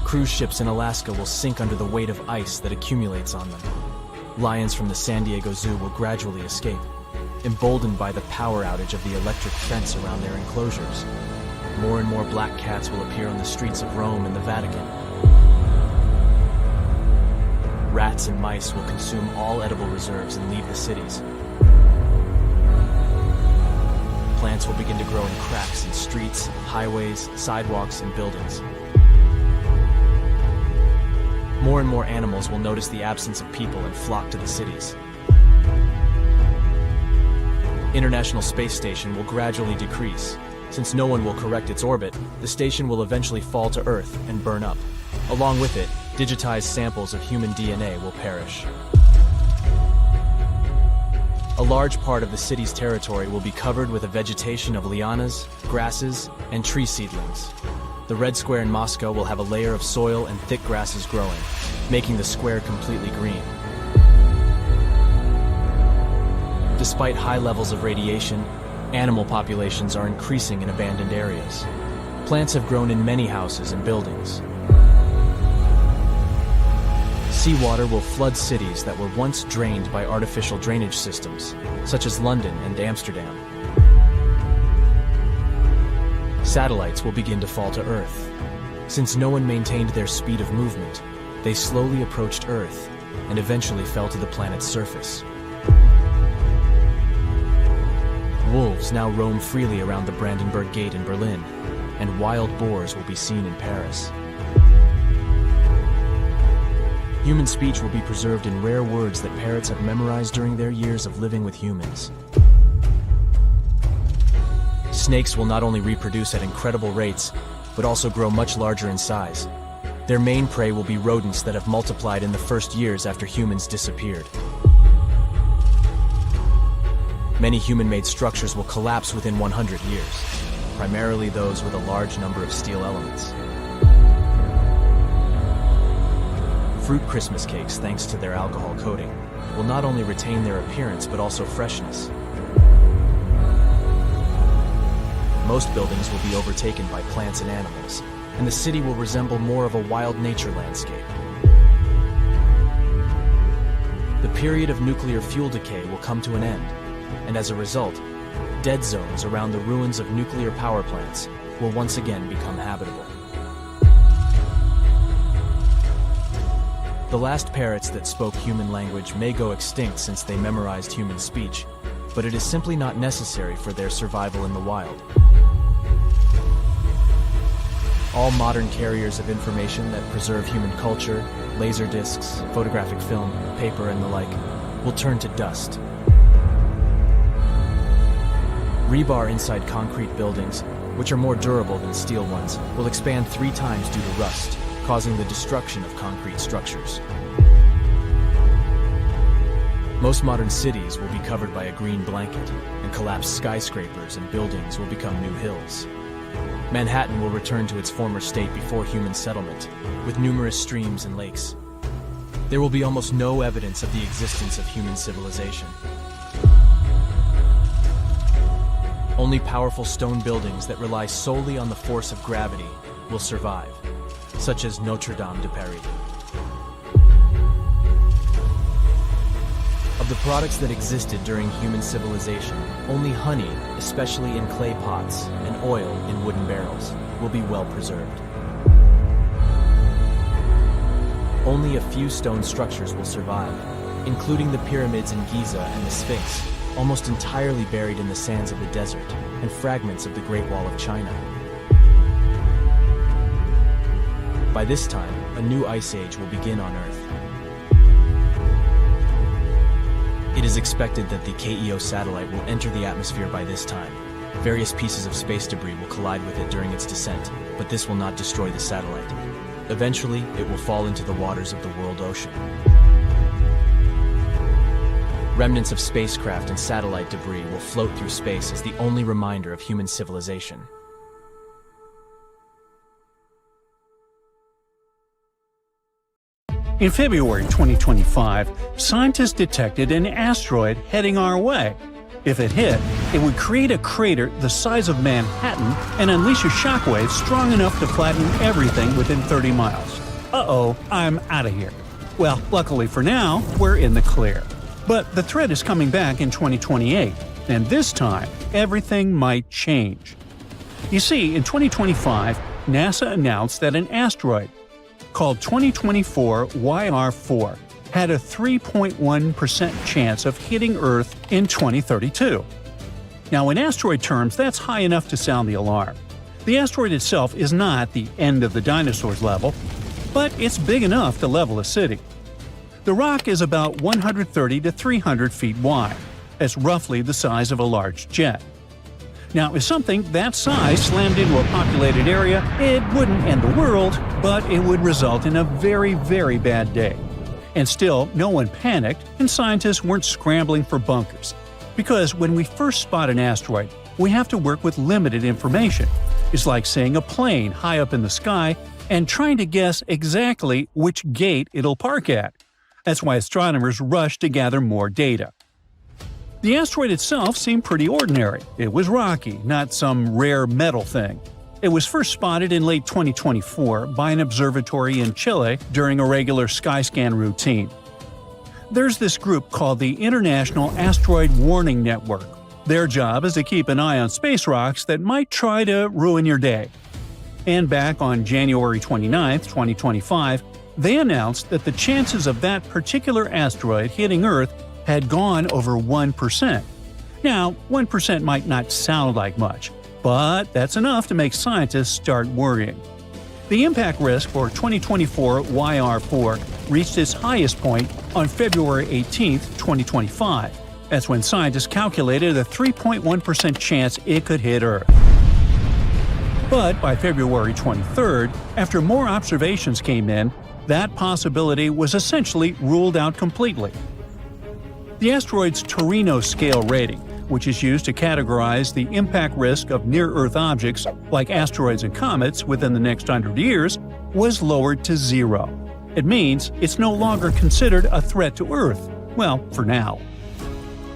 Cruise ships in Alaska will sink under the weight of ice that accumulates on them. Lions from the San Diego Zoo will gradually escape, emboldened by the power outage of the electric fence around their enclosures. More and more black cats will appear on the streets of Rome and the Vatican. Rats and mice will consume all edible reserves and leave the cities. Plants will begin to grow in cracks in streets, highways, sidewalks, and buildings. More and more animals will notice the absence of people and flock to the cities. International Space Station will gradually decrease. Since no one will correct its orbit, the station will eventually fall to Earth and burn up. Along with it, digitized samples of human DNA will perish. A large part of the city's territory will be covered with a vegetation of lianas, grasses, and tree seedlings. The Red Square in Moscow will have a layer of soil and thick grasses growing, making the square completely green. Despite high levels of radiation, animal populations are increasing in abandoned areas. Plants have grown in many houses and buildings. Seawater will flood cities that were once drained by artificial drainage systems, such as London and Amsterdam. Satellites will begin to fall to Earth. Since no one maintained their speed of movement, they slowly approached Earth and eventually fell to the planet's surface. Wolves now roam freely around the Brandenburg Gate in Berlin, and wild boars will be seen in Paris. Human speech will be preserved in rare words that parrots have memorized during their years of living with humans. Snakes will not only reproduce at incredible rates, but also grow much larger in size. Their main prey will be rodents that have multiplied in the first years after humans disappeared. Many human-made structures will collapse within 100 years, primarily those with a large number of steel elements. Fruit Christmas cakes, thanks to their alcohol coating, will not only retain their appearance but also freshness. Most buildings will be overtaken by plants and animals, and the city will resemble more of a wild nature landscape. The period of nuclear fuel decay will come to an end, and as a result, dead zones around the ruins of nuclear power plants will once again become habitable. The last parrots that spoke human language may go extinct since they memorized human speech, but it is simply not necessary for their survival in the wild. All modern carriers of information that preserve human culture, laser discs, photographic film, paper, and the like, will turn to dust. Rebar inside concrete buildings, which are more durable than steel ones, will expand 3 times due to rust, causing the destruction of concrete structures. Most modern cities will be covered by a green blanket, and collapsed skyscrapers and buildings will become new hills. Manhattan will return to its former state before human settlement, with numerous streams and lakes. There will be almost no evidence of the existence of human civilization. Only powerful stone buildings that rely solely on the force of gravity will survive, such as Notre Dame de Paris. Of the products that existed during human civilization, only honey, especially in clay pots, and oil in wooden barrels, will be well preserved. Only a few stone structures will survive, including the pyramids in Giza and the Sphinx, almost entirely buried in the sands of the desert, and fragments of the Great Wall of China. By this time, a new ice age will begin on Earth. It is expected that the KEO satellite will enter the atmosphere by this time. Various pieces of space debris will collide with it during its descent, but this will not destroy the satellite. Eventually, it will fall into the waters of the world ocean. Remnants of spacecraft and satellite debris will float through space as the only reminder of human civilization. In February 2025, scientists detected an asteroid heading our way. If it hit, it would create a crater the size of Manhattan and unleash a shockwave strong enough to flatten everything within 30 miles. Uh-oh, I'm out of here. Well, luckily for now, we're in the clear. But the threat is coming back in 2028, and this time, everything might change. You see, in 2025, NASA announced that an asteroid called 2024 YR4 had a 3.1% chance of hitting Earth in 2032. Now, in asteroid terms, that's high enough to sound the alarm. The asteroid itself is not the end of the dinosaurs level, but it's big enough to level a city. The rock is about 130 to 300 feet wide. That's roughly the size of a large jet. Now, if something that size slammed into a populated area, it wouldn't end the world, but it would result in a very, very bad day. And still, no one panicked, and scientists weren't scrambling for bunkers. Because when we first spot an asteroid, we have to work with limited information. It's like seeing a plane high up in the sky and trying to guess exactly which gate it'll park at. That's why astronomers rush to gather more data. The asteroid itself seemed pretty ordinary. It was rocky, not some rare metal thing. It was first spotted in late 2024 by an observatory in Chile during a regular skyscan routine. There's this group called the International Asteroid Warning Network. Their job is to keep an eye on space rocks that might try to ruin your day. And back on January 29, 2025, they announced that the chances of that particular asteroid hitting Earth had gone over 1%. Now, 1% might not sound like much, but that's enough to make scientists start worrying. The impact risk for 2024 YR4 reached its highest point on February 18, 2025. That's when scientists calculated a 3.1% chance it could hit Earth. But by February 23, after more observations came in, that possibility was essentially ruled out completely. The asteroid's Torino scale rating, which is used to categorize the impact risk of near-Earth objects like asteroids and comets within the next 100 years, was lowered to 0. It means it's no longer considered a threat to Earth. Well, for now.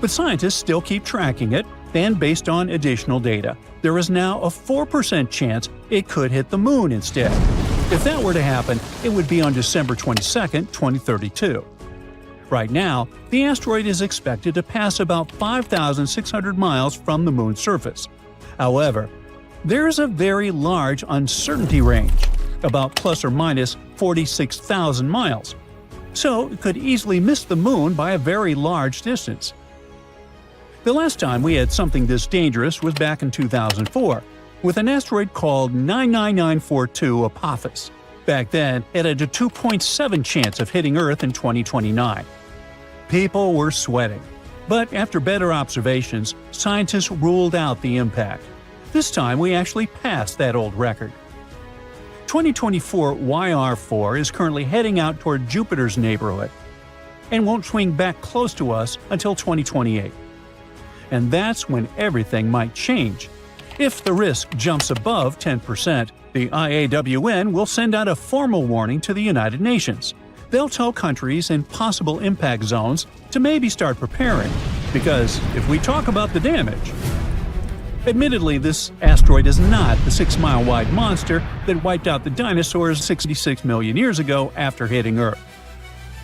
But scientists still keep tracking it, and based on additional data, there is now a 4% chance it could hit the Moon instead. If that were to happen, it would be on December 22, 2032. Right now, the asteroid is expected to pass about 5,600 miles from the Moon's surface. However, there's a very large uncertainty range, about plus or minus 46,000 miles. So it could easily miss the Moon by a very large distance. The last time we had something this dangerous was back in 2004, with an asteroid called 99942 Apophis. Back then, it had a 2.7 chance of hitting Earth in 2029. People were sweating. But after better observations, scientists ruled out the impact. This time we actually passed that old record. 2024 YR4 is currently heading out toward Jupiter's neighborhood and won't swing back close to us until 2028. And that's when everything might change. If the risk jumps above 10%, the IAWN will send out a formal warning to the United Nations. They'll tell countries in possible impact zones to maybe start preparing, because if we talk about the damage… Admittedly, this asteroid is not the 6-mile-wide monster that wiped out the dinosaurs 66 million years ago after hitting Earth.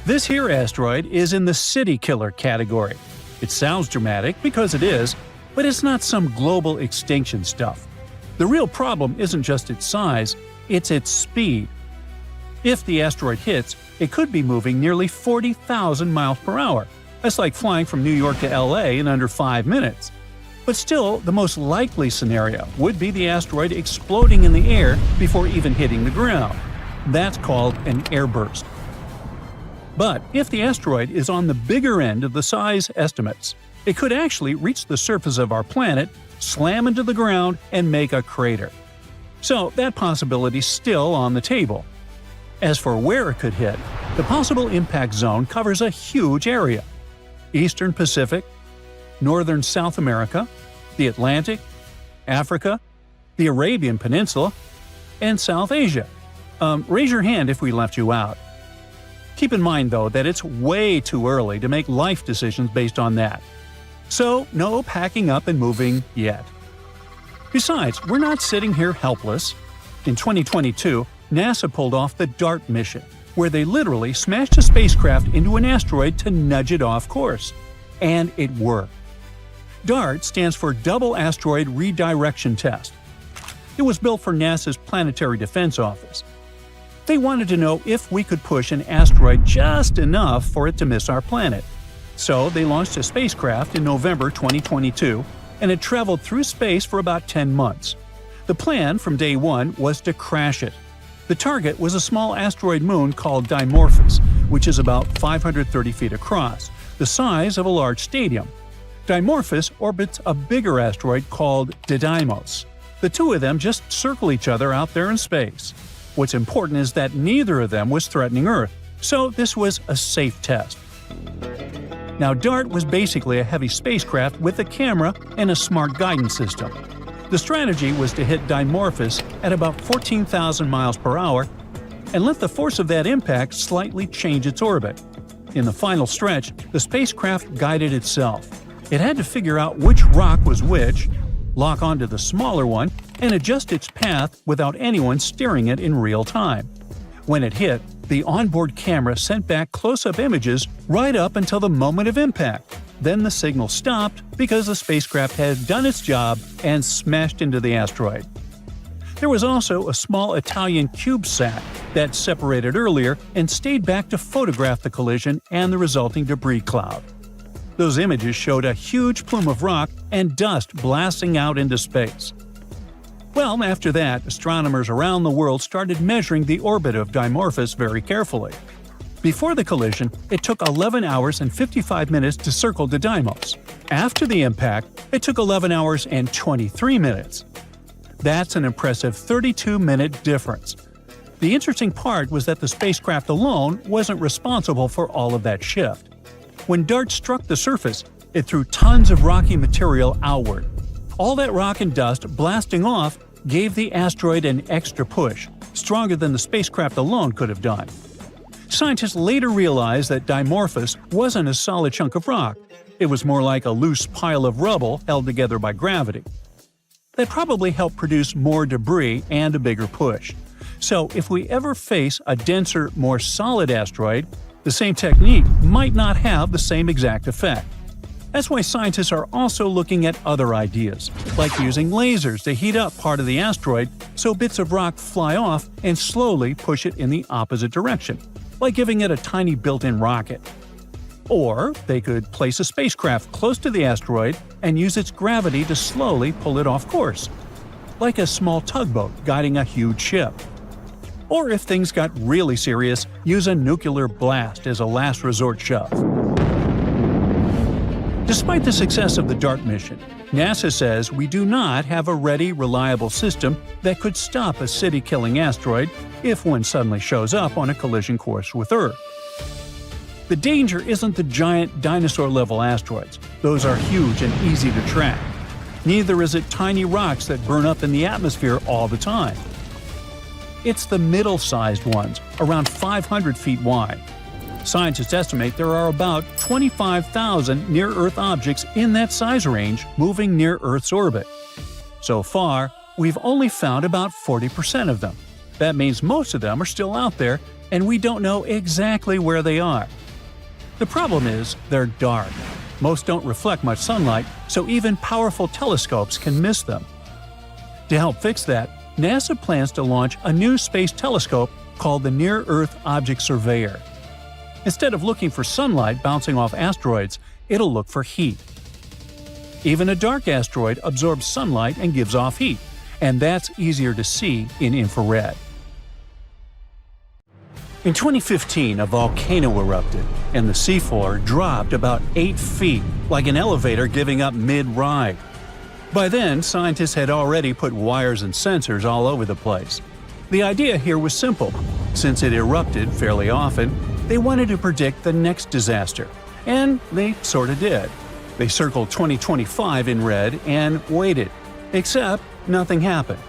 This here asteroid is in the city killer category. It sounds dramatic because it is, but it's not some global extinction stuff. The real problem isn't just its size, it's its speed. If the asteroid hits, it could be moving nearly 40,000 miles per hour. That's like flying from New York to LA in under 5 minutes. But still, the most likely scenario would be the asteroid exploding in the air before even hitting the ground. That's called an airburst. But if the asteroid is on the bigger end of the size estimates, it could actually reach the surface of our planet, slam into the ground, and make a crater. So that possibility's still on the table. As for where it could hit, the possible impact zone covers a huge area: Eastern Pacific, Northern South America, the Atlantic, Africa, the Arabian Peninsula, and South Asia. Raise your hand if we left you out. Keep in mind, though, that it's way too early to make life decisions based on that. So, no packing up and moving yet. Besides, we're not sitting here helpless. In 2022, NASA pulled off the DART mission, where they literally smashed a spacecraft into an asteroid to nudge it off course. And it worked. DART stands for Double Asteroid Redirection Test. It was built for NASA's Planetary Defense Office. They wanted to know if we could push an asteroid just enough for it to miss our planet. So they launched a spacecraft in November 2022, and it traveled through space for about 10 months. The plan from day one was to crash it. The target was a small asteroid moon called Dimorphos, which is about 530 feet across, the size of a large stadium. Dimorphos orbits a bigger asteroid called Didymos. The two of them just circle each other out there in space. What's important is that neither of them was threatening Earth, so this was a safe test. Now, DART was basically a heavy spacecraft with a camera and a smart guidance system. The strategy was to hit Dimorphos at about 14,000 miles per hour and let the force of that impact slightly change its orbit. In the final stretch, the spacecraft guided itself. It had to figure out which rock was which, lock onto the smaller one, and adjust its path without anyone steering it in real time. When it hit, the onboard camera sent back close-up images right up until the moment of impact. Then the signal stopped because the spacecraft had done its job and smashed into the asteroid. There was also a small Italian CubeSat that separated earlier and stayed back to photograph the collision and the resulting debris cloud. Those images showed a huge plume of rock and dust blasting out into space. Well, after that, astronomers around the world started measuring the orbit of Dimorphos very carefully. Before the collision, it took 11 hours and 55 minutes to circle Didymos. After the impact, it took 11 hours and 23 minutes. That's an impressive 32-minute difference. The interesting part was that the spacecraft alone wasn't responsible for all of that shift. When DART struck the surface, it threw tons of rocky material outward. All that rock and dust blasting off gave the asteroid an extra push, stronger than the spacecraft alone could have done. Scientists later realized that Dimorphos wasn't a solid chunk of rock. It was more like a loose pile of rubble held together by gravity. That probably helped produce more debris and a bigger push. So if we ever face a denser, more solid asteroid, the same technique might not have the same exact effect. That's why scientists are also looking at other ideas, like using lasers to heat up part of the asteroid so bits of rock fly off and slowly push it in the opposite direction, like giving it a tiny built-in rocket. Or they could place a spacecraft close to the asteroid and use its gravity to slowly pull it off course, like a small tugboat guiding a huge ship. Or if things got really serious, use a nuclear blast as a last resort shove. Despite the success of the DART mission, NASA says we do not have a ready, reliable system that could stop a city-killing asteroid if one suddenly shows up on a collision course with Earth. The danger isn't the giant dinosaur-level asteroids. Those are huge and easy to track. Neither is it tiny rocks that burn up in the atmosphere all the time. It's the middle-sized ones, around 500 feet wide. Scientists estimate there are about 25,000 near-Earth objects in that size range moving near Earth's orbit. So far, we've only found about 40% of them. That means most of them are still out there, and we don't know exactly where they are. The problem is they're dark. Most don't reflect much sunlight, so even powerful telescopes can miss them. To help fix that, NASA plans to launch a new space telescope called the Near-Earth Object Surveyor. Instead of looking for sunlight bouncing off asteroids, it'll look for heat. Even a dark asteroid absorbs sunlight and gives off heat, and that's easier to see in infrared. In 2015, a volcano erupted, and the seafloor dropped about 8 feet, like an elevator giving up mid-ride. By then, scientists had already put wires and sensors all over the place. The idea here was simple. Since it erupted fairly often, they wanted to predict the next disaster, and they sorta did. They circled 2025 in red and waited. Except nothing happened.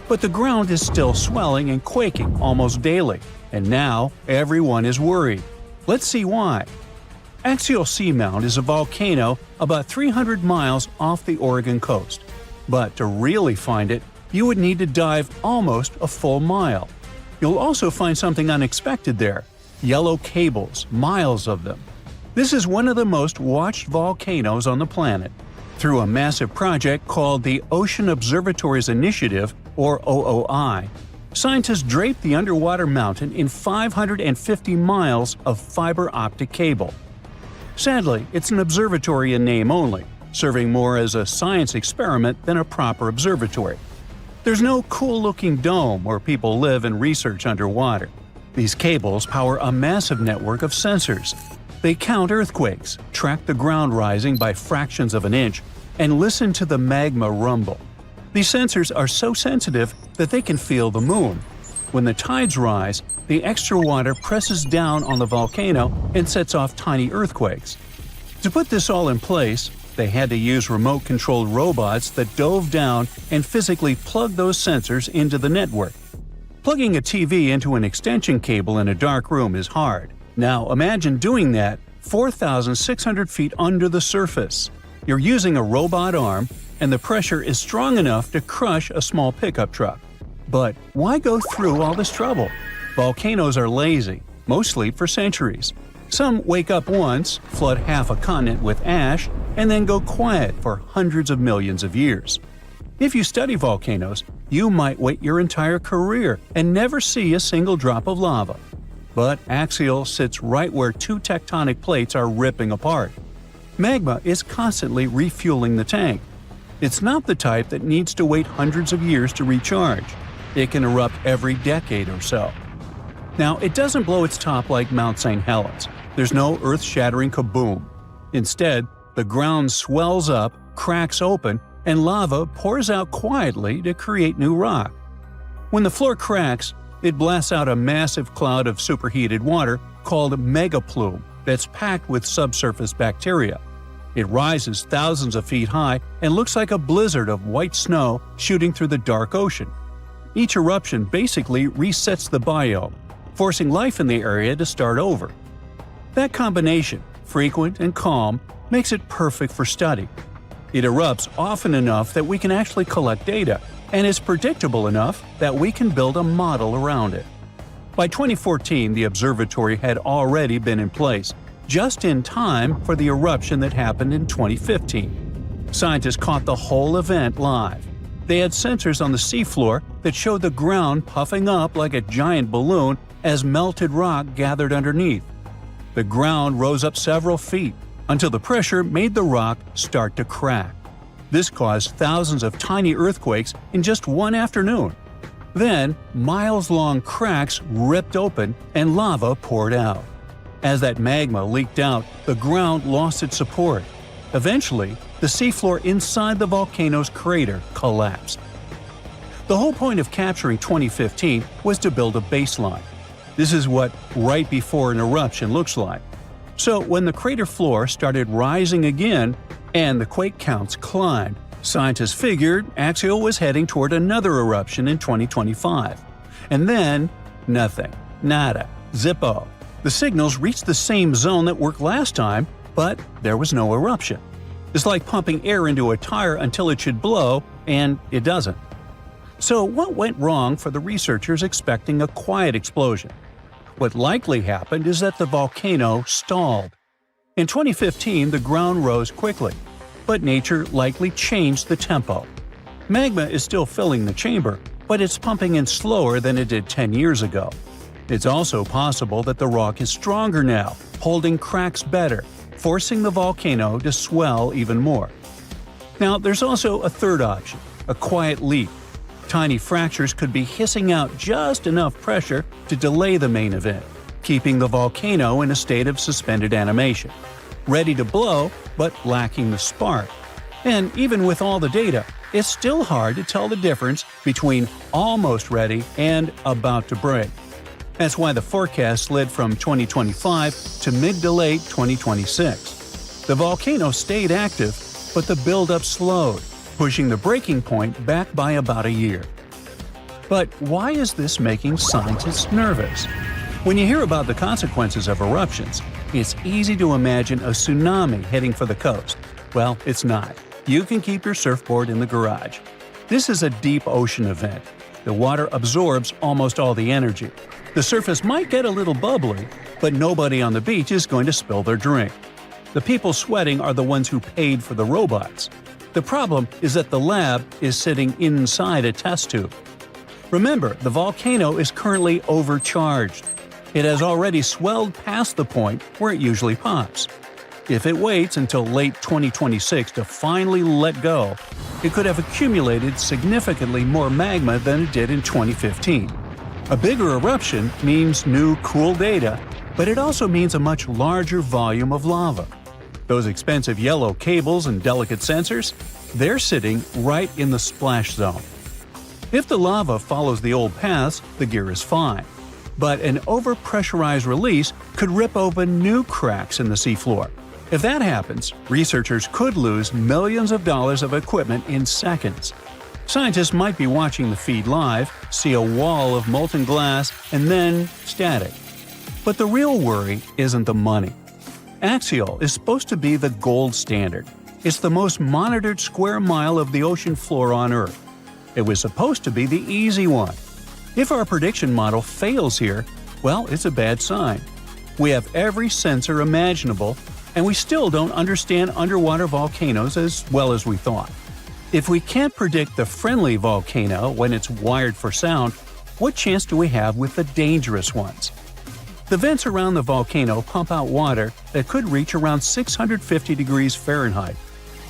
But the ground is still swelling and quaking almost daily, and now everyone is worried. Let's see why. Axial Seamount is a volcano about 300 miles off the Oregon coast. But to really find it, you would need to dive almost a full mile. You'll also find something unexpected there: yellow cables, miles of them. This is one of the most watched volcanoes on the planet. Through a massive project called the Ocean Observatories Initiative, or OOI, scientists draped the underwater mountain in 550 miles of fiber optic cable. Sadly, it's an observatory in name only, serving more as a science experiment than a proper observatory. There's no cool-looking dome where people live and research underwater. These cables power a massive network of sensors. They count earthquakes, track the ground rising by fractions of an inch, and listen to the magma rumble. These sensors are so sensitive that they can feel the moon. When the tides rise, the extra water presses down on the volcano and sets off tiny earthquakes. To put this all in place, they had to use remote-controlled robots that dove down and physically plugged those sensors into the network. Plugging a TV into an extension cable in a dark room is hard. Now imagine doing that 4,600 feet under the surface. You're using a robot arm, and the pressure is strong enough to crush a small pickup truck. But why go through all this trouble? Volcanoes are lazy. Most sleep for centuries. Some wake up once, flood half a continent with ash, and then go quiet for hundreds of millions of years. If you study volcanoes, you might wait your entire career and never see a single drop of lava. But Axial sits right where two tectonic plates are ripping apart. Magma is constantly refueling the tank. It's not the type that needs to wait hundreds of years to recharge. It can erupt every decade or so. Now, it doesn't blow its top like Mount St. Helens. There's no earth-shattering kaboom. Instead, the ground swells up, cracks open, and lava pours out quietly to create new rock. When the floor cracks, it blasts out a massive cloud of superheated water called megaplume that's packed with subsurface bacteria. It rises thousands of feet high and looks like a blizzard of white snow shooting through the dark ocean. Each eruption basically resets the biome, forcing life in the area to start over. That combination, frequent and calm, makes it perfect for study. It erupts often enough that we can actually collect data, and is predictable enough that we can build a model around it. By 2014, the observatory had already been in place, just in time for the eruption that happened in 2015. Scientists caught the whole event live. They had sensors on the seafloor that showed the ground puffing up like a giant balloon as melted rock gathered underneath. The ground rose up several feet until the pressure made the rock start to crack. This caused thousands of tiny earthquakes in just one afternoon. Then, miles-long cracks ripped open and lava poured out. As that magma leaked out, the ground lost its support. Eventually, the seafloor inside the volcano's crater collapsed. The whole point of capturing 2015 was to build a baseline. This is what right before an eruption looks like. So when the crater floor started rising again and the quake counts climbed, scientists figured Axial was heading toward another eruption in 2025. And then, nothing. Nada. Zippo. The signals reached the same zone that worked last time, but there was no eruption. It's like pumping air into a tire until it should blow, and it doesn't. So what went wrong for the researchers expecting a quiet explosion? What likely happened is that the volcano stalled. In 2015, the ground rose quickly, but nature likely changed the tempo. Magma is still filling the chamber, but it's pumping in slower than it did 10 years ago. It's also possible that the rock is stronger now, holding cracks better, forcing the volcano to swell even more. Now, there's also a third option, a quiet leak. Tiny fractures could be hissing out just enough pressure to delay the main event, keeping the volcano in a state of suspended animation, ready to blow but lacking the spark. And even with all the data, it's still hard to tell the difference between almost ready and about to break. That's why the forecast slid from 2025 to mid to late 2026. The volcano stayed active, but the buildup slowed, pushing the breaking point back by about a year. But why is this making scientists nervous? When you hear about the consequences of eruptions, it's easy to imagine a tsunami heading for the coast. Well, it's not. You can keep your surfboard in the garage. This is a deep ocean event. The water absorbs almost all the energy. The surface might get a little bubbly, but nobody on the beach is going to spill their drink. The people sweating are the ones who paid for the robots. The problem is that the lab is sitting inside a test tube. Remember, the volcano is currently overcharged. It has already swelled past the point where it usually pops. If it waits until late 2026 to finally let go, it could have accumulated significantly more magma than it did in 2015. A bigger eruption means new cool data, but it also means a much larger volume of lava. Those expensive yellow cables and delicate sensors, they're sitting right in the splash zone. If the lava follows the old paths, the gear is fine. But an overpressurized release could rip open new cracks in the seafloor. If that happens, researchers could lose millions of dollars of equipment in seconds. Scientists might be watching the feed live, see a wall of molten glass, and then static. But the real worry isn't the money. Axial is supposed to be the gold standard. It's the most monitored square mile of the ocean floor on Earth. It was supposed to be the easy one. If our prediction model fails here, well, it's a bad sign. We have every sensor imaginable, and we still don't understand underwater volcanoes as well as we thought. If we can't predict the friendly volcano when it's wired for sound, what chance do we have with the dangerous ones? The vents around the volcano pump out water that could reach around 650 degrees Fahrenheit.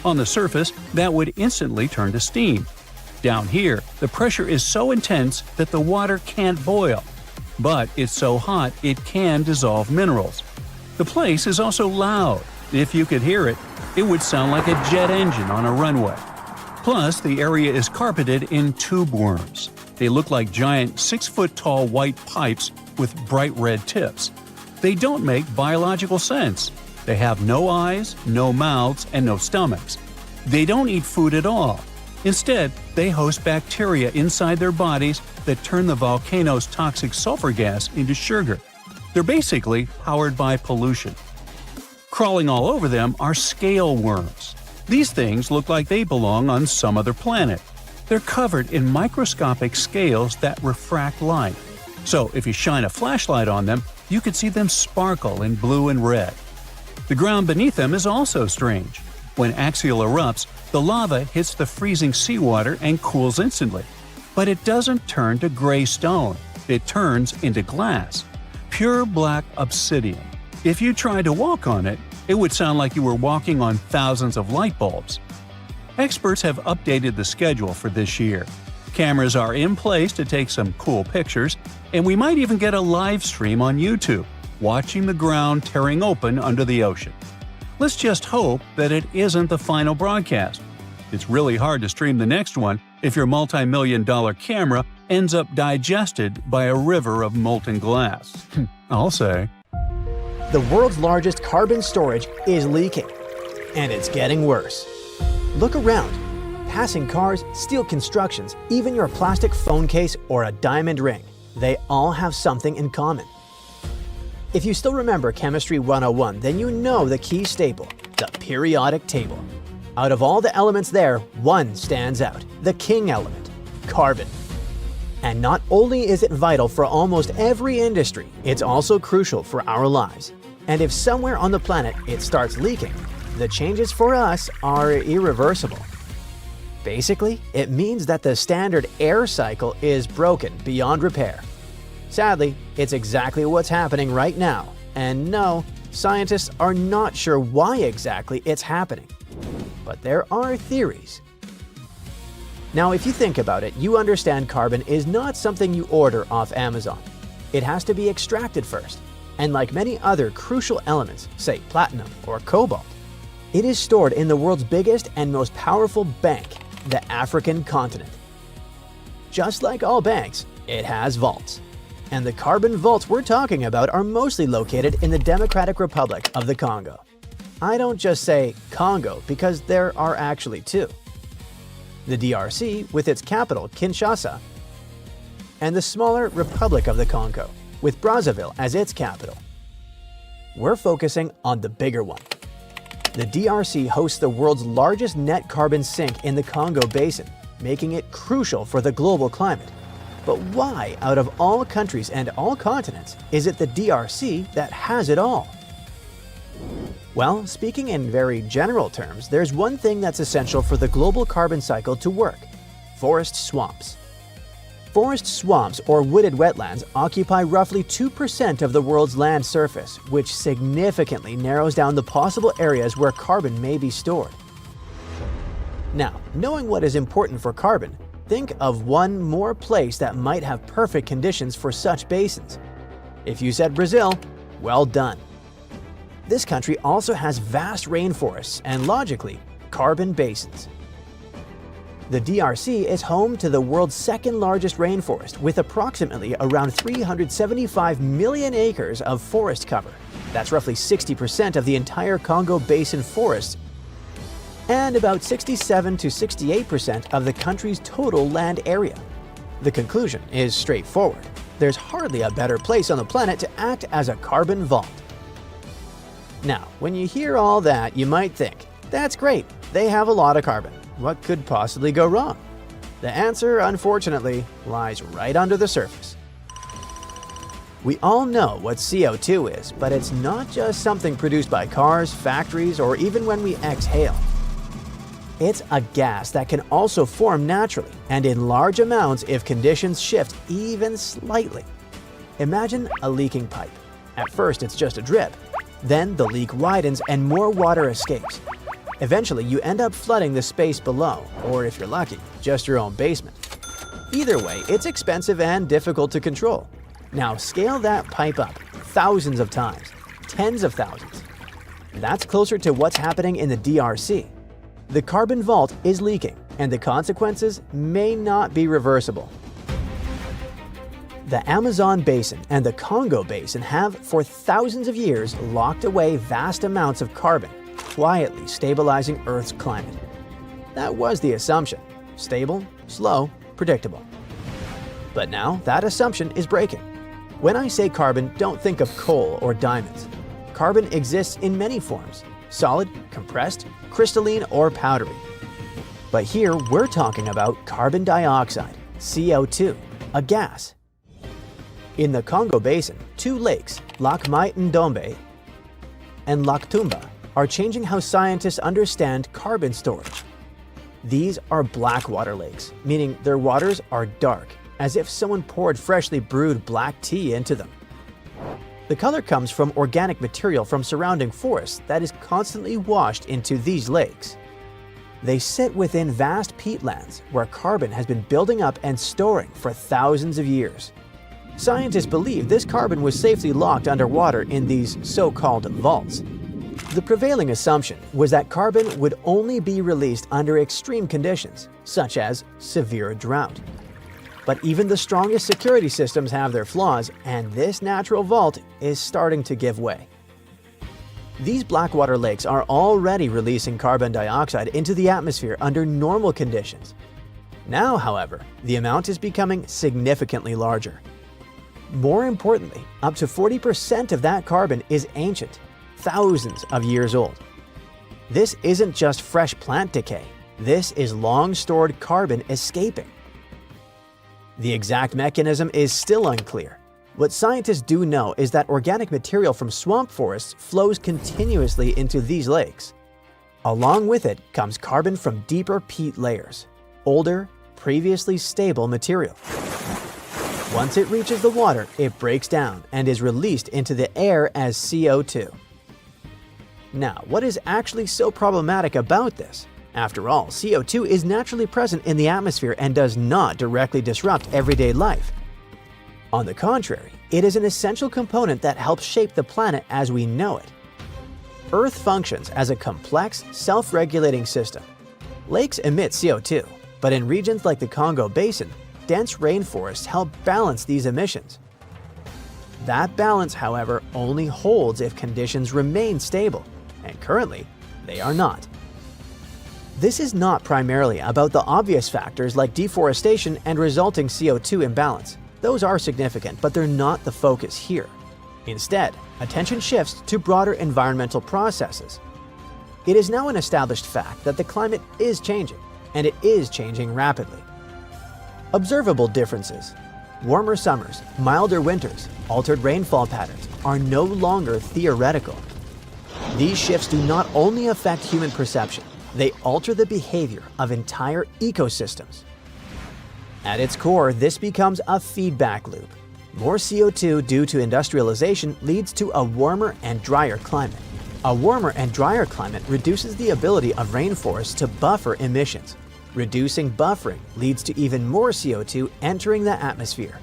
On the surface, that would instantly turn to steam. Down here, the pressure is so intense that the water can't boil. But it's so hot it can dissolve minerals. The place is also loud. If you could hear it, it would sound like a jet engine on a runway. Plus, the area is carpeted in tube worms. They look like giant 6-foot-tall white pipes with bright red tips. They don't make biological sense. They have no eyes, no mouths, and no stomachs. They don't eat food at all. Instead, they host bacteria inside their bodies that turn the volcano's toxic sulfur gas into sugar. They're basically powered by pollution. Crawling all over them are scale worms. These things look like they belong on some other planet. They're covered in microscopic scales that refract light. So if you shine a flashlight on them, you could see them sparkle in blue and red. The ground beneath them is also strange. When axial erupts, the lava hits the freezing seawater and cools instantly. But it doesn't turn to gray stone. It turns into glass. Pure black obsidian. If you tried to walk on it, it would sound like you were walking on thousands of light bulbs. Experts have updated the schedule for this year. Cameras are in place to take some cool pictures, and we might even get a live stream on YouTube, watching the ground tearing open under the ocean. Let's just hope that it isn't the final broadcast. It's really hard to stream the next one if your multi-million-dollar camera ends up digested by a river of molten glass. I'll say. The world's largest carbon storage is leaking, and it's getting worse. Look around. Passing cars, steel constructions, even your plastic phone case or a diamond ring, they all have something in common. If you still remember Chemistry 101, then you know the key staple, the periodic table. Out of all the elements there, one stands out, the king element, carbon. And not only is it vital for almost every industry, it's also crucial for our lives. And if somewhere on the planet it starts leaking, the changes for us are irreversible. Basically, it means that the standard air cycle is broken beyond repair. Sadly, it's exactly what's happening right now, and no, scientists are not sure why exactly it's happening. But there are theories. Now, if you think about it, you understand carbon is not something you order off Amazon. It has to be extracted first, and like many other crucial elements, say platinum or cobalt, it is stored in the world's biggest and most powerful bank, the African continent. Just like all banks, it has vaults. And the carbon vaults we're talking about are mostly located in the Democratic Republic of the Congo. I don't just say Congo because there are actually two. The DRC with its capital Kinshasa, and the smaller Republic of the Congo with Brazzaville as its capital. We're focusing on the bigger one. The DRC hosts the world's largest net carbon sink in the Congo Basin, making it crucial for the global climate. But why, out of all countries and all continents, is it the DRC that has it all? Well, speaking in very general terms, there's one thing that's essential for the global carbon cycle to work: forest swamps. Forest swamps, or wooded wetlands, occupy roughly 2% of the world's land surface, which significantly narrows down the possible areas where carbon may be stored. Now, knowing what is important for carbon, think of one more place that might have perfect conditions for such basins. If you said Brazil, well done. This country also has vast rainforests and, logically, carbon basins. The DRC is home to the world's second largest rainforest, with approximately around 375 million acres of forest cover. That's roughly 60% of the entire Congo Basin forest, and about 67 to 68% of the country's total land area. The conclusion is straightforward. There's hardly a better place on the planet to act as a carbon vault. Now, when you hear all that, you might think, that's great, they have a lot of carbon. What could possibly go wrong? The answer, unfortunately, lies right under the surface. We all know what CO2 is, but it's not just something produced by cars, factories, or even when we exhale. It's a gas that can also form naturally and in large amounts if conditions shift even slightly. Imagine a leaking pipe. At first, it's just a drip. Then the leak widens and more water escapes. Eventually, you end up flooding the space below, or if you're lucky, just your own basement. Either way, it's expensive and difficult to control. Now scale that pipe up thousands of times, tens of thousands. That's closer to what's happening in the DRC. The carbon vault is leaking, and the consequences may not be reversible. The Amazon basin and the Congo basin have, for thousands of years, locked away vast amounts of carbon, quietly stabilizing Earth's climate. That was the assumption: stable, slow, predictable. But now that assumption is breaking. When I say carbon, don't think of coal or diamonds. Carbon exists in many forms: solid, compressed, crystalline, or powdery. But here we're talking about carbon dioxide, CO2, a gas. In the Congo Basin, two lakes, Lac Mai Ndombe and Lac Tumba, are changing how scientists understand carbon storage. These are blackwater lakes, meaning their waters are dark, as if someone poured freshly brewed black tea into them. The color comes from organic material from surrounding forests that is constantly washed into these lakes. They sit within vast peatlands where carbon has been building up and storing for thousands of years. Scientists believe this carbon was safely locked underwater in these so-called vaults. The prevailing assumption was that carbon would only be released under extreme conditions, such as severe drought. But even the strongest security systems have their flaws, and this natural vault is starting to give way. These blackwater lakes are already releasing carbon dioxide into the atmosphere under normal conditions. Now, however, the amount is becoming significantly larger. More importantly, up to 40% of that carbon is ancient, thousands of years old. This isn't just fresh plant decay. This is long-stored carbon escaping. The exact mechanism is still unclear. What scientists do know is that organic material from swamp forests flows continuously into these lakes. Along with it comes carbon from deeper peat layers, older, previously stable material. Once it reaches the water, it breaks down and is released into the air as CO2. Now, what is actually so problematic about this? After all, CO2 is naturally present in the atmosphere and does not directly disrupt everyday life. On the contrary, it is an essential component that helps shape the planet as we know it. Earth functions as a complex, self-regulating system. Lakes emit CO2, but in regions like the Congo Basin, dense rainforests help balance these emissions. That balance, however, only holds if conditions remain stable, and currently, they are not. This is not primarily about the obvious factors like deforestation and resulting CO2 imbalance. Those are significant, but they're not the focus here. Instead, attention shifts to broader environmental processes. It is now an established fact that the climate is changing, and it is changing rapidly. Observable differences. Warmer summers, milder winters, altered rainfall patterns are no longer theoretical. These shifts do not only affect human perception, they alter the behavior of entire ecosystems. At its core, this becomes a feedback loop. More CO2 due to industrialization leads to a warmer and drier climate. A warmer and drier climate reduces the ability of rainforests to buffer emissions. Reducing buffering leads to even more CO2 entering the atmosphere.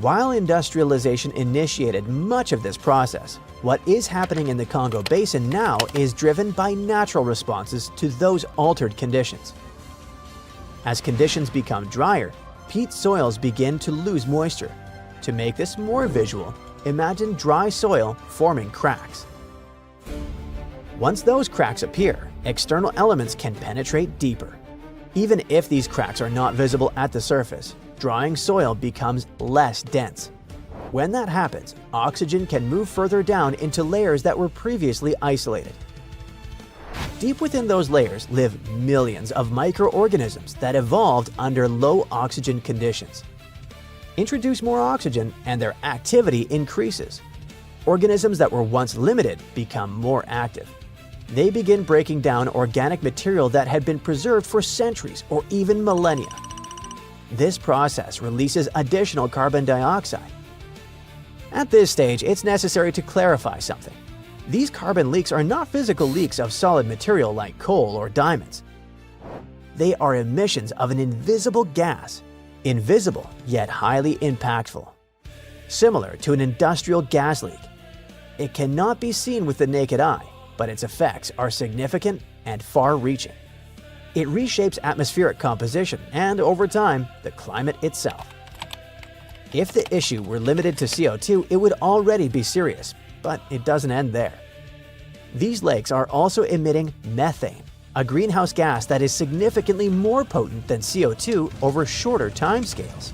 While industrialization initiated much of this process, what is happening in the Congo Basin now is driven by natural responses to those altered conditions. As conditions become drier, peat soils begin to lose moisture. To make this more visual, imagine dry soil forming cracks. Once those cracks appear, external elements can penetrate deeper. Even if these cracks are not visible at the surface, drying soil becomes less dense. When that happens, oxygen can move further down into layers that were previously isolated. Deep within those layers live millions of microorganisms that evolved under low oxygen conditions. Introduce more oxygen and their activity increases. Organisms that were once limited become more active. They begin breaking down organic material that had been preserved for centuries or even millennia. This process releases additional carbon dioxide. At this stage, it's necessary to clarify something. These carbon leaks are not physical leaks of solid material like coal or diamonds. They are emissions of an invisible gas, invisible yet highly impactful. Similar to an industrial gas leak. It cannot be seen with the naked eye, but its effects are significant and far-reaching. It reshapes atmospheric composition and, over time, the climate itself. If the issue were limited to CO2, it would already be serious, but it doesn't end there. These lakes are also emitting methane, a greenhouse gas that is significantly more potent than CO2 over shorter timescales.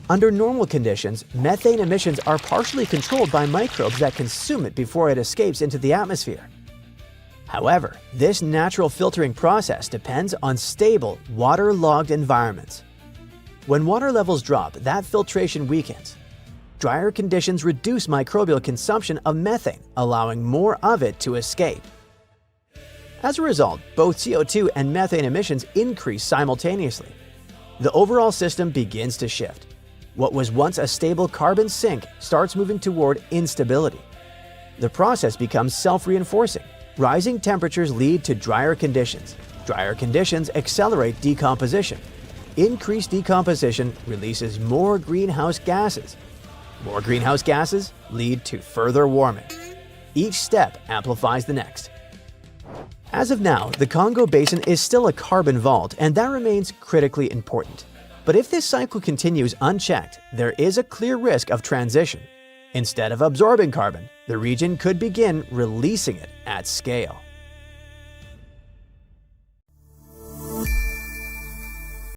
Under normal conditions, methane emissions are partially controlled by microbes that consume it before it escapes into the atmosphere. However, this natural filtering process depends on stable, water-logged environments. When water levels drop, that filtration weakens. Drier conditions reduce microbial consumption of methane, allowing more of it to escape. As a result, both CO2 and methane emissions increase simultaneously. The overall system begins to shift. What was once a stable carbon sink starts moving toward instability. The process becomes self-reinforcing. Rising temperatures lead to drier conditions. Drier conditions accelerate decomposition. Increased decomposition releases more greenhouse gases. More greenhouse gases lead to further warming. Each step amplifies the next. As of now, the Congo Basin is still a carbon vault, and that remains critically important. But if this cycle continues unchecked, there is a clear risk of transition. Instead of absorbing carbon, the region could begin releasing it at scale.